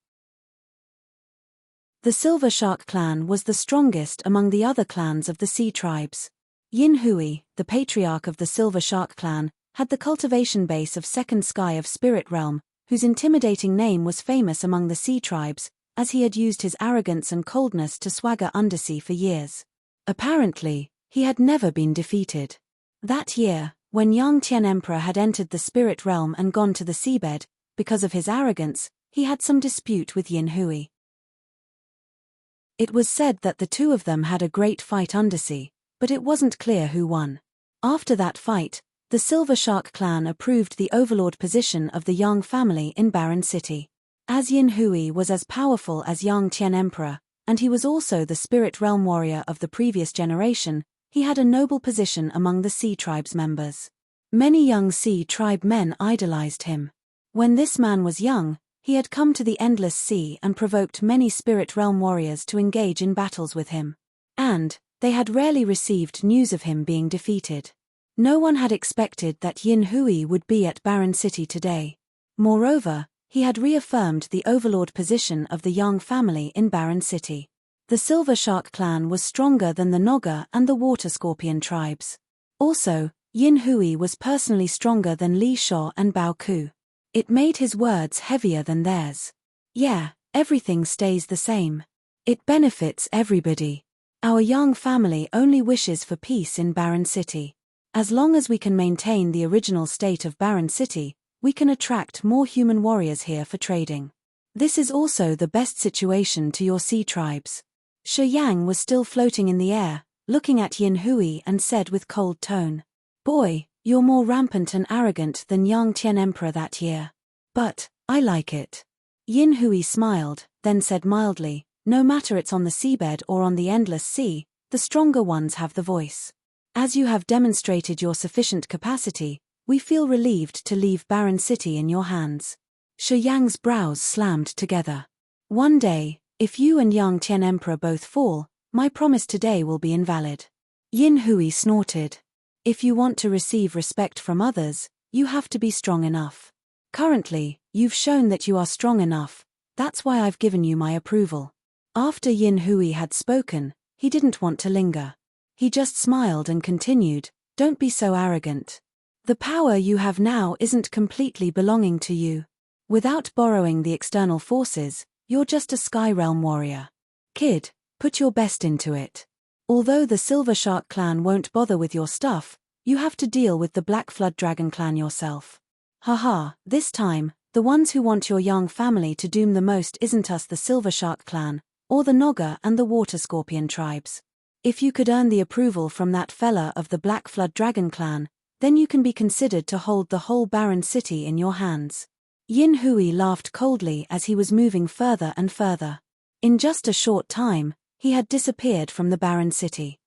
The Silver Shark clan was the strongest among the other clans of the sea tribes. Yin Hui, the patriarch of the Silver Shark clan, had the cultivation base of Second Sky of Spirit Realm, whose intimidating name was famous among the sea tribes, as he had used his arrogance and coldness to swagger undersea for years. Apparently, he had never been defeated. That year, when Yang Tian Emperor had entered the spirit realm and gone to the seabed, because of his arrogance, he had some dispute with Yin Hui. It was said that the two of them had a great fight undersea, but it wasn't clear who won. After that fight, the Silver Shark clan approved the overlord position of the Yang family in Barren City. As Yin Hui was as powerful as Yang Tian Emperor, and he was also the spirit realm warrior of the previous generation, he had a noble position among the Sea Tribe's members. Many young Sea Tribe men idolized him. When this man was young, he had come to the Endless Sea and provoked many spirit realm warriors to engage in battles with him. And they had rarely received news of him being defeated. No one had expected that Yin Hui would be at Barren City today. Moreover, he had reaffirmed the overlord position of the Yang family in Barren City. The Silver Shark clan was stronger than the Noga and the Water Scorpion tribes. Also, Yin Hui was personally stronger than Li Shuo and Bao Ku. It made his words heavier than theirs. Yeah, everything stays the same. It benefits everybody. Our Yang family only wishes for peace in Barren City. As long as we can maintain the original state of Barren City, we can attract more human warriors here for trading. This is also the best situation to your sea tribes. Shi Yang was still floating in the air, looking at Yin Hui and said with cold tone, "Boy, you're more rampant and arrogant than Yang Tian Emperor that year. But, I like it." Yin Hui smiled, then said mildly, "No matter it's on the seabed or on the endless sea, the stronger ones have the voice. As you have demonstrated your sufficient capacity, we feel relieved to leave Barren City in your hands." Shi Yang's brows slammed together. "One day, if you and Yang Tian Emperor both fall, my promise today will be invalid." Yin Hui snorted. "If you want to receive respect from others, you have to be strong enough. Currently, you've shown that you are strong enough, that's why I've given you my approval." After Yin Hui had spoken, he didn't want to linger. He just smiled and continued, "Don't be so arrogant. The power you have now isn't completely belonging to you. Without borrowing the external forces, you're just a Sky Realm warrior. Kid, put your best into it. Although the Silver Shark clan won't bother with your stuff, you have to deal with the Black Flood Dragon clan yourself. Haha, this time, the ones who want your Yang family to doom the most isn't us, the Silver Shark clan, or the Noga and the Water Scorpion tribes. If you could earn the approval from that fella of the Black Flood Dragon clan, then you can be considered to hold the whole Barren City in your hands." Yin Hui laughed coldly as he was moving further and further. In just a short time, he had disappeared from the Barren City.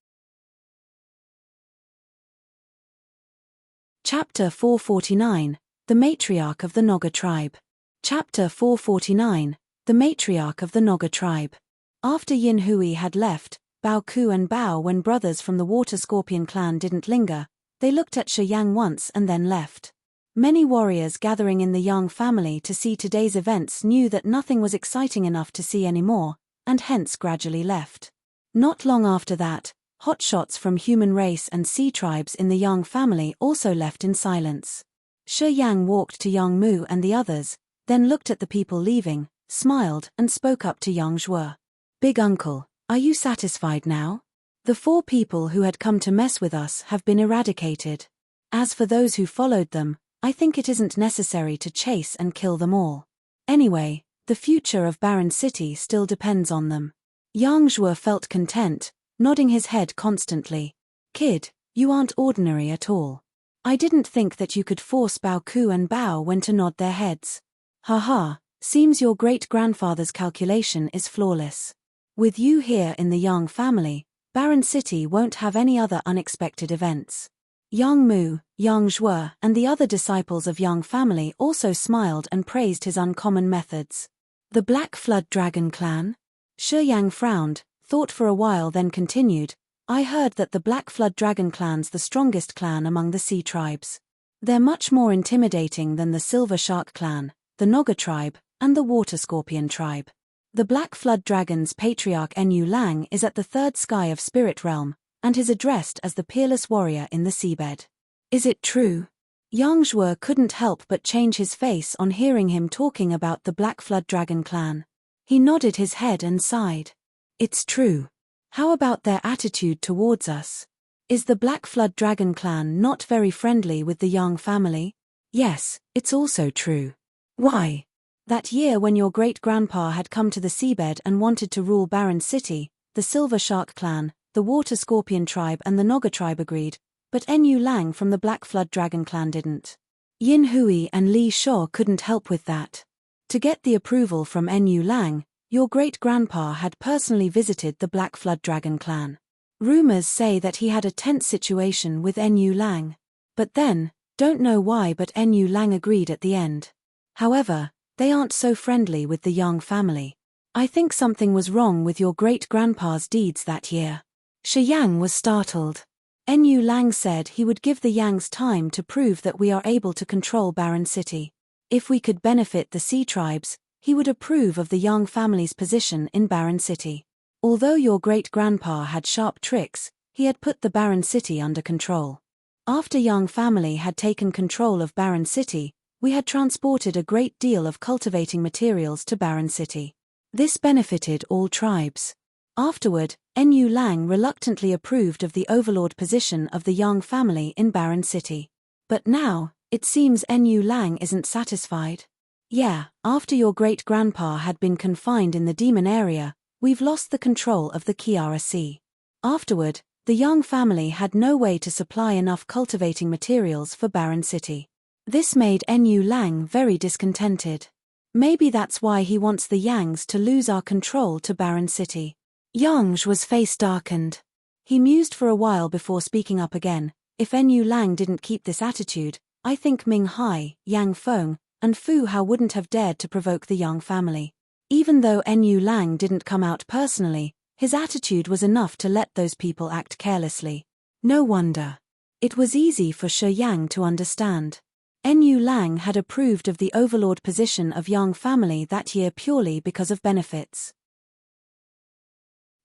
Chapter 449, The Matriarch of the Noga Tribe. Chapter 449, The Matriarch of the Noga Tribe. After Yin Hui had left, Bao Ku and Bao Wen brothers from the Water Scorpion clan didn't linger. They looked at Shi Yang once and then left. Many warriors gathering in the Yang family to see today's events knew that nothing was exciting enough to see anymore, and hence gradually left. Not long after that, hotshots from human race and sea tribes in the Yang family also left in silence. Shi Yang walked to Yang Mu and the others, then looked at the people leaving, smiled and spoke up to Yang Zhuo. "Big uncle, are you satisfied now? The 4 people who had come to mess with us have been eradicated. As for those who followed them, I think it isn't necessary to chase and kill them all. Anyway, the future of Barren City still depends on them." Yang Zhuo felt content, nodding his head constantly. "Kid, You aren't ordinary at all. I didn't think that you could force Baoku and Bao when to nod their heads. Haha, seems your great-grandfather's calculation is flawless. With you here in the Yang family, Barren City won't have any other unexpected events. Yang Mu, Yang Zhuo, and the other disciples of Yang family also smiled and praised his uncommon methods. The Black Flood Dragon Clan? Shi Yang frowned, thought for a while then continued, I heard that the Black Flood Dragon Clan's the strongest clan among the sea tribes. They're much more intimidating than the Silver Shark Clan, the Naga tribe, and the Water Scorpion tribe. The Black Flood Dragon's patriarch Enyu Lang is at the third sky of Spirit Realm, and is addressed as the peerless warrior in the seabed. Is it true? Yang Zhuo couldn't help but change his face on hearing him talking about the Black Flood Dragon Clan. He nodded his head and sighed. It's true. How about their attitude towards us? Is the Black Flood Dragon Clan not very friendly with the Yang family? Yes, it's also true. Why? That year when your great-grandpa had come to the seabed and wanted to rule Barren City, the Silver Shark Clan, the Water Scorpion tribe and the Naga tribe agreed, but Enyu Lang from the Black Flood Dragon Clan didn't. Yin Hui and Li Shou couldn't help with that. To get the approval from Enyu Lang, your great-grandpa had personally visited the Black Flood Dragon Clan. Rumors say that he had a tense situation with Enyu Lang. But then, don't know why but Enyu Lang agreed at the end. However, they aren't so friendly with the Yang family. I think something was wrong with your great-grandpa's deeds that year. Shi Yang was startled. Enyu Lang said he would give the Yangs time to prove that we are able to control Barren City. If we could benefit the sea tribes, he would approve of the Yang family's position in Barren City. Although your great-grandpa had sharp tricks, he had put the Barren City under control. After Yang family had taken control of Barren City, we had transported a great deal of cultivating materials to Barren City. This benefited all tribes. Afterward, Enyu Lang reluctantly approved of the overlord position of the Yang family in Barren City. But now, it seems Enyu Lang isn't satisfied. Yeah, after your great-grandpa had been confined in the demon area, we've lost the control of the Kiara Sea. Afterward, the Yang family had no way to supply enough cultivating materials for Barren City. This made Enyu Lang very discontented. Maybe that's why he wants the Yangs to lose our control to Barren City. Yang Zhuo's face darkened. He mused for a while before speaking up again. If Enyu Lang didn't keep this attitude, I think Ming Hai, Yang Feng, and Fu Hao wouldn't have dared to provoke the Yang family. Even though Enyu Lang didn't come out personally, his attitude was enough to let those people act carelessly. No wonder. It was easy for Shi Yang to understand. Enyu Lang had approved of the overlord position of Yang family that year purely because of benefits.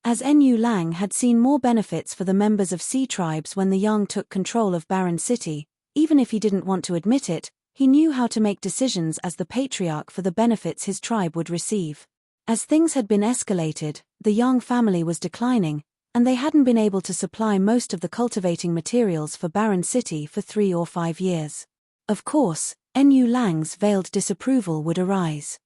As Enyu Lang had seen more benefits for the members of sea tribes when the Yang took control of Barren City, even if he didn't want to admit it, he knew how to make decisions as the patriarch for the benefits his tribe would receive. As things had been escalated, the Yang family was declining, and they hadn't been able to supply most of the cultivating materials for Barren City for 3 or 5 years. Of course, Enyu Lang's veiled disapproval would arise.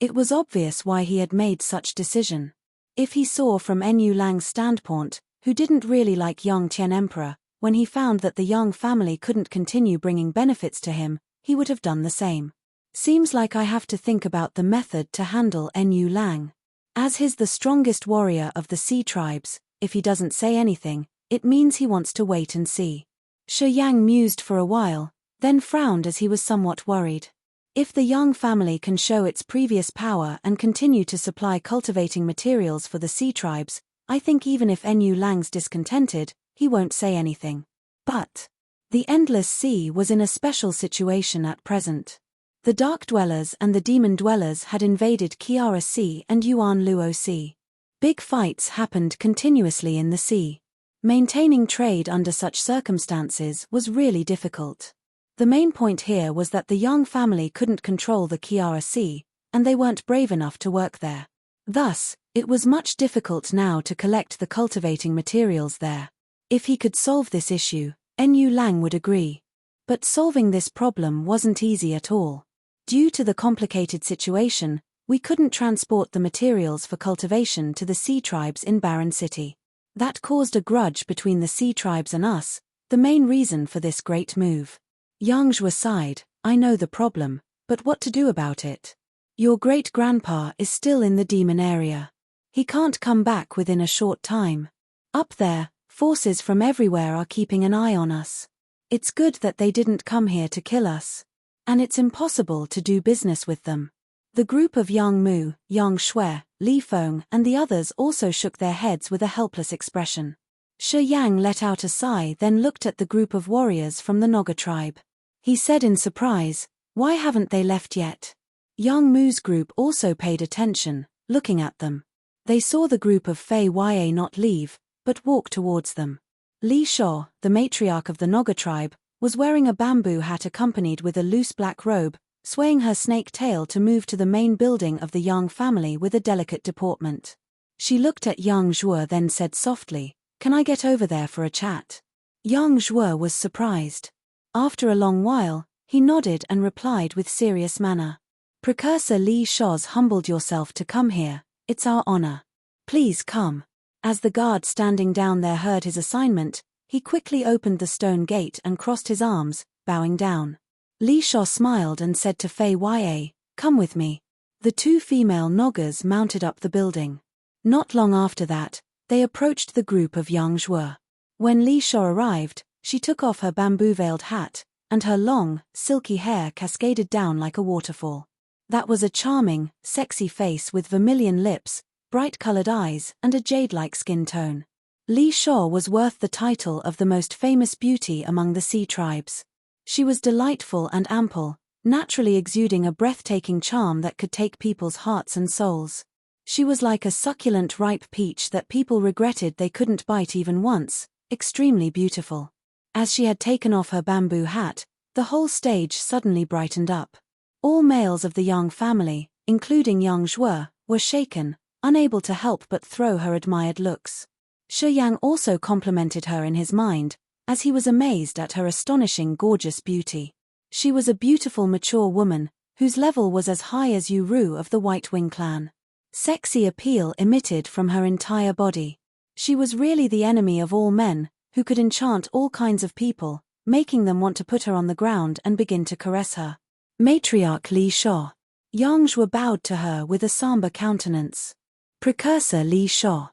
It was obvious why he had made such decision. If he saw from Enyu Lang's standpoint, who didn't really like Yang Tian Emperor, when he found that the Yang family couldn't continue bringing benefits to him, he would have done the same. Seems like I have to think about the method to handle Enyu Lang. As he's the strongest warrior of the sea tribes, if he doesn't say anything, it means he wants to wait and see. Shi Yang mused for a while, then frowned as he was somewhat worried. If the Yang family can show its previous power and continue to supply cultivating materials for the sea tribes, I think even if Enyu Lang's discontented, he won't say anything. But the Endless Sea was in a special situation at present. The Dark Dwellers and the Demon Dwellers had invaded Kiara Sea and Yuan Luo Sea. Big fights happened continuously in the sea. Maintaining trade under such circumstances was really difficult. The main point here was that the Yang family couldn't control the Kiara Sea, and they weren't brave enough to work there. Thus, it was much difficult now to collect the cultivating materials there. If he could solve this issue, Enyu Lang would agree. But solving this problem wasn't easy at all. Due to the complicated situation, we couldn't transport the materials for cultivation to the sea tribes in Barren City. That caused a grudge between the sea tribes and us, the main reason for this great move. Yang Zhuo sighed, I know the problem, but what to do about it? Your great-grandpa is still in the demon area. He can't come back within a short time. Up there, forces from everywhere are keeping an eye on us. It's good that they didn't come here to kill us. And it's impossible to do business with them. The group of Yang Mu, Yang Shui, Li Feng and the others also shook their heads with a helpless expression. Shi Yang let out a sigh, then looked at the group of warriors from the Naga tribe. He said in surprise, why haven't they left yet? Yang Mu's group also paid attention, looking at them. They saw the group of Fei Ya not leave, but walk towards them. Li Shuo, the matriarch of the Naga tribe, was wearing a bamboo hat accompanied with a loose black robe, swaying her snake tail to move to the main building of the Yang family with a delicate deportment. She looked at Yang Zhuo then said softly, can I get over there for a chat? Yang Zhuo was surprised. After a long while, he nodded and replied with serious manner. Precursor Li Shuo's humbled yourself to come here, it's our honor. Please come. As the guard standing down there heard his assignment, he quickly opened the stone gate and crossed his arms, bowing down. Li Shuo smiled and said to Fei Ya, come with me. The two female Nagas mounted up the building. Not long after that, they approached the group of Yang Zhuo. When Li Shuo arrived, she took off her bamboo-veiled hat, and her long, silky hair cascaded down like a waterfall. That was a charming, sexy face with vermilion lips, bright-colored eyes and a jade-like skin tone. Li Shuo was worth the title of the most famous beauty among the sea tribes. She was delightful and ample, naturally exuding a breathtaking charm that could take people's hearts and souls. She was like a succulent ripe peach that people regretted they couldn't bite even once, extremely beautiful. As she had taken off her bamboo hat, the whole stage suddenly brightened up. All males of the Yang family, including Yang Zhuo, were shaken, unable to help but throw her admired looks. Shi Yang also complimented her in his mind, as he was amazed at her astonishing gorgeous beauty. She was a beautiful mature woman, whose level was as high as Yu Ru of the White Wing clan. Sexy appeal emitted from her entire body. She was really the enemy of all men, who could enchant all kinds of people, making them want to put her on the ground and begin to caress her. Matriarch Li Shuo. Yang Zhuo bowed to her with a somber countenance. Precursor Li Shuo.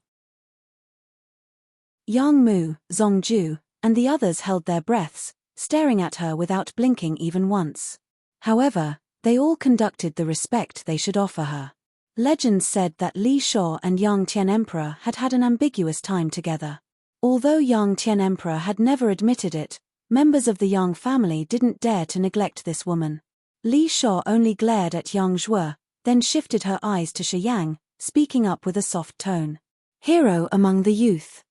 Yang Mu, Zongju, and the others held their breaths, staring at her without blinking even once. However, they all conducted the respect they should offer her. Legends said that Li Shuo and Yang Tian Emperor had had an ambiguous time together. Although Yang Tian Emperor had never admitted it, members of the Yang family didn't dare to neglect this woman. Li Shuo only glared at Yang Zhuo, then shifted her eyes to Shi Yang, speaking up with a soft tone. Hero among the youth.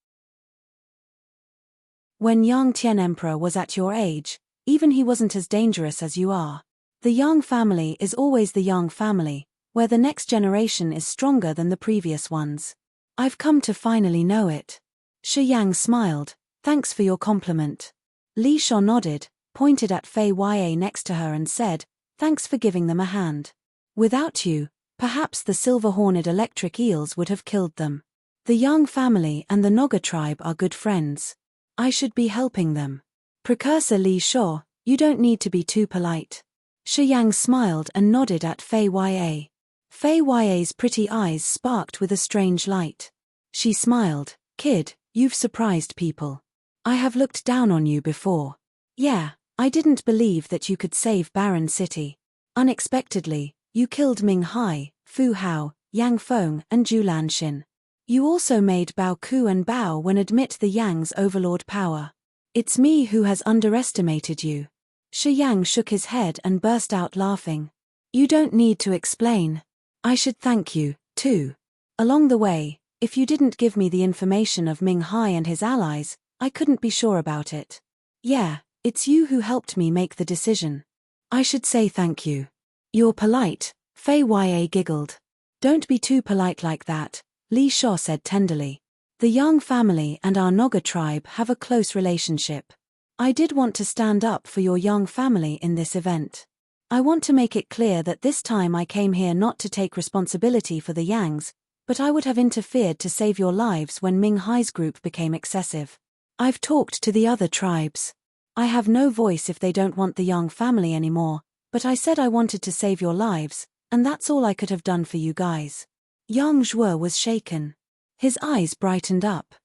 When Yang Tian Emperor was at your age, even he wasn't as dangerous as you are. The Yang family is always the Yang family, where the next generation is stronger than the previous ones. I've come to finally know it. Shi Yang smiled, thanks for your compliment. Li Shuo nodded, pointed at Fei Ya next to her and said, thanks for giving them a hand. Without you, perhaps the silver-horned electric eels would have killed them. The Yang family and the Naga tribe are good friends. I should be helping them. Precursor Li Shuo, you don't need to be too polite. Shi Yang smiled and nodded at Fei Ya. Fei Ya's pretty eyes sparked with a strange light. She smiled, kid, you've surprised people. I have looked down on you before. Yeah, I didn't believe that you could save Barren City. Unexpectedly, you killed Ming Hai, Fu Hao, Yang Feng and Zhu Lanxin. You also made Bao Ku and Bao Wen admit the Yang's overlord power. It's me who has underestimated you. Shi Yang shook his head and burst out laughing. You don't need to explain. I should thank you, too. Along the way, if you didn't give me the information of Ming Hai and his allies, I couldn't be sure about it. Yeah, it's you who helped me make the decision. I should say thank you. You're polite, Fei Ya giggled. Don't be too polite like that, Li Shuo said tenderly. The Yang family and our Naga tribe have a close relationship. I did want to stand up for your Yang family in this event. I want to make it clear that this time I came here not to take responsibility for the Yangs, but I would have interfered to save your lives when Ming Hai's group became excessive. I've talked to the other tribes. I have no voice if they don't want the Yang family anymore, but I said I wanted to save your lives, and that's all I could have done for you guys." Yang Zhuo was shaken. His eyes brightened up.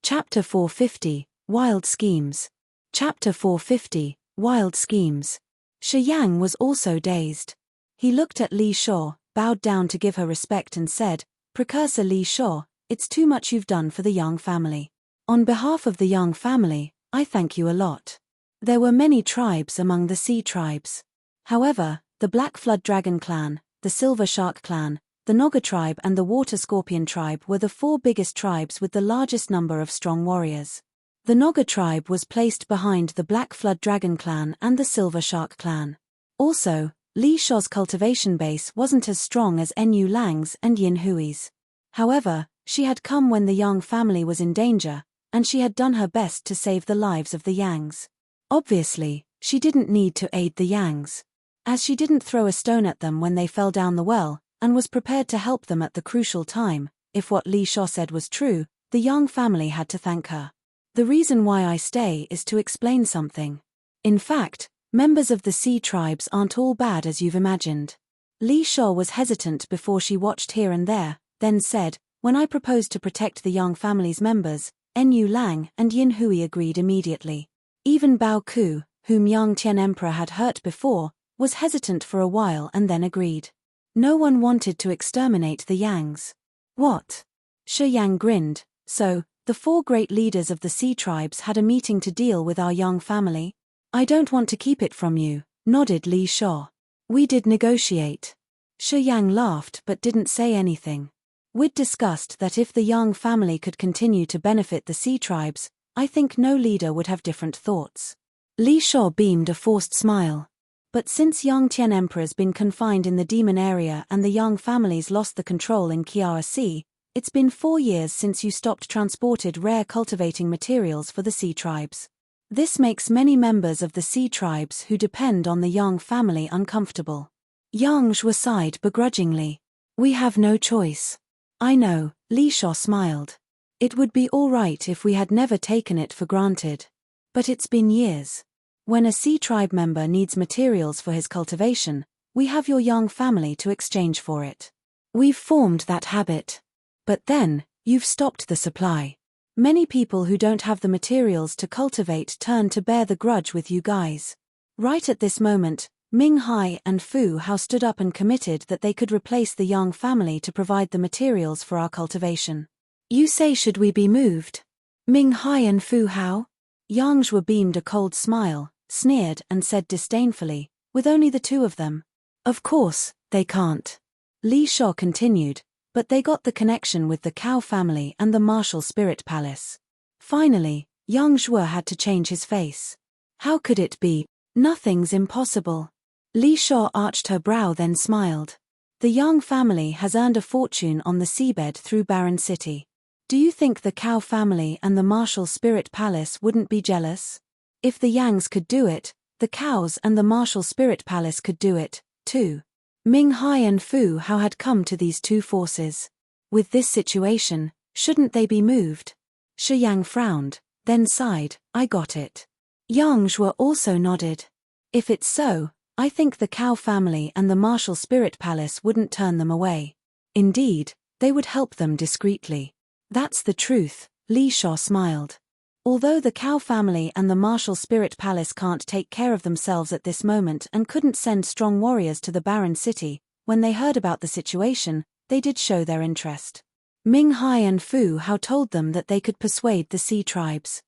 Chapter 450, Wild Schemes. Chapter 450, Wild Schemes. Shi Yang was also dazed. He looked at Li Shuo, bowed down to give her respect and said, "Precursor Li Shuo, it's too much you've done for the Yang family. On behalf of the Yang family, I thank you a lot." There were many tribes among the sea tribes. However, the Black Flood Dragon clan, the Silver Shark clan, the Naga tribe and the Water Scorpion tribe were the four biggest tribes with the largest number of strong warriors. The Naga tribe was placed behind the Black Flood Dragon clan and the Silver Shark clan. Also, Li Shuo's cultivation base wasn't as strong as Nu Lang's and Yin Hui's. However, she had come when the Yang family was in danger, and she had done her best to save the lives of the Yangs. Obviously, she didn't need to aid the Yangs, as she didn't throw a stone at them when they fell down the well, and was prepared to help them at the crucial time. If what Li Shuo said was true, the Yang family had to thank her. The reason why I stay is to explain something. In fact, members of the sea tribes aren't all bad as you've imagined. Li Shuo was hesitant before she watched here and there, then said, "When I proposed to protect the Yang family's members, Nu Lang and Yin Hui agreed immediately. Even Bao Ku, whom Yang Tian Emperor had hurt before, was hesitant for a while and then agreed. No one wanted to exterminate the Yangs." "What?" Shi Yang grinned. "So, the four great leaders of the sea tribes had a meeting to deal with our Yang family?" "I don't want to keep it from you," nodded Li Shuo. "We did negotiate." Shi Yang laughed but didn't say anything. "We'd discussed that if the Yang family could continue to benefit the sea tribes, I think no leader would have different thoughts." Li Shuo beamed a forced smile. "But since Yang Tian Emperor's been confined in the demon area and the Yang families lost the control in Kiara Sea, it's been 4 years since you stopped transported rare cultivating materials for the sea tribes. This makes many members of the sea tribes who depend on the Yang family uncomfortable." Yang Zhuo sighed begrudgingly. "We have no choice." "I know," Li Shuo smiled. "It would be all right if we had never taken it for granted. But it's been years. When a sea tribe member needs materials for his cultivation, we have your Yang family to exchange for it. We've formed that habit. But then, you've stopped the supply. Many people who don't have the materials to cultivate turn to bear the grudge with you guys." Right at this moment, Ming Hai and Fu Hao stood up and committed that they could replace the Yang family to provide the materials for our cultivation. "You say should we be moved?" Ming Hai and Fu Hao? Yang Zhuo beamed a cold smile, sneered and said disdainfully, "With only the two of them? Of course, they can't." Li Shuo continued, "But they got the connection with the Cow family and the martial spirit palace." Finally, Yang Zhuo had to change his face. "How could it be? Nothing's impossible." Li Shuo arched her brow then smiled. "The Yang family has earned a fortune on the seabed through Barren City. Do you think the Cow family and the martial spirit palace wouldn't be jealous? If the Yangs could do it, the Cows and the martial spirit palace could do it, too." Ming Hai and Fu Hao had come to these two forces. With this situation, shouldn't they be moved? Shi Yang frowned, then sighed, "I got it." Yang Zhuo also nodded. "If it's so, I think the Cow family and the martial spirit palace wouldn't turn them away. Indeed, they would help them discreetly." "That's the truth," Li Shuo smiled. "Although the Cow family and the martial spirit palace can't take care of themselves at this moment and couldn't send strong warriors to the Barren City, when they heard about the situation, they did show their interest. Ming Hai and Fu Hao told them that they could persuade the sea tribes."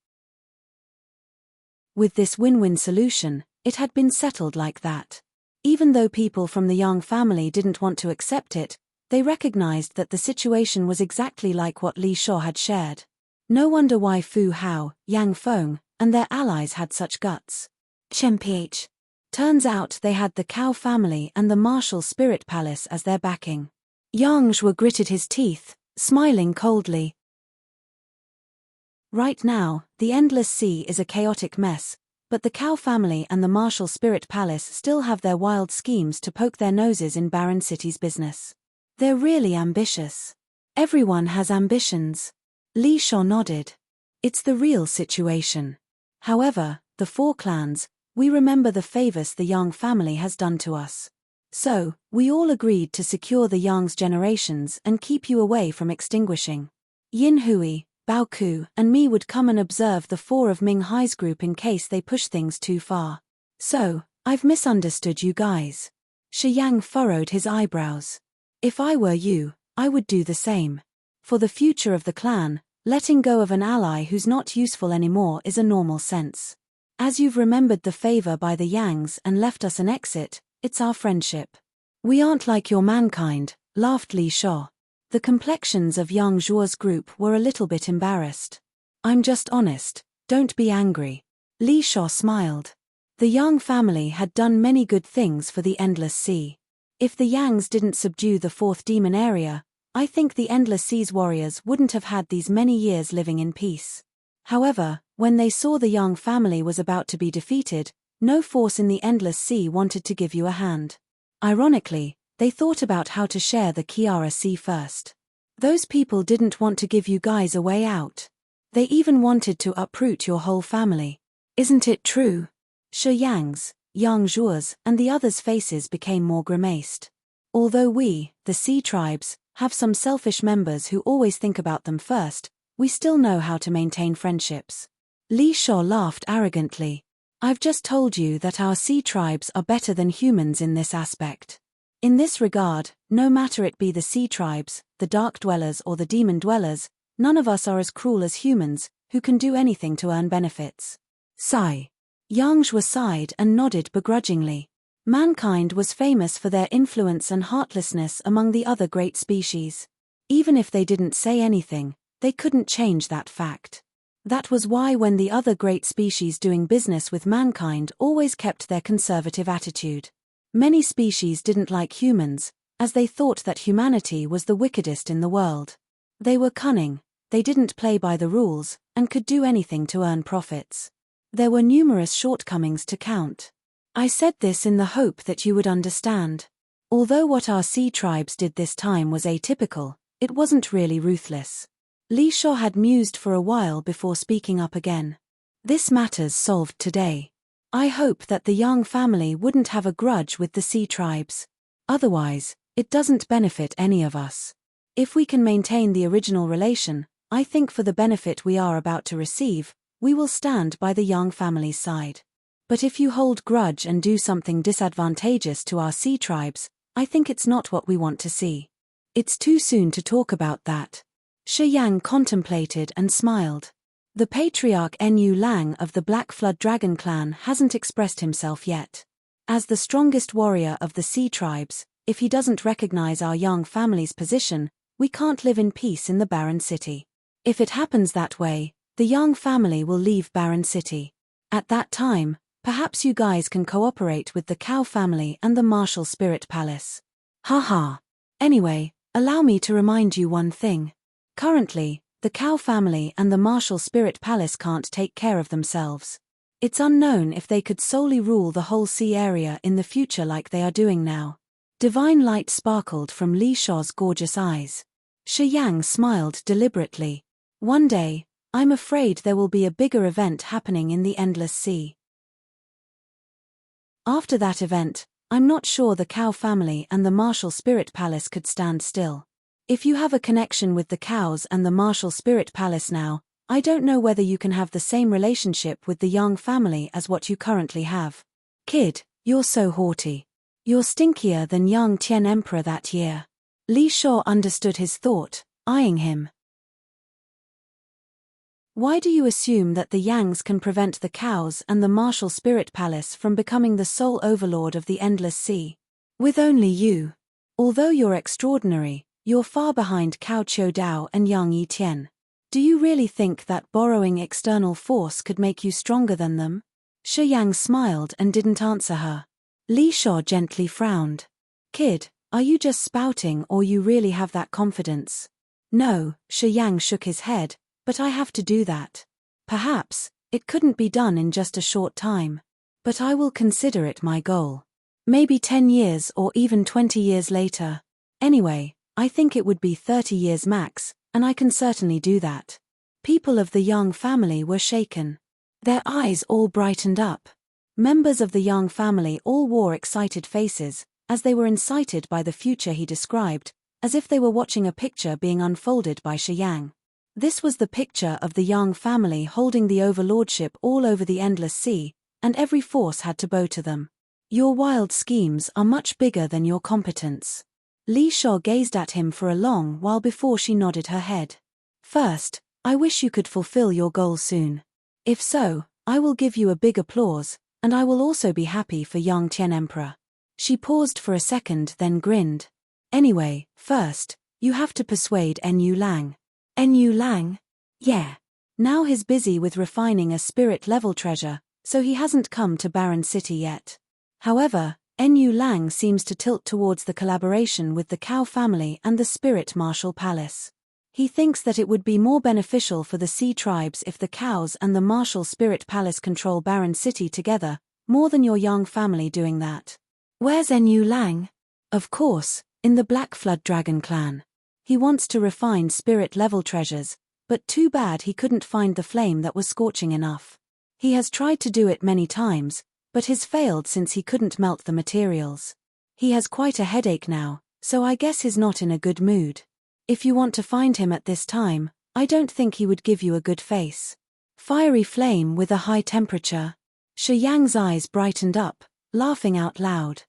With this win-win solution, it had been settled like that. Even though people from the Yang family didn't want to accept it, they recognized that the situation was exactly like what Li Shuo had shared. No wonder why Fu Hao, Yang Feng, and their allies had such guts. Mph. Turns out they had the Cow family and the martial spirit palace as their backing. Yang Zhuo gritted his teeth, smiling coldly. Right now, the Endless Sea is a chaotic mess, But the cow family and the martial spirit palace still have their wild schemes to poke their noses in Baron City's business. They're really ambitious. Everyone has ambitions. Li Sha nodded. It's the real situation. However, the four clans, we remember the favors the Yang family has done to us. So, we all agreed to secure the Yang's generations and keep you away from extinguishing. Yin Hui, Bao Ku, and me would come and observe the four of Ming Hai's group in case they push things too far. So, I've misunderstood you guys. Shi Yang furrowed his eyebrows. If I were you, I would do the same. For the future of the clan, letting go of an ally who's not useful anymore is a normal sense. As you've remembered the favor by the Yangs and left us an exit, it's our friendship. We aren't like your mankind, laughed Li Sha. The complexions of Yang Zhuo's group were a little bit embarrassed. I'm just honest, don't be angry. Li Sha smiled. The Yang family had done many good things for the Endless Sea. If the Yangs didn't subdue the fourth demon area, I think the Endless Sea's warriors wouldn't have had these many years living in peace. However, when they saw the Yang family was about to be defeated, no force in the Endless Sea wanted to give you a hand. Ironically, they thought about how to share the Kiara Sea first. Those people didn't want to give you guys a way out. They even wanted to uproot your whole family. Isn't it true? Shi Yang's, Yang Zhuo's, and the others' faces became more grimaced. Although we, the Sea tribes, have some selfish members who always think about them first, we still know how to maintain friendships. Li Sha laughed arrogantly. I've just told you that our Sea tribes are better than humans in this aspect. In this regard, no matter it be the Sea tribes, the Dark Dwellers or the Demon Dwellers, none of us are as cruel as humans, who can do anything to earn benefits. Sigh. Yang Zhuo sighed and nodded begrudgingly. Mankind was famous for their influence and heartlessness among the other great species. Even if they didn't say anything, they couldn't change that fact. That was why when the other great species doing business with mankind always kept their conservative attitude. Many species didn't like humans, as they thought that humanity was the wickedest in the world. They were cunning, they didn't play by the rules, and could do anything to earn profits. There were numerous shortcomings to count. I said this in the hope that you would understand. Although what our Sea tribes did this time was atypical, it wasn't really ruthless. Li Sha had mused for a while before speaking up again. This matter's solved today. I hope that the Yang family wouldn't have a grudge with the Sea tribes. Otherwise, it doesn't benefit any of us. If we can maintain the original relation, I think for the benefit we are about to receive, we will stand by the Yang family's side. But if you hold grudge and do something disadvantageous to our Sea tribes, I think it's not what we want to see. It's too soon to talk about that. Shi Yang contemplated and smiled. The patriarch Nu Lang of the Black Flood Dragon clan hasn't expressed himself yet. As the strongest warrior of the Sea tribes, if he doesn't recognize our Yang family's position, we can't live in peace in the Barren City. If it happens that way, the Yang family will leave Barren City. At that time, perhaps you guys can cooperate with the Cow family and the Martial Spirit Palace. Haha. Anyway, allow me to remind you one thing. Currently, the Cow family and the Martial Spirit Palace can't take care of themselves. It's unknown if they could solely rule the whole sea area in the future like they are doing now. Divine light sparkled from Li Sha's gorgeous eyes. Shi Yang smiled deliberately. One day, I'm afraid there will be a bigger event happening in the Endless Sea. After that event, I'm not sure the Cow family and the Martial Spirit Palace could stand still. If you have a connection with the Cows and the Martial Spirit Palace now, I don't know whether you can have the same relationship with the Yang family as what you currently have. Kid, you're so haughty. You're stinkier than Yang Tian Emperor that year. Li Sha understood his thought, eyeing him. Why do you assume that the Yangs can prevent the Cows and the Martial Spirit Palace from becoming the sole overlord of the Endless Sea? With only you. Although you're extraordinary, you're far behind Cao Qiu Dao and Yang Yi Tian. Do you really think that borrowing external force could make you stronger than them? Shi Yang smiled and didn't answer her. Li Sha gently frowned. Kid, are you just spouting or you really have that confidence? No, Shi Yang shook his head, but I have to do that. Perhaps, It couldn't be done in just a short time. But I will consider it my goal. Maybe 10 years or even 20 years later. Anyway, I think it would be 30 years max, and I can certainly do that. People of the Yang family were shaken. Their eyes all brightened up. Members of the Yang family all wore excited faces, as they were incited by the future he described, as if they were watching a picture being unfolded by Shi Yang. This was the picture of the Yang family holding the overlordship all over the endless sea, and every force had to bow to them. Your wild schemes are much bigger than your competence. Li Shuo gazed at him for a long while before she nodded her head. First, I wish you could fulfill your goal soon. If so, I will give you a big applause, and I will also be happy for Yang Tian Emperor. She paused for a second then grinned. Anyway, first, you have to persuade Enyu Lang. Enyu Lang? Yeah. Now he's busy with refining a spirit-level treasure, so he hasn't come to Barren City yet. However, Enyu Lang seems to tilt towards the collaboration with the Cow family and the Spirit Martial Palace. He thinks that it would be more beneficial for the Sea tribes if the Cows and the Martial Spirit Palace control Barren City together, more than your Yang family doing that. Where's Enyu Lang? Of course, in the Black Flood Dragon clan. He wants to refine spirit-level treasures, but too bad he couldn't find the flame that was scorching enough. He has tried to do it many times, but has failed since he couldn't melt the materials. He has quite a headache now, so I guess he's not in a good mood. If you want to find him at this time, I don't think he would give you a good face. Fiery flame with a high temperature. Shi Yang's eyes brightened up, laughing out loud.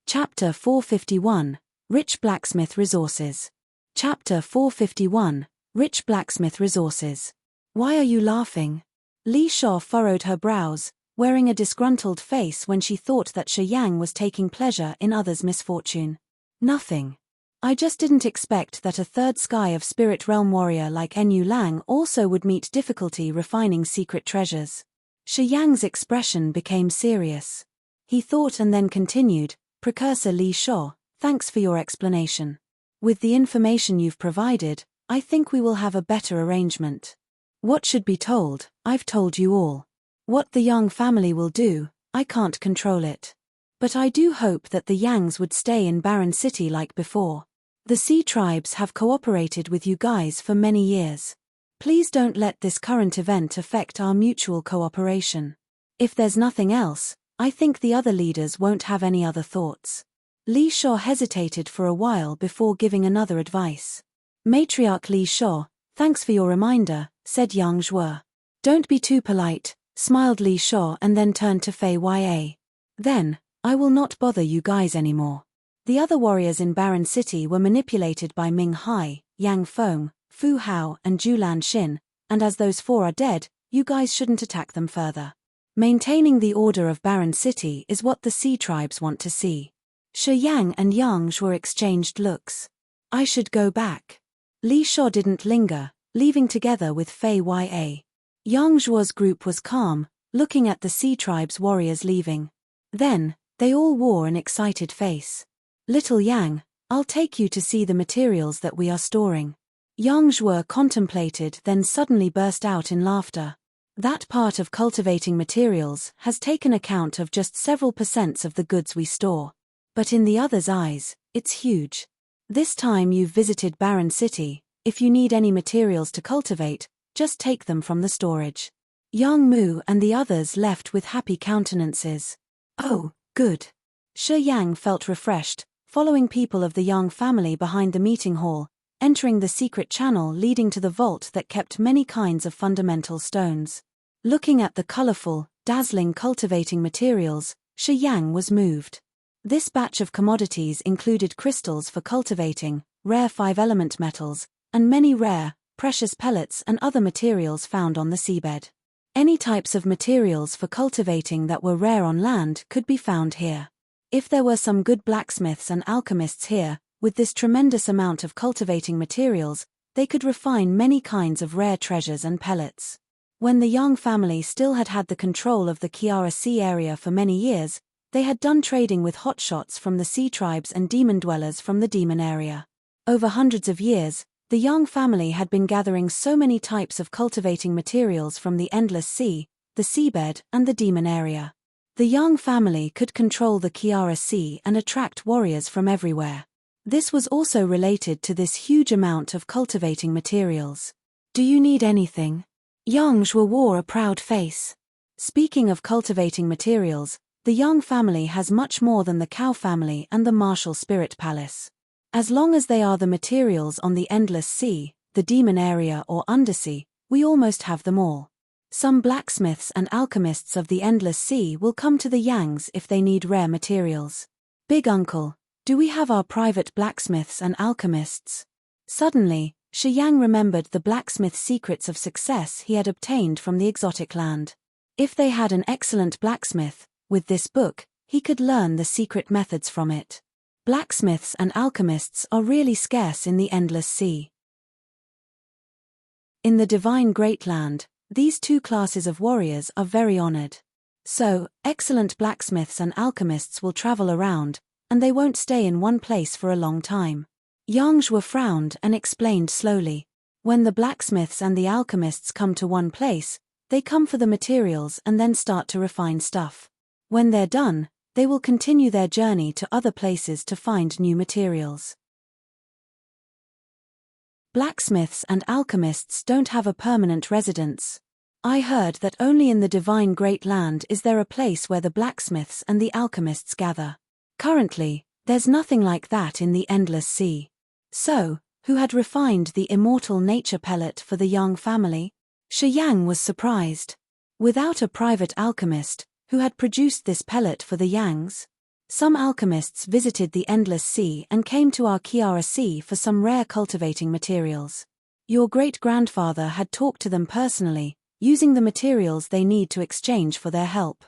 Chapter 451, Rich Blacksmith Resources. Chapter 451, Rich Blacksmith Resources. Why are you laughing? Li Shuo furrowed her brows, wearing a disgruntled face when she thought that Shi Yang was taking pleasure in others' misfortune. Nothing. I just didn't expect that a third sky of spirit realm warrior like Enyu Lang also would meet difficulty refining secret treasures. Shi Yang's expression became serious. He thought and then continued, Precursor Li Shuo, thanks for your explanation. With the information you've provided, I think we will have a better arrangement. What should be told, I've told you all. What the Yang family will do, I can't control it. But I do hope that the Yangs would stay in Barren City like before. The Sea tribes have cooperated with you guys for many years. Please don't let this current event affect our mutual cooperation. If there's nothing else, I think the other leaders won't have any other thoughts. Li Shuo hesitated for a while before giving another advice. Matriarch Li Shuo, thanks for your reminder, said Yang Zhuo. Don't be too polite, smiled Li Shuo and then turned to Fei Ya. Then, I will not bother you guys anymore. The other warriors in Barren City were manipulated by Ming Hai, Yang Feng, Fu Hao and Julan Xin, and as those four are dead, you guys shouldn't attack them further. Maintaining the order of Barren City is what the Sea tribes want to see. Shi Yang and Yang Zhuo exchanged looks. I should go back. Li Shuo didn't linger, leaving together with Fei Ya. Yang Zhuo's group was calm, looking at the Sea tribe's warriors leaving. Then, they all wore an excited face. Little Yang, I'll take you to see the materials that we are storing. Yang Zhuo contemplated then suddenly burst out in laughter. That part of cultivating materials has taken account of just several % of the goods we store. But in the others' eyes, it's huge. This time you've visited Barren City, if you need any materials to cultivate, just take them from the storage. Yang Mu and the others left with happy countenances. Oh, good. Shi Yang felt refreshed, following people of the Yang family behind the meeting hall, entering the secret channel leading to the vault that kept many kinds of fundamental stones. Looking at the colorful, dazzling cultivating materials, Shi Yang was moved. This batch of commodities included crystals for cultivating, rare 5-element metals, and many rare, precious pellets and other materials found on the seabed. Any types of materials for cultivating that were rare on land could be found here. If there were some good blacksmiths and alchemists here, with this tremendous amount of cultivating materials, they could refine many kinds of rare treasures and pellets. When the Yang family still had the control of the Kiara Sea area for many years, they had done trading with hotshots from the Sea tribes and demon dwellers from the demon area. Over hundreds of years, The Yang family had been gathering so many types of cultivating materials from the endless sea, the seabed, and the demon area. The Yang family could control the Kiara Sea and attract warriors from everywhere. This was also related to this huge amount of cultivating materials. Do you need anything? Yang Zhuo wore a proud face. Speaking of cultivating materials, the Yang family has much more than the Cow family and the Martial Spirit Palace. As long as they are the materials on the endless sea, the demon area or undersea, we almost have them all. Some blacksmiths and alchemists of the endless sea will come to the Yangs if they need rare materials. Big uncle, do we have our private blacksmiths and alchemists? Suddenly, Shi Yang remembered the blacksmith secrets of success he had obtained from the exotic land. If they had an excellent blacksmith, with this book, he could learn the secret methods from it. Blacksmiths and alchemists are really scarce in the endless sea. In the divine great land, these two classes of warriors are very honored. So, excellent blacksmiths and alchemists will travel around, and they won't stay in one place for a long time. Yang Zhuo frowned and explained slowly. When the blacksmiths and the alchemists come to one place, they come for the materials and then start to refine stuff. When they're done, they will continue their journey to other places to find new materials. Blacksmiths and alchemists don't have a permanent residence. I heard that only in the divine great land is there a place where the blacksmiths and the alchemists gather. Currently, there's nothing like that in the endless sea. So, who had refined the immortal nature pellet for the Yang family? Shi Yang was surprised. Without a private alchemist, who had produced this pellet for the Yangs? Some alchemists visited the endless sea and came to our Kiara Sea for some rare cultivating materials. Your great-grandfather had talked to them personally, using the materials they need to exchange for their help.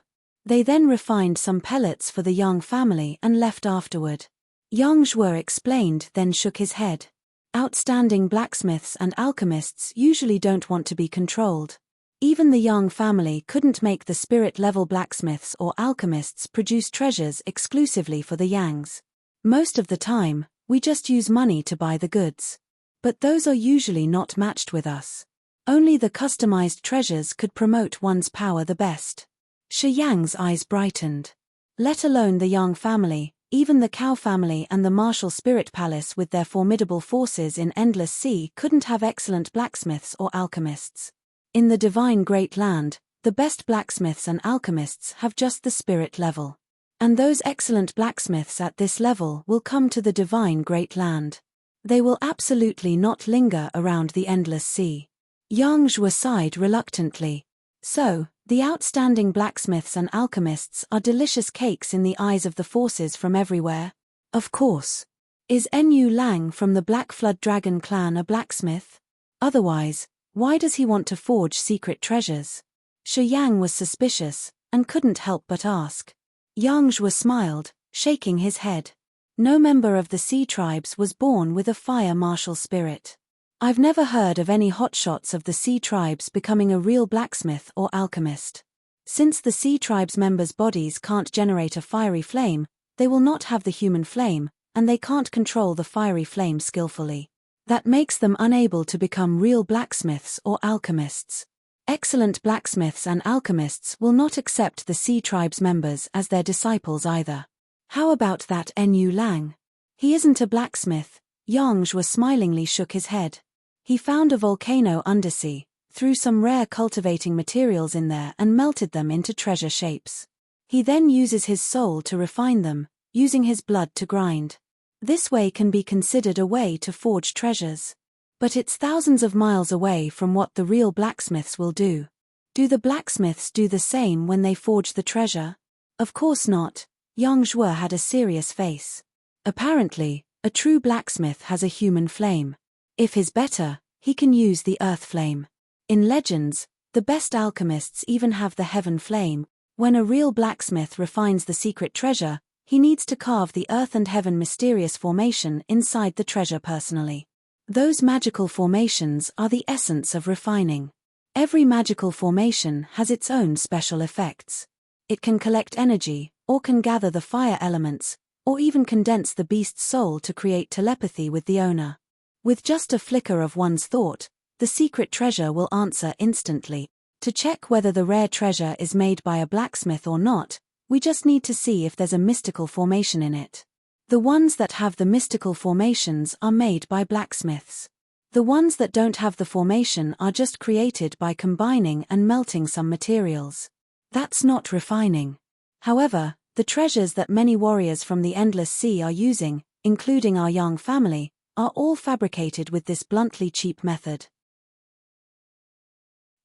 They then refined some pellets for the Yang family and left afterward. Yang Zhuo explained, then shook his head. Outstanding blacksmiths and alchemists usually don't want to be controlled. Even the Yang family couldn't make the spirit-level blacksmiths or alchemists produce treasures exclusively for the Yangs. Most of the time, we just use money to buy the goods. But those are usually not matched with us. Only the customized treasures could promote one's power the best. Shi Yang's eyes brightened. Let alone the Yang family, even the Cow family and the Martial Spirit Palace with their formidable forces in Endless Sea couldn't have excellent blacksmiths or alchemists. In the divine great land, the best blacksmiths and alchemists have just the spirit level. And those excellent blacksmiths at this level will come to the divine great land. They will absolutely not linger around the endless sea. Yang Zhuo sighed reluctantly. So, the outstanding blacksmiths and alchemists are delicious cakes in the eyes of the forces from everywhere? Of course. Is Enyu Lang from the Black Flood Dragon clan a blacksmith? Otherwise, why does he want to forge secret treasures? Shi Yang was suspicious, and couldn't help but ask. Yang Zhuo smiled, shaking his head. No member of the sea tribes was born with a fire martial spirit. I've never heard of any hotshots of the sea tribes becoming a real blacksmith or alchemist. Since the sea tribes members' bodies can't generate a fiery flame, they will not have the human flame, and they can't control the fiery flame skillfully. That makes them unable to become real blacksmiths or alchemists. Excellent blacksmiths and alchemists will not accept the sea tribes members as their disciples either. How about that Enyu Lang? He isn't a blacksmith. Yang Zhuo smilingly shook his head. He found a volcano undersea, threw some rare cultivating materials in there and melted them into treasure shapes. He then uses his soul to refine them, using his blood to grind. This way can be considered a way to forge treasures. But it's thousands of miles away from what the real blacksmiths will do. Do the blacksmiths do the same when they forge the treasure? Of course not. Yang Zhuo had a serious face. Apparently, a true blacksmith has a human flame. If he's better, he can use the earth flame. In legends, the best alchemists even have the heaven flame. When a real blacksmith refines the secret treasure, he needs to carve the earth and heaven mysterious formation inside the treasure personally. Those magical formations are the essence of refining. Every magical formation has its own special effects. It can collect energy, or can gather the fire elements, or even condense the beast's soul to create telepathy with the owner. With just a flicker of one's thought, the secret treasure will answer instantly. To check whether the rare treasure is made by a blacksmith or not, we just need to see if there's a mystical formation in it. The ones that have the mystical formations are made by blacksmiths. The ones that don't have the formation are just created by combining and melting some materials. That's not refining. However, the treasures that many warriors from the Endless Sea are using, including our young family, are all fabricated with this bluntly cheap method.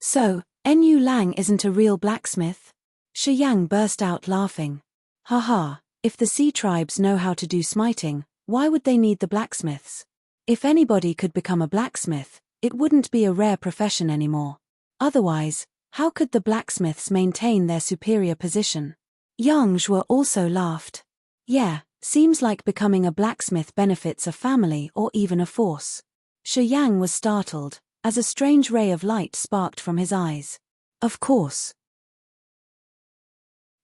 So, Enyu Lang isn't a real blacksmith? Shi Yang burst out laughing. Haha, if the sea tribes know how to do smiting, why would they need the blacksmiths? If anybody could become a blacksmith, it wouldn't be a rare profession anymore. Otherwise, how could the blacksmiths maintain their superior position? Yang Zhuo also laughed. Yeah, seems like becoming a blacksmith benefits a family or even a force. Shi Yang was startled, as a strange ray of light sparked from his eyes. Of course.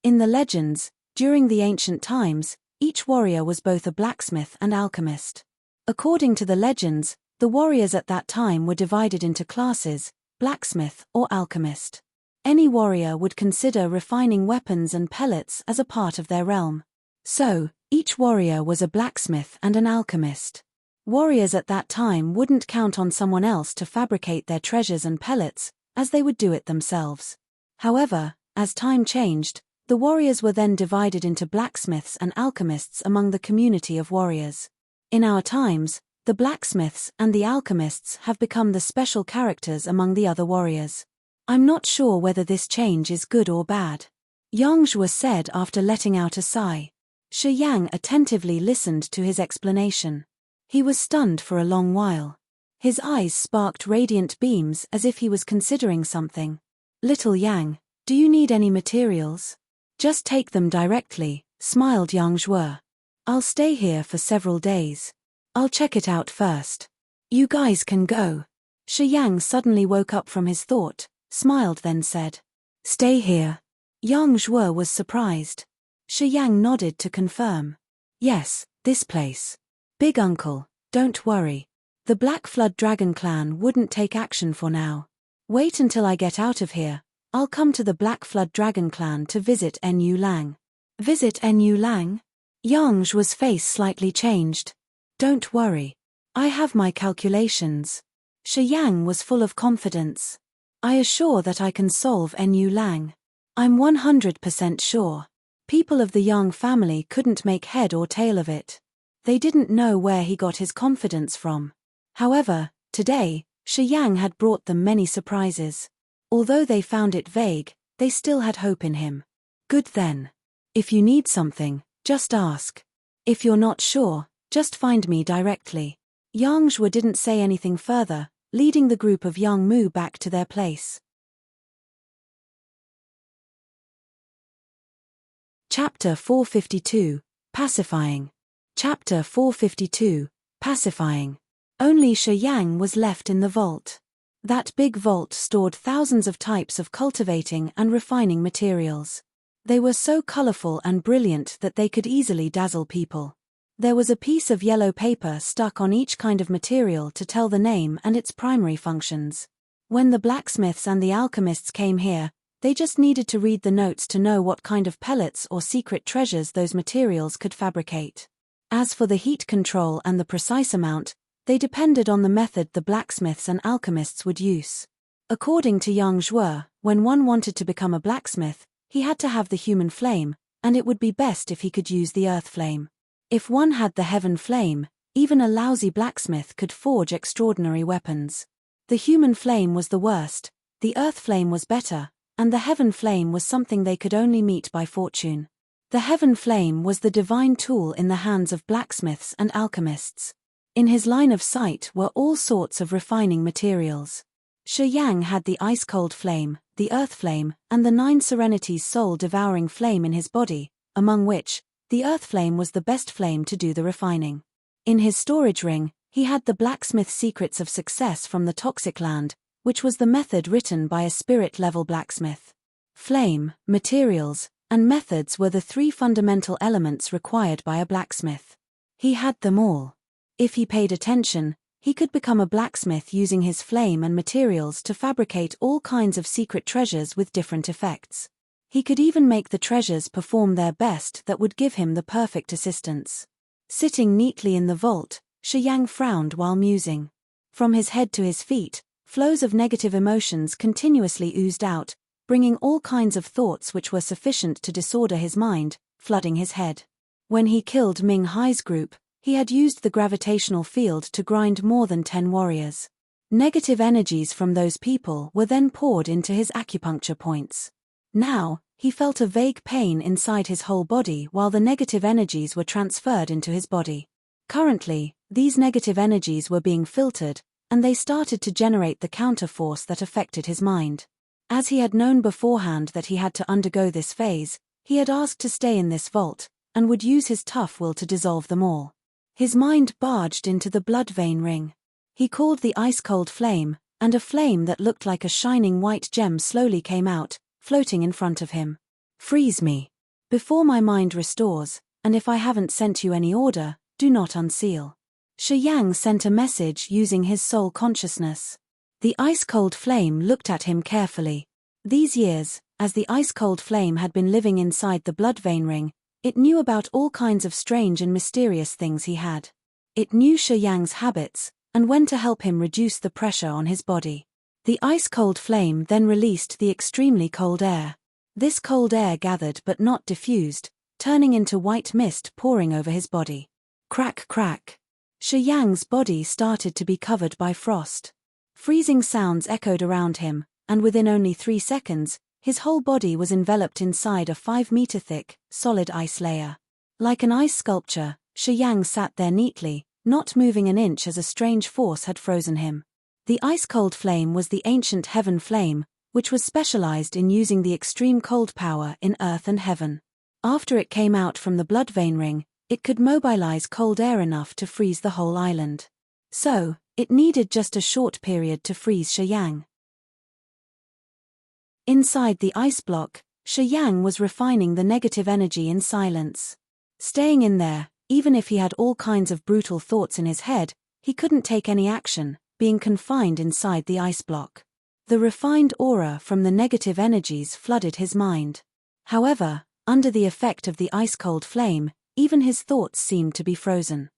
In the legends, during the ancient times, each warrior was both a blacksmith and alchemist. According to the legends, the warriors at that time were divided into classes, blacksmith or alchemist. Any warrior would consider refining weapons and pellets as a part of their realm. So, each warrior was a blacksmith and an alchemist. Warriors at that time wouldn't count on someone else to fabricate their treasures and pellets, as they would do it themselves. However, as time changed, the warriors were then divided into blacksmiths and alchemists among the community of warriors. In our times, the blacksmiths and the alchemists have become the special characters among the other warriors. I'm not sure whether this change is good or bad. Yang Zhuo said after letting out a sigh. Shi Yang attentively listened to his explanation. He was stunned for a long while. His eyes sparked radiant beams as if he was considering something. Little Yang, do you need any materials? Just take them directly, smiled Yang Zhuo. I'll stay here for several days. I'll check it out first. You guys can go. Shi Yang suddenly woke up from his thought, smiled then said. Stay here. Yang Zhuo was surprised. Shi Yang nodded to confirm. Yes, this place. Big uncle, don't worry. The Black Flood Dragon clan wouldn't take action for now. Wait until I get out of here. I'll come to the Black Flood Dragon clan to visit Enyu Lang. Visit Enyu Lang? Yang Zhuo's face slightly changed. Don't worry. I have my calculations. Shi Yang was full of confidence. I assure that I can solve Enyu Lang. I'm 100% sure. People of the Yang family couldn't make head or tail of it. They didn't know where he got his confidence from. However, today, Shi Yang had brought them many surprises. Although they found it vague, they still had hope in him. Good then. If you need something, just ask. If you're not sure, just find me directly. Yang Zhuo didn't say anything further, leading the group of young Mu back to their place. Chapter 452, Pacifying. Chapter 452, Pacifying. Only Shi Yang was left in the vault. That big vault stored thousands of types of cultivating and refining materials. They were so colorful and brilliant that they could easily dazzle people. There was a piece of yellow paper stuck on each kind of material to tell the name and its primary functions. When the blacksmiths and the alchemists came here, they just needed to read the notes to know what kind of pellets or secret treasures those materials could fabricate. As for the heat control and the precise amount, they depended on the method the blacksmiths and alchemists would use. According to Yang Zhuo, when one wanted to become a blacksmith, he had to have the human flame, and it would be best if he could use the earth flame. If one had the heaven flame, even a lousy blacksmith could forge extraordinary weapons. The human flame was the worst, the earth flame was better, and the heaven flame was something they could only meet by fortune. The heaven flame was the divine tool in the hands of blacksmiths and alchemists. In his line of sight were all sorts of refining materials. Shi Yang had the ice-cold flame, the earth flame, and the 9 serenities soul-devouring flame in his body, among which, the earth flame was the best flame to do the refining. In his storage ring, he had the blacksmith secrets of success from the Toxic Land, which was the method written by a spirit-level blacksmith. Flame, materials, and methods were the 3 fundamental elements required by a blacksmith. He had them all. If he paid attention, He could become a blacksmith using his flame and materials to fabricate all kinds of secret treasures with different effects. He could even make the treasures perform their best that would give him the perfect assistance. Sitting neatly in the vault, Shi Yang frowned while musing. From his head to his feet, flows of negative emotions continuously oozed out, bringing all kinds of thoughts which were sufficient to disorder his mind, flooding his head. When he killed Ming Hai's group, he had used the gravitational field to grind more than 10 warriors. Negative energies from those people were then poured into his acupuncture points. Now, he felt a vague pain inside his whole body while the negative energies were transferred into his body. Currently, these negative energies were being filtered, and they started to generate the counterforce that affected his mind. As he had known beforehand that he had to undergo this phase, he had asked to stay in this vault, and would use his tough will to dissolve them all. His mind barged into the blood vein ring. He called the ice-cold flame, and a flame that looked like a shining white gem slowly came out, floating in front of him. Freeze me. Before my mind restores, and if I haven't sent you any order, do not unseal. Shi Yang sent a message using his soul consciousness. The ice-cold flame looked at him carefully. These years, as the ice-cold flame had been living inside the blood vein ring, it knew about all kinds of strange and mysterious things he had. It knew Shi Yang's habits, and when to help him reduce the pressure on his body. The ice-cold flame then released the extremely cold air. This cold air gathered but not diffused, turning into white mist pouring over his body. Crack crack. Shi Yang's body started to be covered by frost. Freezing sounds echoed around him, and within only 3 seconds, his whole body was enveloped inside a 5-meter-thick, solid ice layer. Like an ice sculpture, Shi Yang sat there neatly, not moving an inch as a strange force had frozen him. The ice-cold flame was the ancient heaven flame, which was specialized in using the extreme cold power in earth and heaven. After it came out from the blood vein ring, it could mobilize cold air enough to freeze the whole island. So, it needed just a short period to freeze Shi Yang. Inside the ice block, Shi Yang was refining the negative energy in silence. Staying in there, even if he had all kinds of brutal thoughts in his head, he couldn't take any action, being confined inside the ice block. The refined aura from the negative energies flooded his mind. However, under the effect of the ice-cold flame, even his thoughts seemed to be frozen.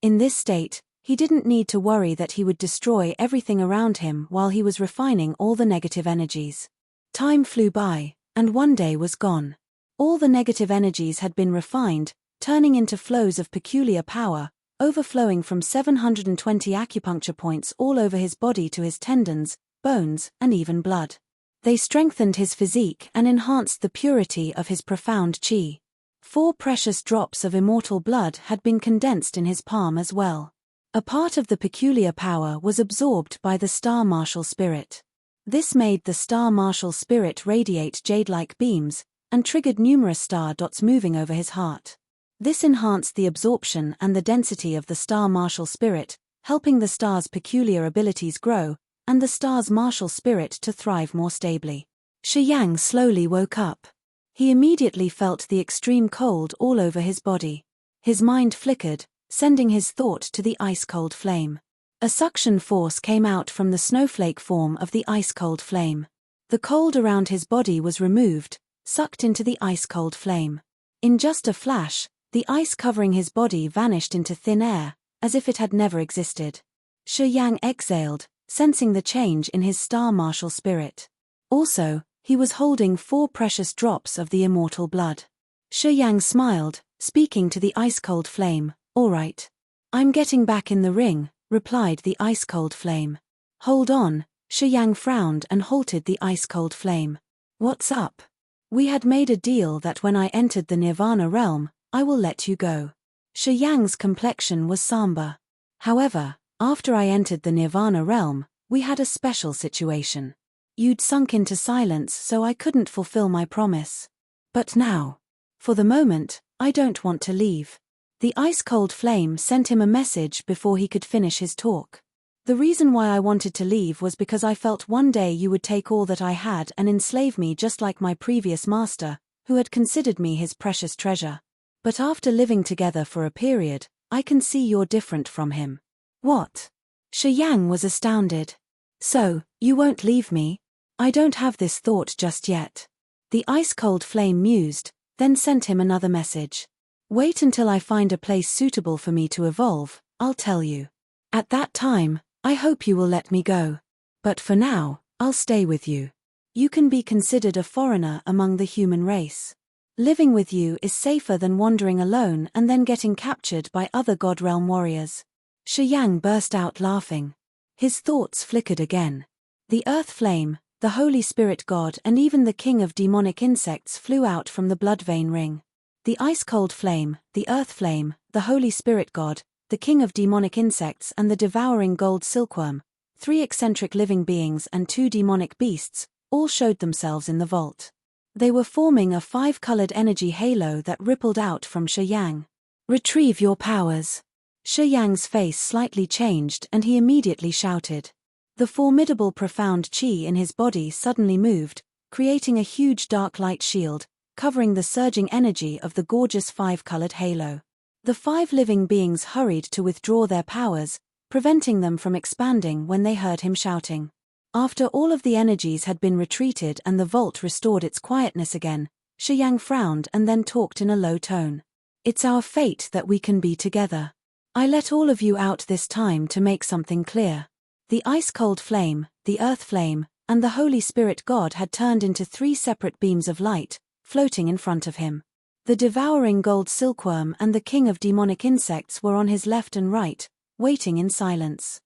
In this state, he didn't need to worry that he would destroy everything around him while he was refining all the negative energies. Time flew by, and one day was gone. All the negative energies had been refined, turning into flows of peculiar power, overflowing from 720 acupuncture points all over his body to his tendons, bones, and even blood. They strengthened his physique and enhanced the purity of his profound qi. 4 precious drops of immortal blood had been condensed in his palm as well. A part of the peculiar power was absorbed by the star martial spirit. This made the star martial spirit radiate jade-like beams, and triggered numerous star dots moving over his heart. This enhanced the absorption and the density of the star martial spirit, helping the star's peculiar abilities grow, and the star's martial spirit to thrive more stably. Shi Yang slowly woke up. He immediately felt the extreme cold all over his body. His mind flickered, sending his thought to the ice-cold flame. A suction force came out from the snowflake form of the ice-cold flame. The cold around his body was removed, sucked into the ice-cold flame. In just a flash, the ice covering his body vanished into thin air, as if it had never existed. Shi Yang exhaled, sensing the change in his star martial spirit. Also, he was holding 4 precious drops of the immortal blood. Shi Yang smiled, speaking to the ice-cold flame. "All right. I'm getting back in the ring," replied the ice-cold flame. "Hold on," Shi Yang frowned and halted the ice-cold flame. "What's up?" "We had made a deal that when I entered the Nirvana realm, I will let you go." Shi Yang's complexion was somber. "However, after I entered the Nirvana realm, we had a special situation. You'd sunk into silence so I couldn't fulfill my promise. But now, for the moment, I don't want to leave." The ice-cold flame sent him a message before he could finish his talk. "The reason why I wanted to leave was because I felt one day you would take all that I had and enslave me just like my previous master, who had considered me his precious treasure. But after living together for a period, I can see you're different from him. What? Shi Yang was astounded. So, you won't leave me? I don't have this thought just yet. The ice-cold flame mused, then sent him another message. Wait until I find a place suitable for me to evolve, I'll tell you. At that time, I hope you will let me go. But for now, I'll stay with you. You can be considered a foreigner among the human race. Living with you is safer than wandering alone and then getting captured by other God Realm warriors. Shi Yang burst out laughing. His thoughts flickered again. The earth flame, the Holy Spirit God and even the king of demonic insects flew out from the blood vein ring. The ice-cold flame, the earth flame, the Holy Spirit God, the king of demonic insects and the devouring gold silkworm, 3 eccentric living beings and 2 demonic beasts, all showed themselves in the vault. They were forming a 5-colored energy halo that rippled out from Shi Yang. Retrieve your powers. Shi Yang's face slightly changed and he immediately shouted. The formidable profound chi in his body suddenly moved, creating a huge dark light shield, covering the surging energy of the gorgeous 5-colored halo. The 5 living beings hurried to withdraw their powers, preventing them from expanding when they heard him shouting. After all of the energies had been retreated and the vault restored its quietness again, Shi Yang frowned and then talked in a low tone. It's our fate that we can be together. I let all of you out this time to make something clear. The ice-cold flame, the earth flame, and the Holy Spirit God had turned into 3 separate beams of light, floating in front of him. The devouring gold silkworm and the king of demonic insects were on his left and right, waiting in silence.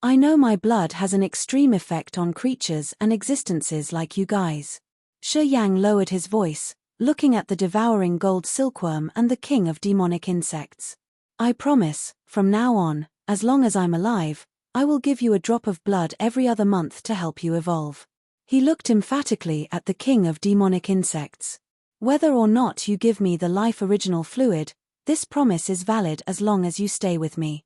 I know my blood has an extreme effect on creatures and existences like you guys. Shi Yang lowered his voice, looking at the devouring gold silkworm and the king of demonic insects. I promise, from now on, as long as I'm alive, I will give you a drop of blood every other month to help you evolve. He looked emphatically at the king of demonic insects. Whether or not you give me the life original fluid, this promise is valid as long as you stay with me.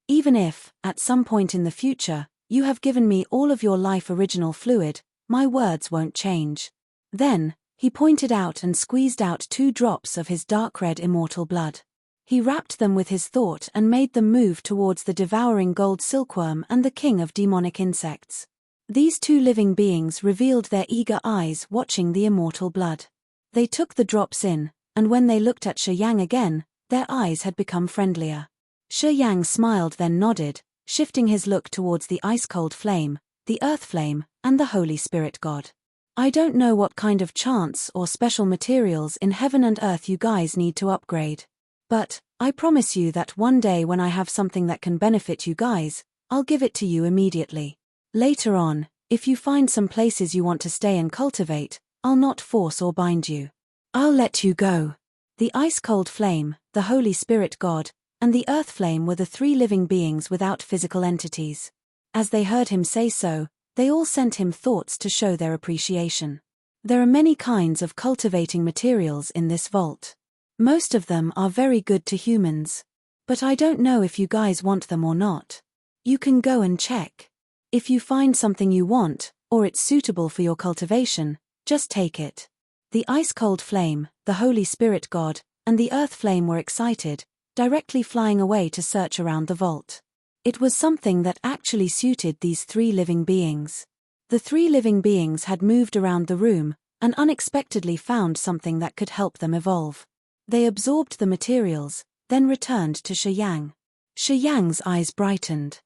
Even if, at some point in the future, you have given me all of your life original fluid, my words won't change. Then, he pointed out and squeezed out 2 drops of his dark red immortal blood. He wrapped them with his thought and made them move towards the devouring gold silkworm and the king of demonic insects. These 2 living beings revealed their eager eyes watching the immortal blood. They took the drops in, and when they looked at Shi Yang again, their eyes had become friendlier. Shi Yang smiled then nodded, shifting his look towards the ice-cold flame, the earth flame, and the Holy Spirit God. I don't know what kind of chants or special materials in heaven and earth you guys need to upgrade. But, I promise you that one day when I have something that can benefit you guys, I'll give it to you immediately. Later on, if you find some places you want to stay and cultivate, I'll not force or bind you. I'll let you go. The ice-cold flame, the Holy Spirit God, and the earth flame were the 3 living beings without physical entities. As they heard him say so, they all sent him thoughts to show their appreciation. There are many kinds of cultivating materials in this vault. Most of them are very good to humans. But I don't know if you guys want them or not. You can go and check. If you find something you want, or it's suitable for your cultivation, just take it. The ice-cold flame, the Holy Spirit God, and the earth flame were excited, directly flying away to search around the vault. It was something that actually suited these 3 living beings. The 3 living beings had moved around the room, and unexpectedly found something that could help them evolve. They absorbed the materials, then returned to Shi Yang. Shi Yang's eyes brightened.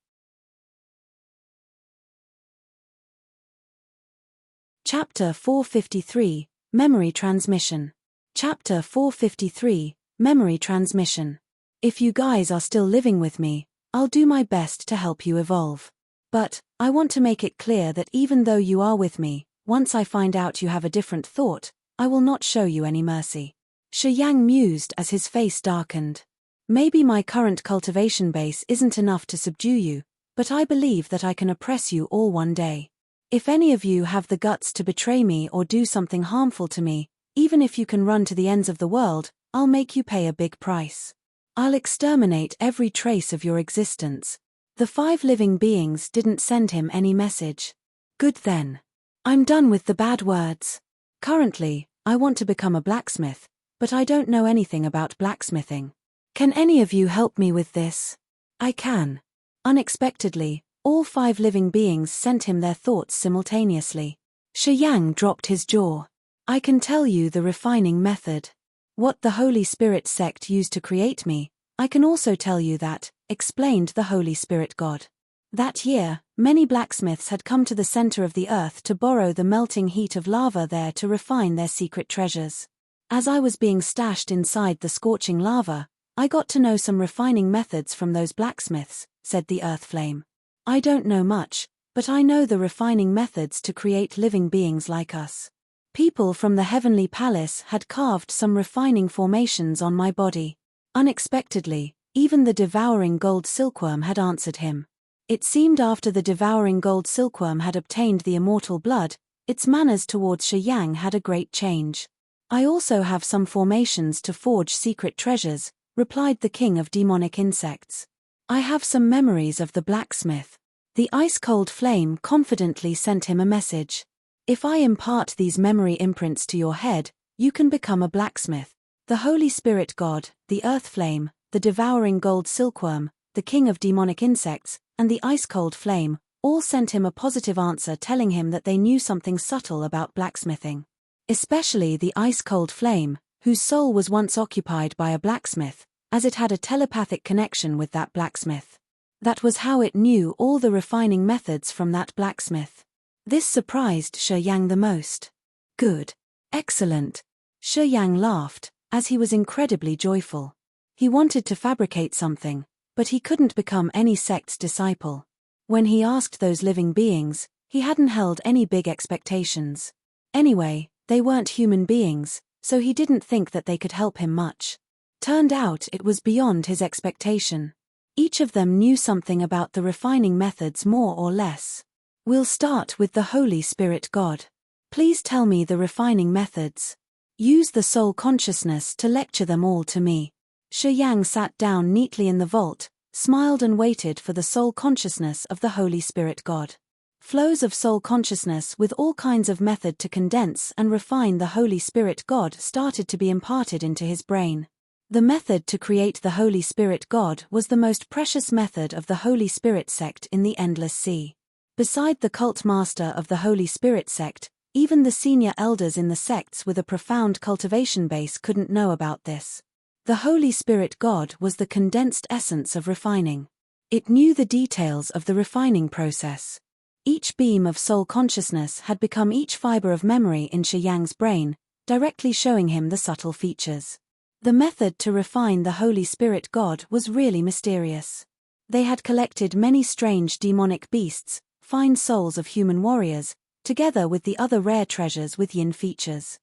Chapter 453, Memory Transmission. Chapter 453, Memory Transmission. If you guys are still living with me, I'll do my best to help you evolve. But, I want to make it clear that even though you are with me, once I find out you have a different thought, I will not show you any mercy. Shi Yang mused as his face darkened. Maybe my current cultivation base isn't enough to subdue you, but I believe that I can oppress you all one day. If any of you have the guts to betray me or do something harmful to me, even if you can run to the ends of the world, I'll make you pay a big price. I'll exterminate every trace of your existence. The 5 living beings didn't send him any message. Good then. I'm done with the bad words. Currently, I want to become a blacksmith, but I don't know anything about blacksmithing. Can any of you help me with this? I can. Unexpectedly, all 5 living beings sent him their thoughts simultaneously. Shi Yang dropped his jaw. I can tell you the refining method. What the Holy Spirit sect used to create me, I can also tell you that, explained the Holy Spirit God. That year, many blacksmiths had come to the center of the earth to borrow the melting heat of lava there to refine their secret treasures. As I was being stashed inside the scorching lava, I got to know some refining methods from those blacksmiths, said the earth flame. I don't know much, but I know the refining methods to create living beings like us. People from the heavenly palace had carved some refining formations on my body. Unexpectedly, even the devouring gold silkworm had answered him. It seemed after the devouring gold silkworm had obtained the immortal blood, its manners towards Shi Yang had a great change. I also have some formations to forge secret treasures, replied the king of demonic insects. I have some memories of the blacksmith. The ice-cold flame confidently sent him a message. If I impart these memory imprints to your head, you can become a blacksmith. The Holy Spirit God, the earth flame, the devouring gold silkworm, the king of demonic insects, and the ice-cold flame, all sent him a positive answer telling him that they knew something subtle about blacksmithing. Especially the ice-cold flame, whose soul was once occupied by a blacksmith, as it had a telepathic connection with that blacksmith. That was how it knew all the refining methods from that blacksmith. This surprised Shi Yang the most. Good. Excellent. Shi Yang laughed, as he was incredibly joyful. He wanted to fabricate something, but he couldn't become any sect's disciple. When he asked those living beings, he hadn't held any big expectations. Anyway, they weren't human beings, so he didn't think that they could help him much. Turned out it was beyond his expectation. Each of them knew something about the refining methods more or less. We'll start with the Holy Spirit God. Please tell me the refining methods. Use the soul consciousness to lecture them all to me. Shi Yang sat down neatly in the vault, smiled and waited for the soul consciousness of the Holy Spirit God. Flows of soul consciousness with all kinds of method to condense and refine the Holy Spirit God started to be imparted into his brain. The method to create the Holy Spirit God was the most precious method of the Holy Spirit sect in the Endless Sea. Beside the cult master of the Holy Spirit sect, even the senior elders in the sects with a profound cultivation base couldn't know about this. The Holy Spirit God was the condensed essence of refining. It knew the details of the refining process. Each beam of soul consciousness had become each fiber of memory in Shi Yang's brain, directly showing him the subtle features. The method to refine the Holy Spirit God was really mysterious. They had collected many strange demonic beasts, fine souls of human warriors, together with the other rare treasures with yin features.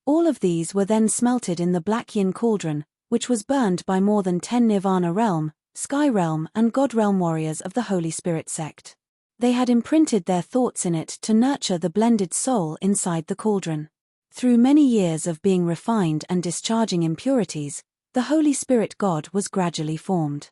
All of these were then smelted in the black yin cauldron, which was burned by more than 10 Nirvana realm, Sky realm and God realm warriors of the Holy Spirit sect. They had imprinted their thoughts in it to nurture the blended soul inside the cauldron. Through many years of being refined and discharging impurities, the Holy Spirit God was gradually formed.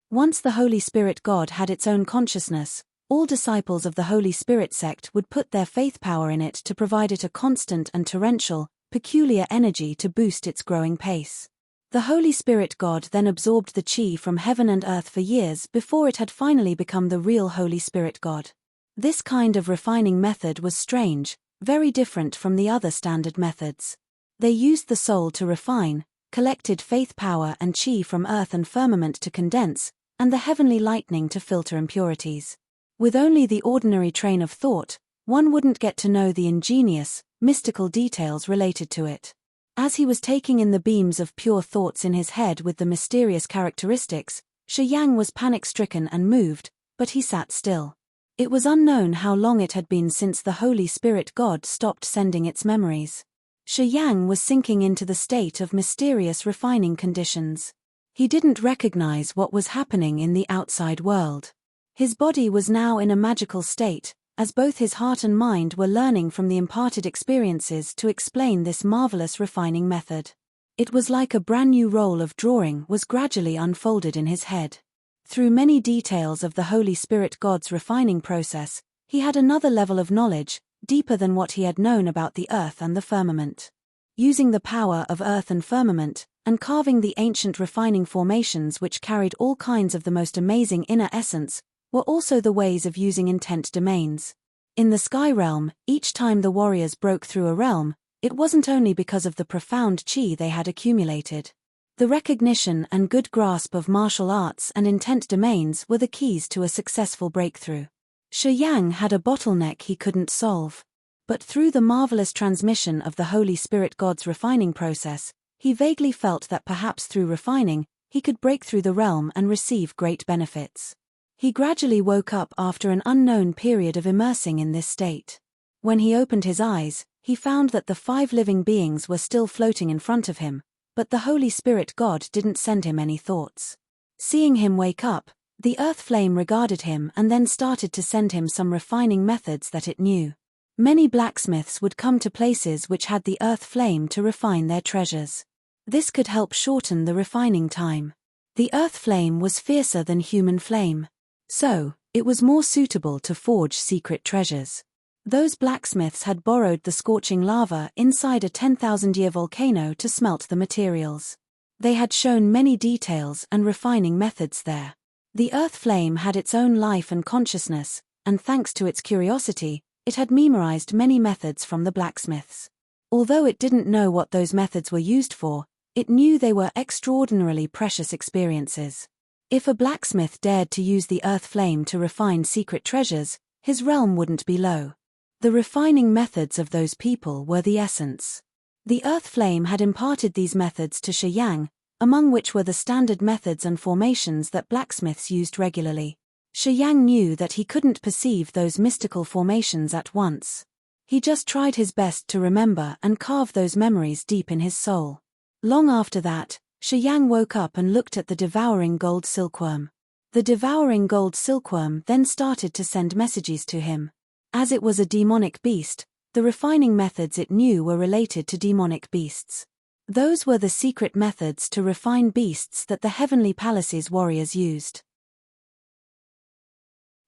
Once the Holy Spirit God had its own consciousness, all disciples of the Holy Spirit sect would put their faith power in it to provide it a constant and torrential, peculiar energy to boost its growing pace. The Holy Spirit God then absorbed the chi from heaven and earth for years before it had finally become the real Holy Spirit God. This kind of refining method was strange, very different from the other standard methods. They used the soul to refine, collected faith power and chi from earth and firmament to condense, and the heavenly lightning to filter impurities. With only the ordinary train of thought, one wouldn't get to know the ingenious, mystical details related to it. As he was taking in the beams of pure thoughts in his head with the mysterious characteristics, Shi Yang was panic-stricken and moved, but he sat still. It was unknown how long it had been since the Holy Spirit God stopped sending its memories. Shi Yang was sinking into the state of mysterious refining conditions. He didn't recognize what was happening in the outside world. His body was now in a magical state, as both his heart and mind were learning from the imparted experiences to explain this marvelous refining method. It was like a brand new roll of drawing was gradually unfolded in his head. Through many details of the Holy Spirit God's refining process, he had another level of knowledge, deeper than what he had known about the earth and the firmament. Using the power of earth and firmament, and carving the ancient refining formations which carried all kinds of the most amazing inner essence, were also the ways of using intent domains. In the sky realm, each time the warriors broke through a realm, it wasn't only because of the profound chi they had accumulated. The recognition and good grasp of martial arts and intent domains were the keys to a successful breakthrough. Shi Yang had a bottleneck he couldn't solve. But through the marvelous transmission of the Holy Spirit God's refining process, he vaguely felt that perhaps through refining, he could break through the realm and receive great benefits. He gradually woke up after an unknown period of immersing in this state. When he opened his eyes, he found that the 5 living beings were still floating in front of him, but the Holy Spirit God didn't send him any thoughts. Seeing him wake up, the earth flame regarded him and then started to send him some refining methods that it knew. Many blacksmiths would come to places which had the earth flame to refine their treasures. This could help shorten the refining time. The earth flame was fiercer than human flame. So, it was more suitable to forge secret treasures. Those blacksmiths had borrowed the scorching lava inside a 10,000-year volcano to smelt the materials. They had shown many details and refining methods there. The earth flame had its own life and consciousness, and thanks to its curiosity, it had memorized many methods from the blacksmiths. Although it didn't know what those methods were used for, it knew they were extraordinarily precious experiences. If a blacksmith dared to use the earth flame to refine secret treasures, his realm wouldn't be low. The refining methods of those people were the essence. The earth flame had imparted these methods to Shi Yang, among which were the standard methods and formations that blacksmiths used regularly. Shi Yang knew that he couldn't perceive those mystical formations at once. He just tried his best to remember and carve those memories deep in his soul. Long after that, Shi Yang woke up and looked at the devouring gold silkworm. The devouring gold silkworm then started to send messages to him. As it was a demonic beast, the refining methods it knew were related to demonic beasts. Those were the secret methods to refine beasts that the heavenly palace's warriors used.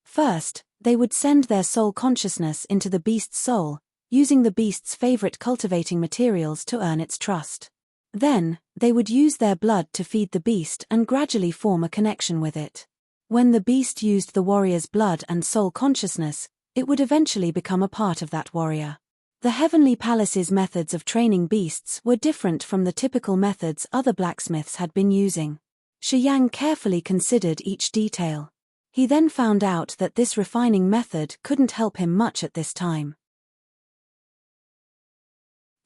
First, they would send their soul consciousness into the beast's soul, using the beast's favorite cultivating materials to earn its trust. Then, they would use their blood to feed the beast and gradually form a connection with it. When the beast used the warrior's blood and soul consciousness, it would eventually become a part of that warrior. The heavenly palace's methods of training beasts were different from the typical methods other blacksmiths had been using. Shi Yang carefully considered each detail. He then found out that this refining method couldn't help him much at this time.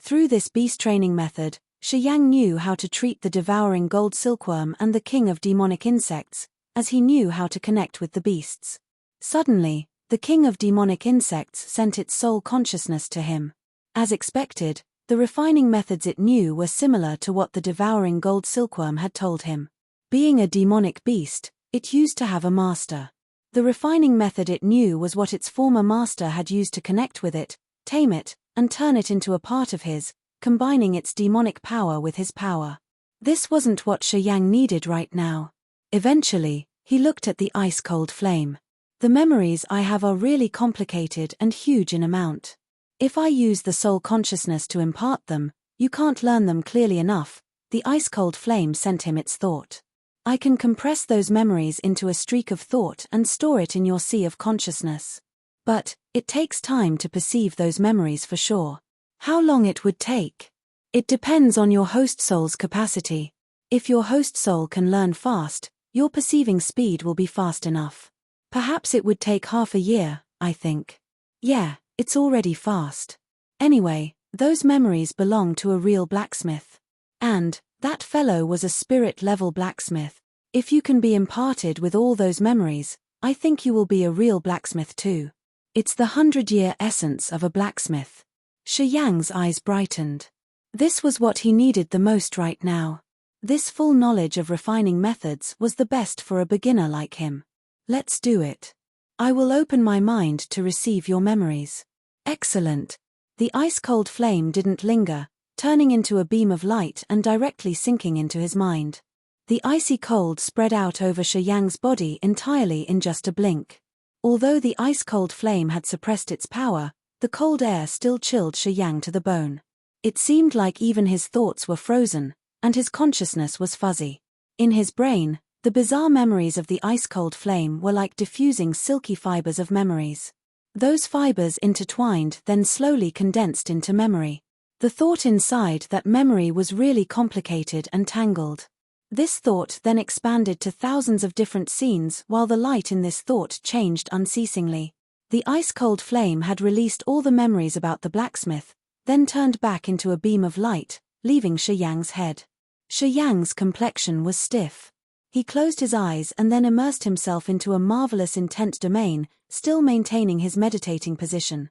Through this beast training method, Shi Yang knew how to treat the devouring gold silkworm and the king of demonic insects, as he knew how to connect with the beasts. Suddenly, the king of demonic insects sent its soul consciousness to him. As expected, the refining methods it knew were similar to what the devouring gold silkworm had told him. Being a demonic beast, it used to have a master. The refining method it knew was what its former master had used to connect with it, tame it, and turn it into a part of his, combining its demonic power with his power. This wasn't what Shi Yang needed right now. Eventually, he looked at the ice-cold flame. The memories I have are really complicated and huge in amount. If I use the soul consciousness to impart them, you can't learn them clearly enough. The ice-cold flame sent him its thought. I can compress those memories into a streak of thought and store it in your sea of consciousness. But, it takes time to perceive those memories for sure. How long it would take? It depends on your host soul's capacity. If your host soul can learn fast, your perceiving speed will be fast enough. Perhaps it would take half a year, I think. Yeah, it's already fast. Anyway, those memories belong to a real blacksmith. And, that fellow was a spirit-level blacksmith. If you can be imparted with all those memories, I think you will be a real blacksmith too. It's the 100-year essence of a blacksmith. Shi Yang's eyes brightened. This was what he needed the most right now. This full knowledge of refining methods was the best for a beginner like him. Let's do it. I will open my mind to receive your memories. Excellent. The ice-cold flame didn't linger, turning into a beam of light and directly sinking into his mind. The icy cold spread out over Shi Yang's body entirely in just a blink. Although the ice-cold flame had suppressed its power, The cold air still chilled Shi Yang to the bone. It seemed like even his thoughts were frozen, and his consciousness was fuzzy. In his brain, the bizarre memories of the ice-cold flame were like diffusing silky fibers of memories. Those fibers intertwined, then slowly condensed into memory. The thought inside that memory was really complicated and tangled. This thought then expanded to thousands of different scenes while the light in this thought changed unceasingly. The ice-cold flame had released all the memories about the blacksmith, then turned back into a beam of light, leaving Shi Yang's head. Shi Yang's complexion was stiff. He closed his eyes and then immersed himself into a marvelous intent domain, still maintaining his meditating position.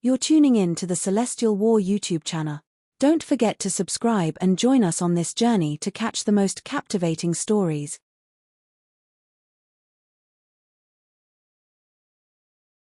You're tuning in to the Celestial War YouTube channel. Don't forget to subscribe and join us on this journey to catch the most captivating stories,